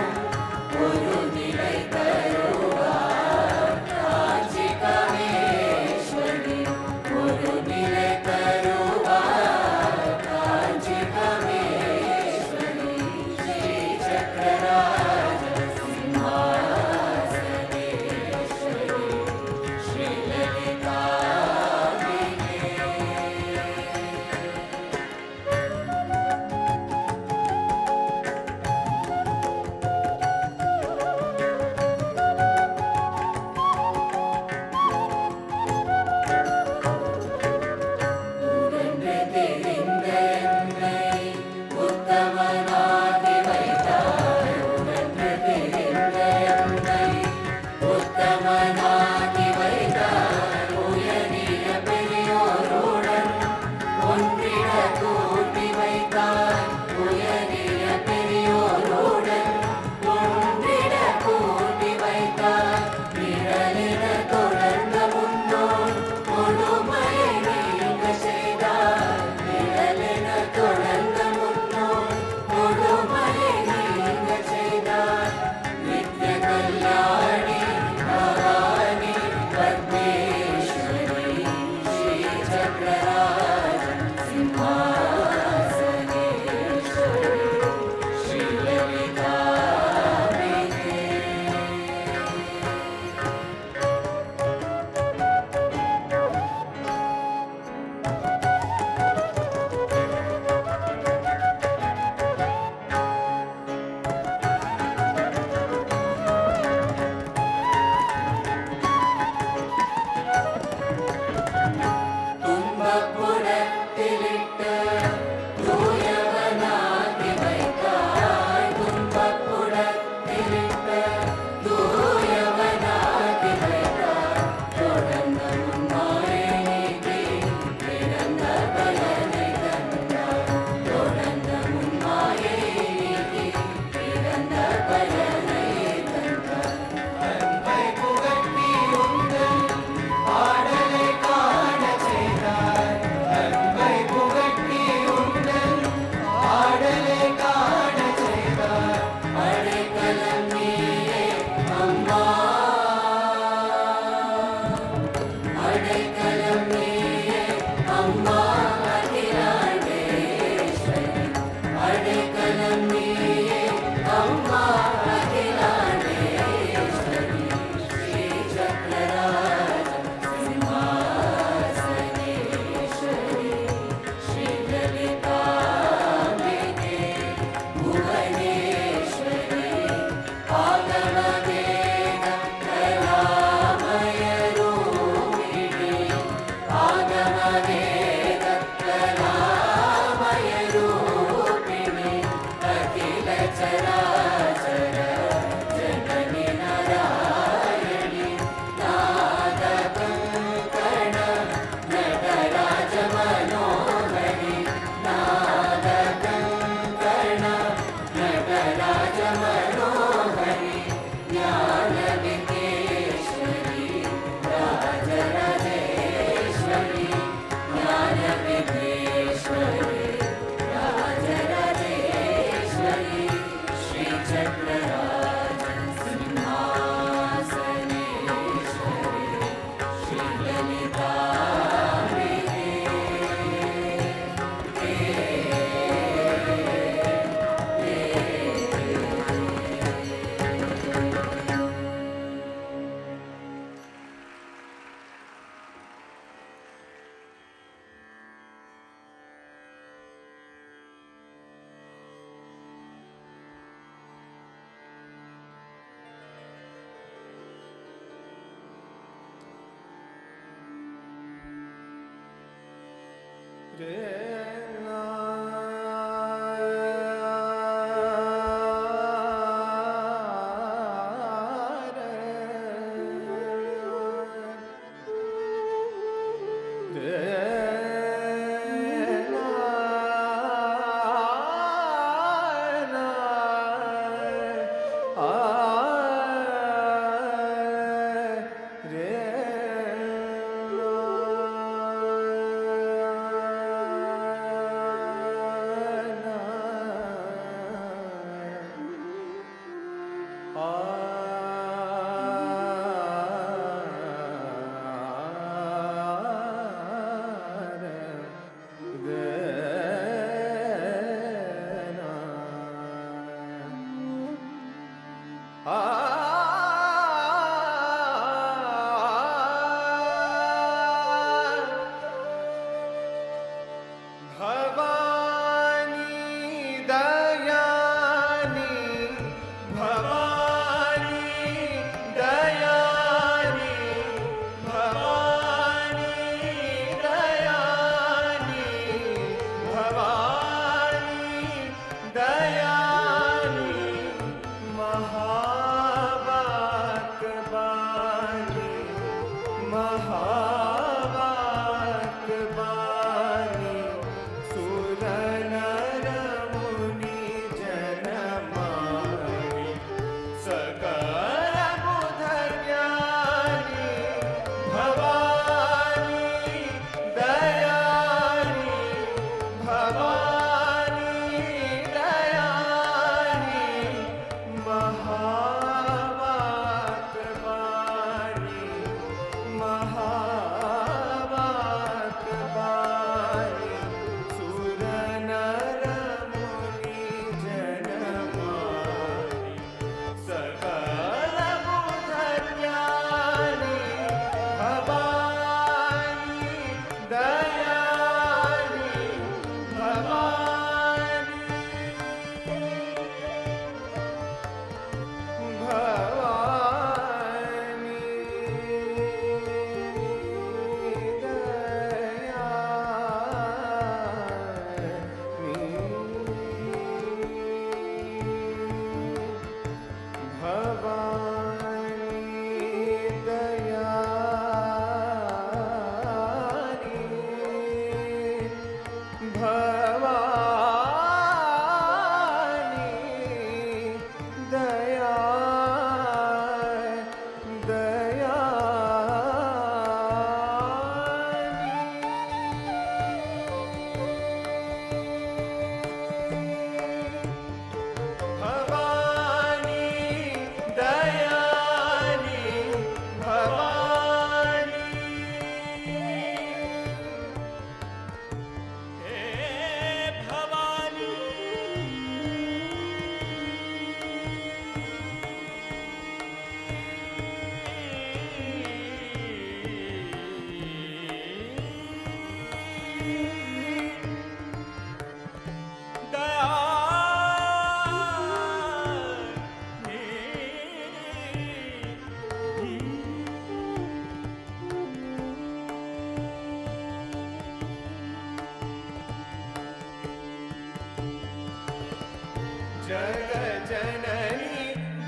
जगज्जननी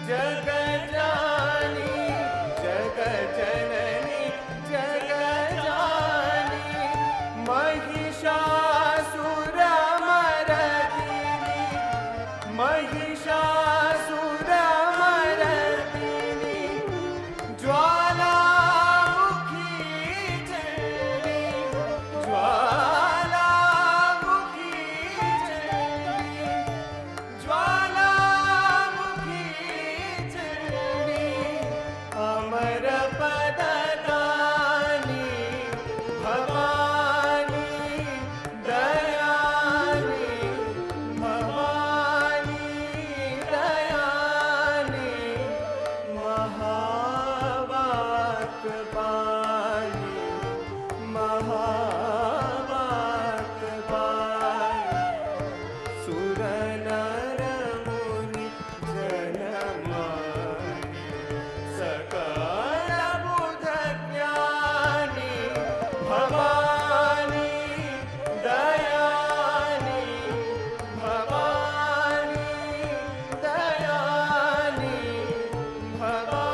जगज्जानी जगज्जननी जगज्जानी महिषासुरमर्दिनी महिषासुरमर्दिनी ज्वालामुखी चंडी ज्वालामुखी चंडी ज्वालामुखी चंडी अमर पददानी भवानी दयानी भवानी दयानी महावाक्यवाणी महावाक्यवाणी सुरनरमुनि जनमानि सकलबुद्धज्ञानी भवानी दयानी भवानी दयानी भवानी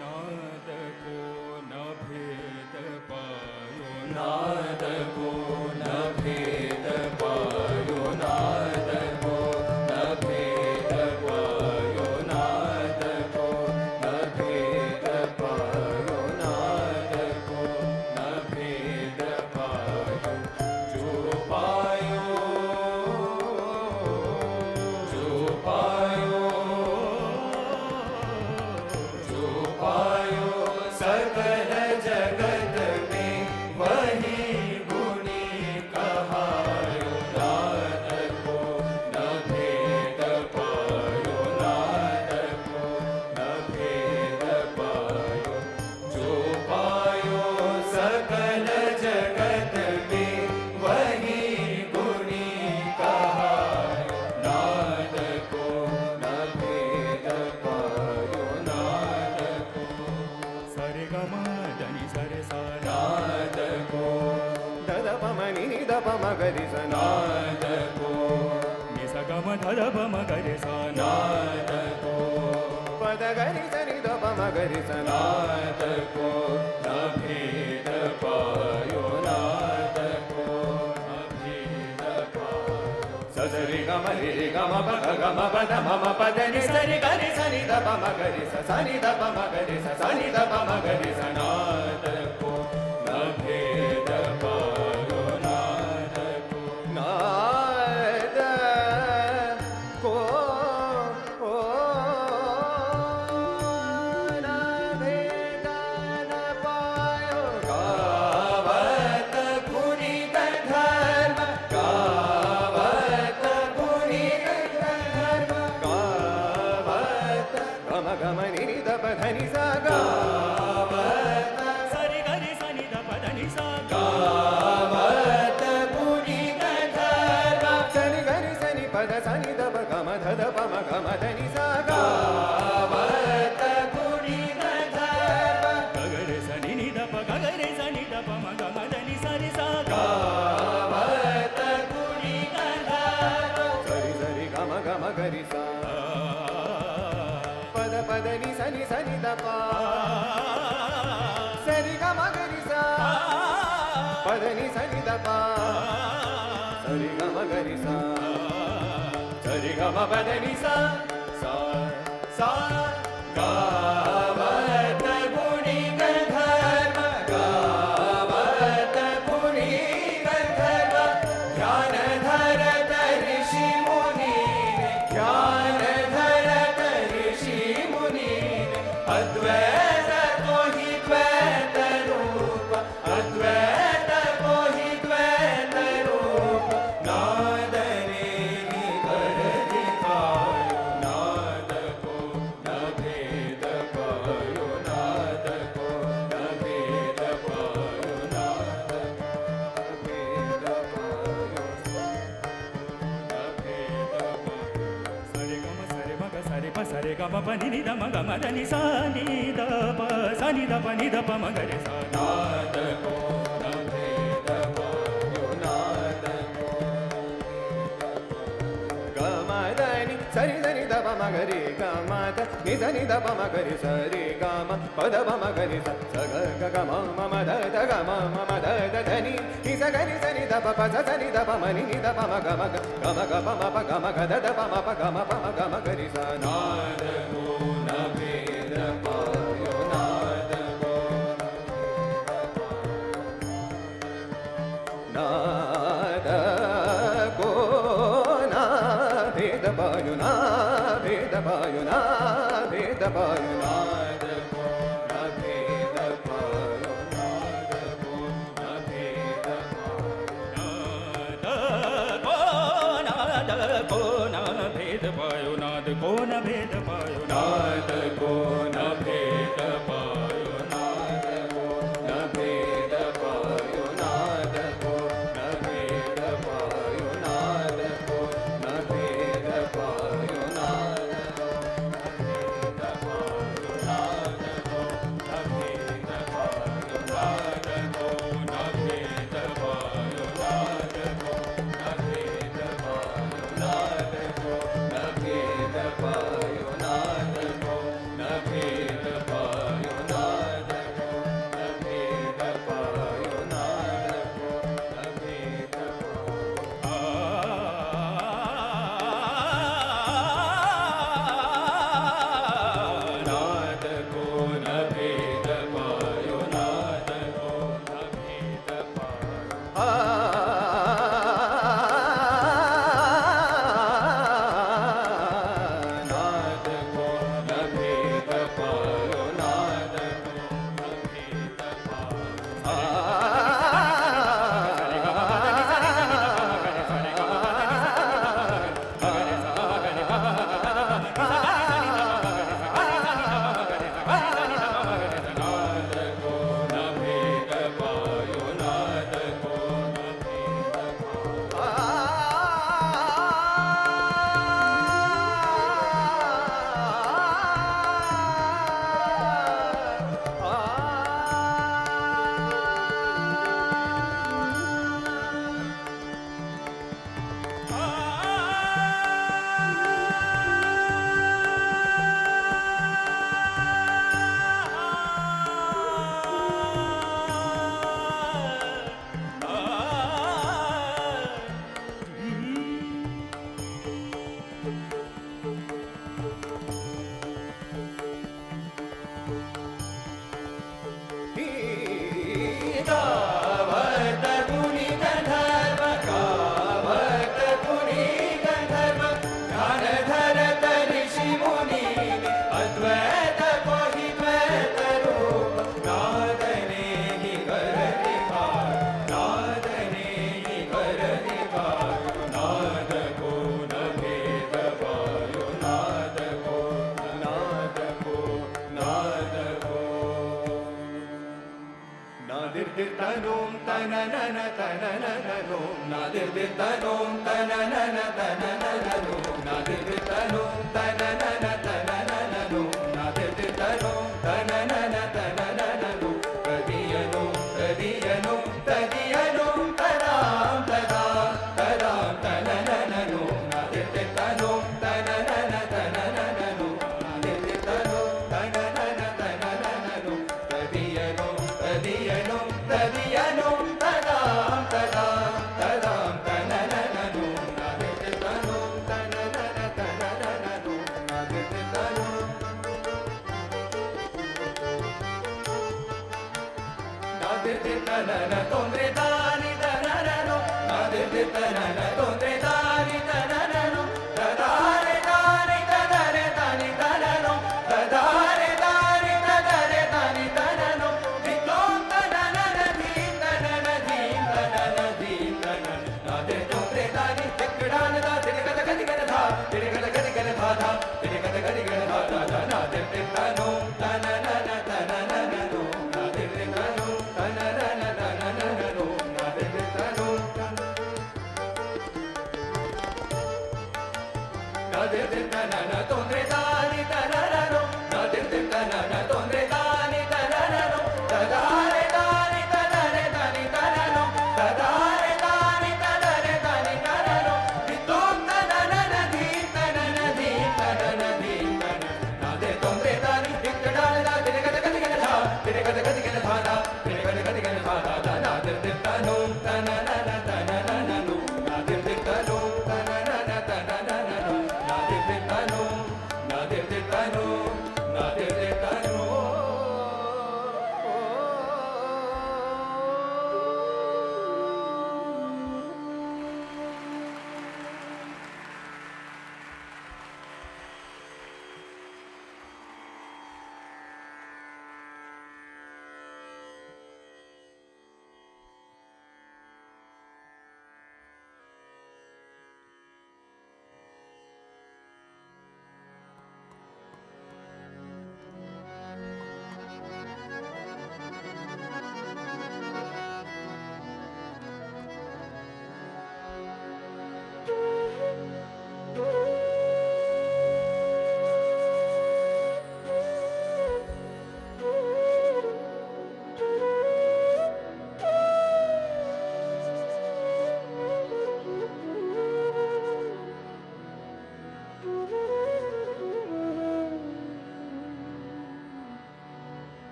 नाद को न भेद पायो नाद को न भेद पायो नाद को न भेद पायो नाद को न भेद पायो नाद को न भेद पायो जो पायो जो पायो जो पायो सकल जगत में वही गुणी कहायो नाद को न भेद पायो नाद को न भेद पायो जो पायो सकल जगत में वही गुणी कहायो नाद को न भेद पायो नाद को सरे ग म धनि सरे सा नाद को दद प म नि नि द प म ग रि स नाद को नि स ग म ध द प म ग रि स नाद को पद ग रि स नि द प म ग रि स नाद को न भेद पायो नाद को न भेद पायो स रि ग म रि ग म प ग ग म प द म म प द नि स रि ग रि स नि द प म ग रि स स नि द प म ग रि स स नि द प म ग रि स नाद को न भेद पायो नाद को नाद को ओ न भेद न पायो गावत गुणित धर्म गावत गुणित धर्म गावत गम गम नि द प ध नि स गावत सरि ग रि स नि द प ध नि स गावत गुणित धर्म सरि ग रि स नि प ध स नि द प ग म ध द प म ग म ध नि स गावत गुणित धर्म ग ग रि स नि नि द प ग ग रि स नि द प म ग म ध नि स रि स गावत गुणित धर्म सरि सरि ग म ग रि स पद पद नि स नि द प सरि ग म ग रि स पद नि स नि द प सरि ग म ग रि स सरि ग म पद नि स सा गावत गुणित धर्म गावत गुणित धर्म ज्ञान धरत ऋषि मुनि ज्ञान धरत ऋषि मुनि अद्वैत को ही द्वैत रूप अद्वैत को ही द्वैत रूप नाद रे ही कर दिखायो नाद को न भेद पायो नाद को न भेद पायो नाद को न भेद पायो न भेद पायो सरे ग म सरे म ग सरे प सरे ग म प नि नि द म ग म ध नि सा नि द प सा नि द प नि द प म ग रे सा नाद को न ni sa ni da pa ma ga ri sa re ga ma pa da pa ma ga ri sa sa ga ga ma ma ma da ga ma da da ni ni sa ga ni sa ni da pa pa sa ni da pa ma ni da pa ma ga ma pa ma pa ga ma ga da pa ma pa ga ma ga ri sa naad ko na ved payo naad ko naad ko na ved payo na ved payo na ved payo naad ko na ved payo naad ko na ved नाद को न भेद पायो नाद को न भेद पायो नाद को न भेद पायो नाद को न भेद पायो नाद को न भेद पायो नाद को न भेद पायो नाद को न भेद पायो नाद को न भेद पायो नाद को न भेद पायो नाद को न भेद पायो नाद को न भेद पायो नाद को न भेद पायो नाद को न भेद नाद को न भेद पायो नाद को न भेद नाद को न भेद पायो नाद को न भेद नाद को न भेद पायो नाद को न भेद कावत गुणी गंधर्व कावत गुणी गंधर्व ध्यान धरत ऋषि मुनि अद्वैत कोहि द्वैत रूप नादने ही कर निभार नादने ही कर निभार नाद को न भेद पायो नाद को नाद को नाद को नादिर्दिर्तनों तननन तननननों नादिर्दिर्तनों तननन तननननों नादिर्दिर्तनों तननन तननननों नादिर्दिर्तनों तननन तननननों तदियनों तदियनों तदियनों तदां तदां तदां तननननों नादिर्दिर्तनों तननन तननननों नादिर्दिर्तनों तननन तननननों तदियनों तदियनों तदियनों तदां तदां तदां तननननों नादिर्दिर्तनों तननन तननननों नादिर्दिर्तनों नादिर्दिर्तनन तोंद्रे दानि तनननो नादिर्दिर्तनन तोंद्रे दानि तनननो तदारे दानि तदरे दानि तननो तदारे दानि तदरे दानि तननो विद्वां तननन धीं तनन नादिर तोंद्रे दानि चक्रान दा तिरगद गदि गद धा तिरगद गदि गद धा धा तिरगद गदि गद धा धा धा नादिर्दिर्तनों तननन तननननो नादिर्दिर्तनों तननन तननननो नादिर्दिर्तनों नादिर्दिर्तनन तोंद्रे दानि तनननो नादिर्दिर्तनन तोंद्रे दानि तनननो तदारे दानि तदरे दानि तननो तदारे दानि तदरे दानि तननो विद्वां तननन धीं तनन नादिर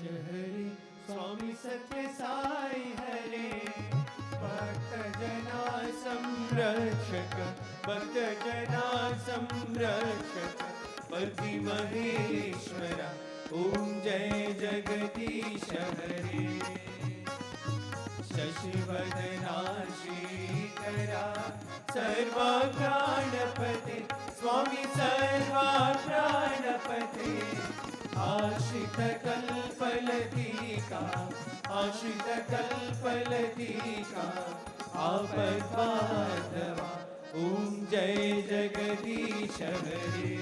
हरे स्वामी सत्य साई हरे भक्त जना संरक्षक भक्त जना संरक्षक पति महेश्वरा ओम जय जगदीश हरे शशिवदना श्रीकरा सर्वा प्राणपते स्वामी सर्वा प्राणपते आश्रित कल्पलतिका आश्रित कल्पलतिका आपद्बांधवा ओम जय जगदीश हरे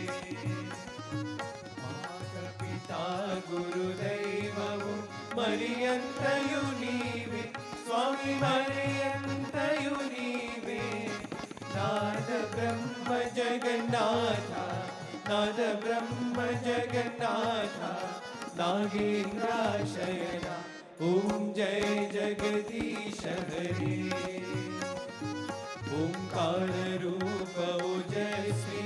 पिता गुरुदैवವು ಮರಿಯಂತಯು ನೀವೆ ಸ್ವಾಮಿ ಮರಿಯಂತಯು ನೀವೆ ನಾದ ಬ್ರಹ್ಮ ಜಗನ್ನಾಥ ನಾದ ಬ್ರಹ್ಮ ಜಗನ್ನಾಥ ನಾಗೇಂದ್ರಾಶಯನ ಓಂ ಜಯ ಜಗದೀಶ ಹರೇ ओंकार रूप ओजस्वी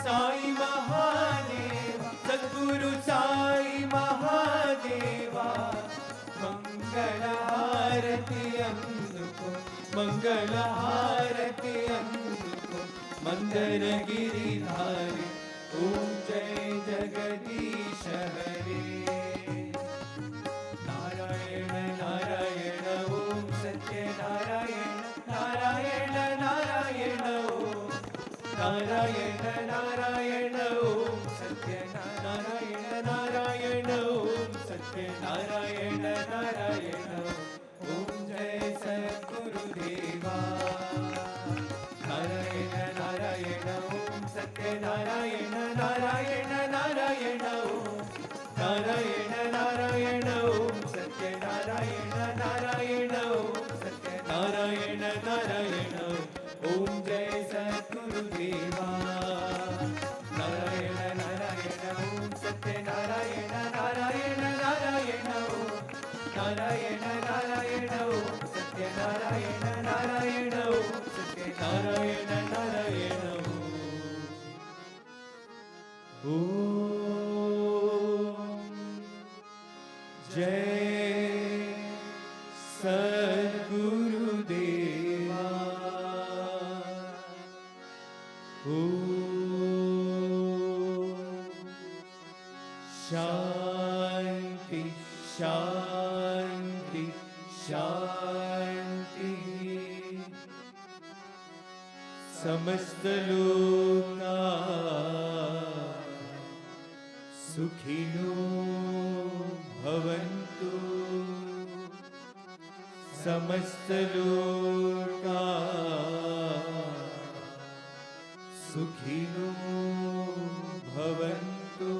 साई महादेवा सद्गुरु साई महादेवा मंगल हारति अंदुको मंगल हारति अंदुको मंदर गिरिधारी ओम जय जगदीश हरे नारायण नारायण ओम सत्य नारायण नारायण नारायण ओम नारायण नारायण ओम सत्य नारायण नारायण ओम सत्य नारायण नारायण ओम जय सद्गुरुदेवा नारायण नारायण ओम सत्य नारायण नारायण नारायण ओम नारायण नारायण ओम सत्य नारायण नारायण ओम सत्य नारायण नारायण ओम जय सद्गुरुदेवा नारायण नारायण ओम सत्य नारायण नारायण नारायण ओम नारायण नारायण ओम सत्य नारायण नारायण ओम सत्य नारायण नारायण ओम जय सद्गुरुदेवा शांति शांति शांति समस्त लोका सुखिनो भवन्तु समस्त लोका सुखिनो भवन्तु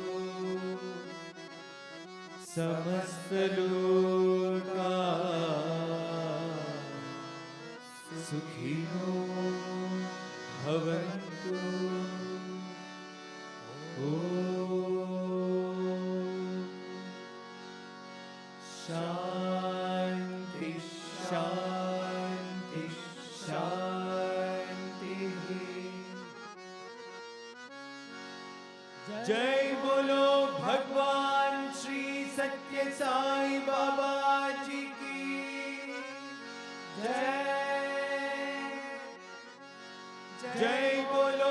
समस्त लोका सुखिनो भवन्तु शांति शांति शांति जय बोलो भगवान श्री सत्य साई बाबा जी की जय जय बोलो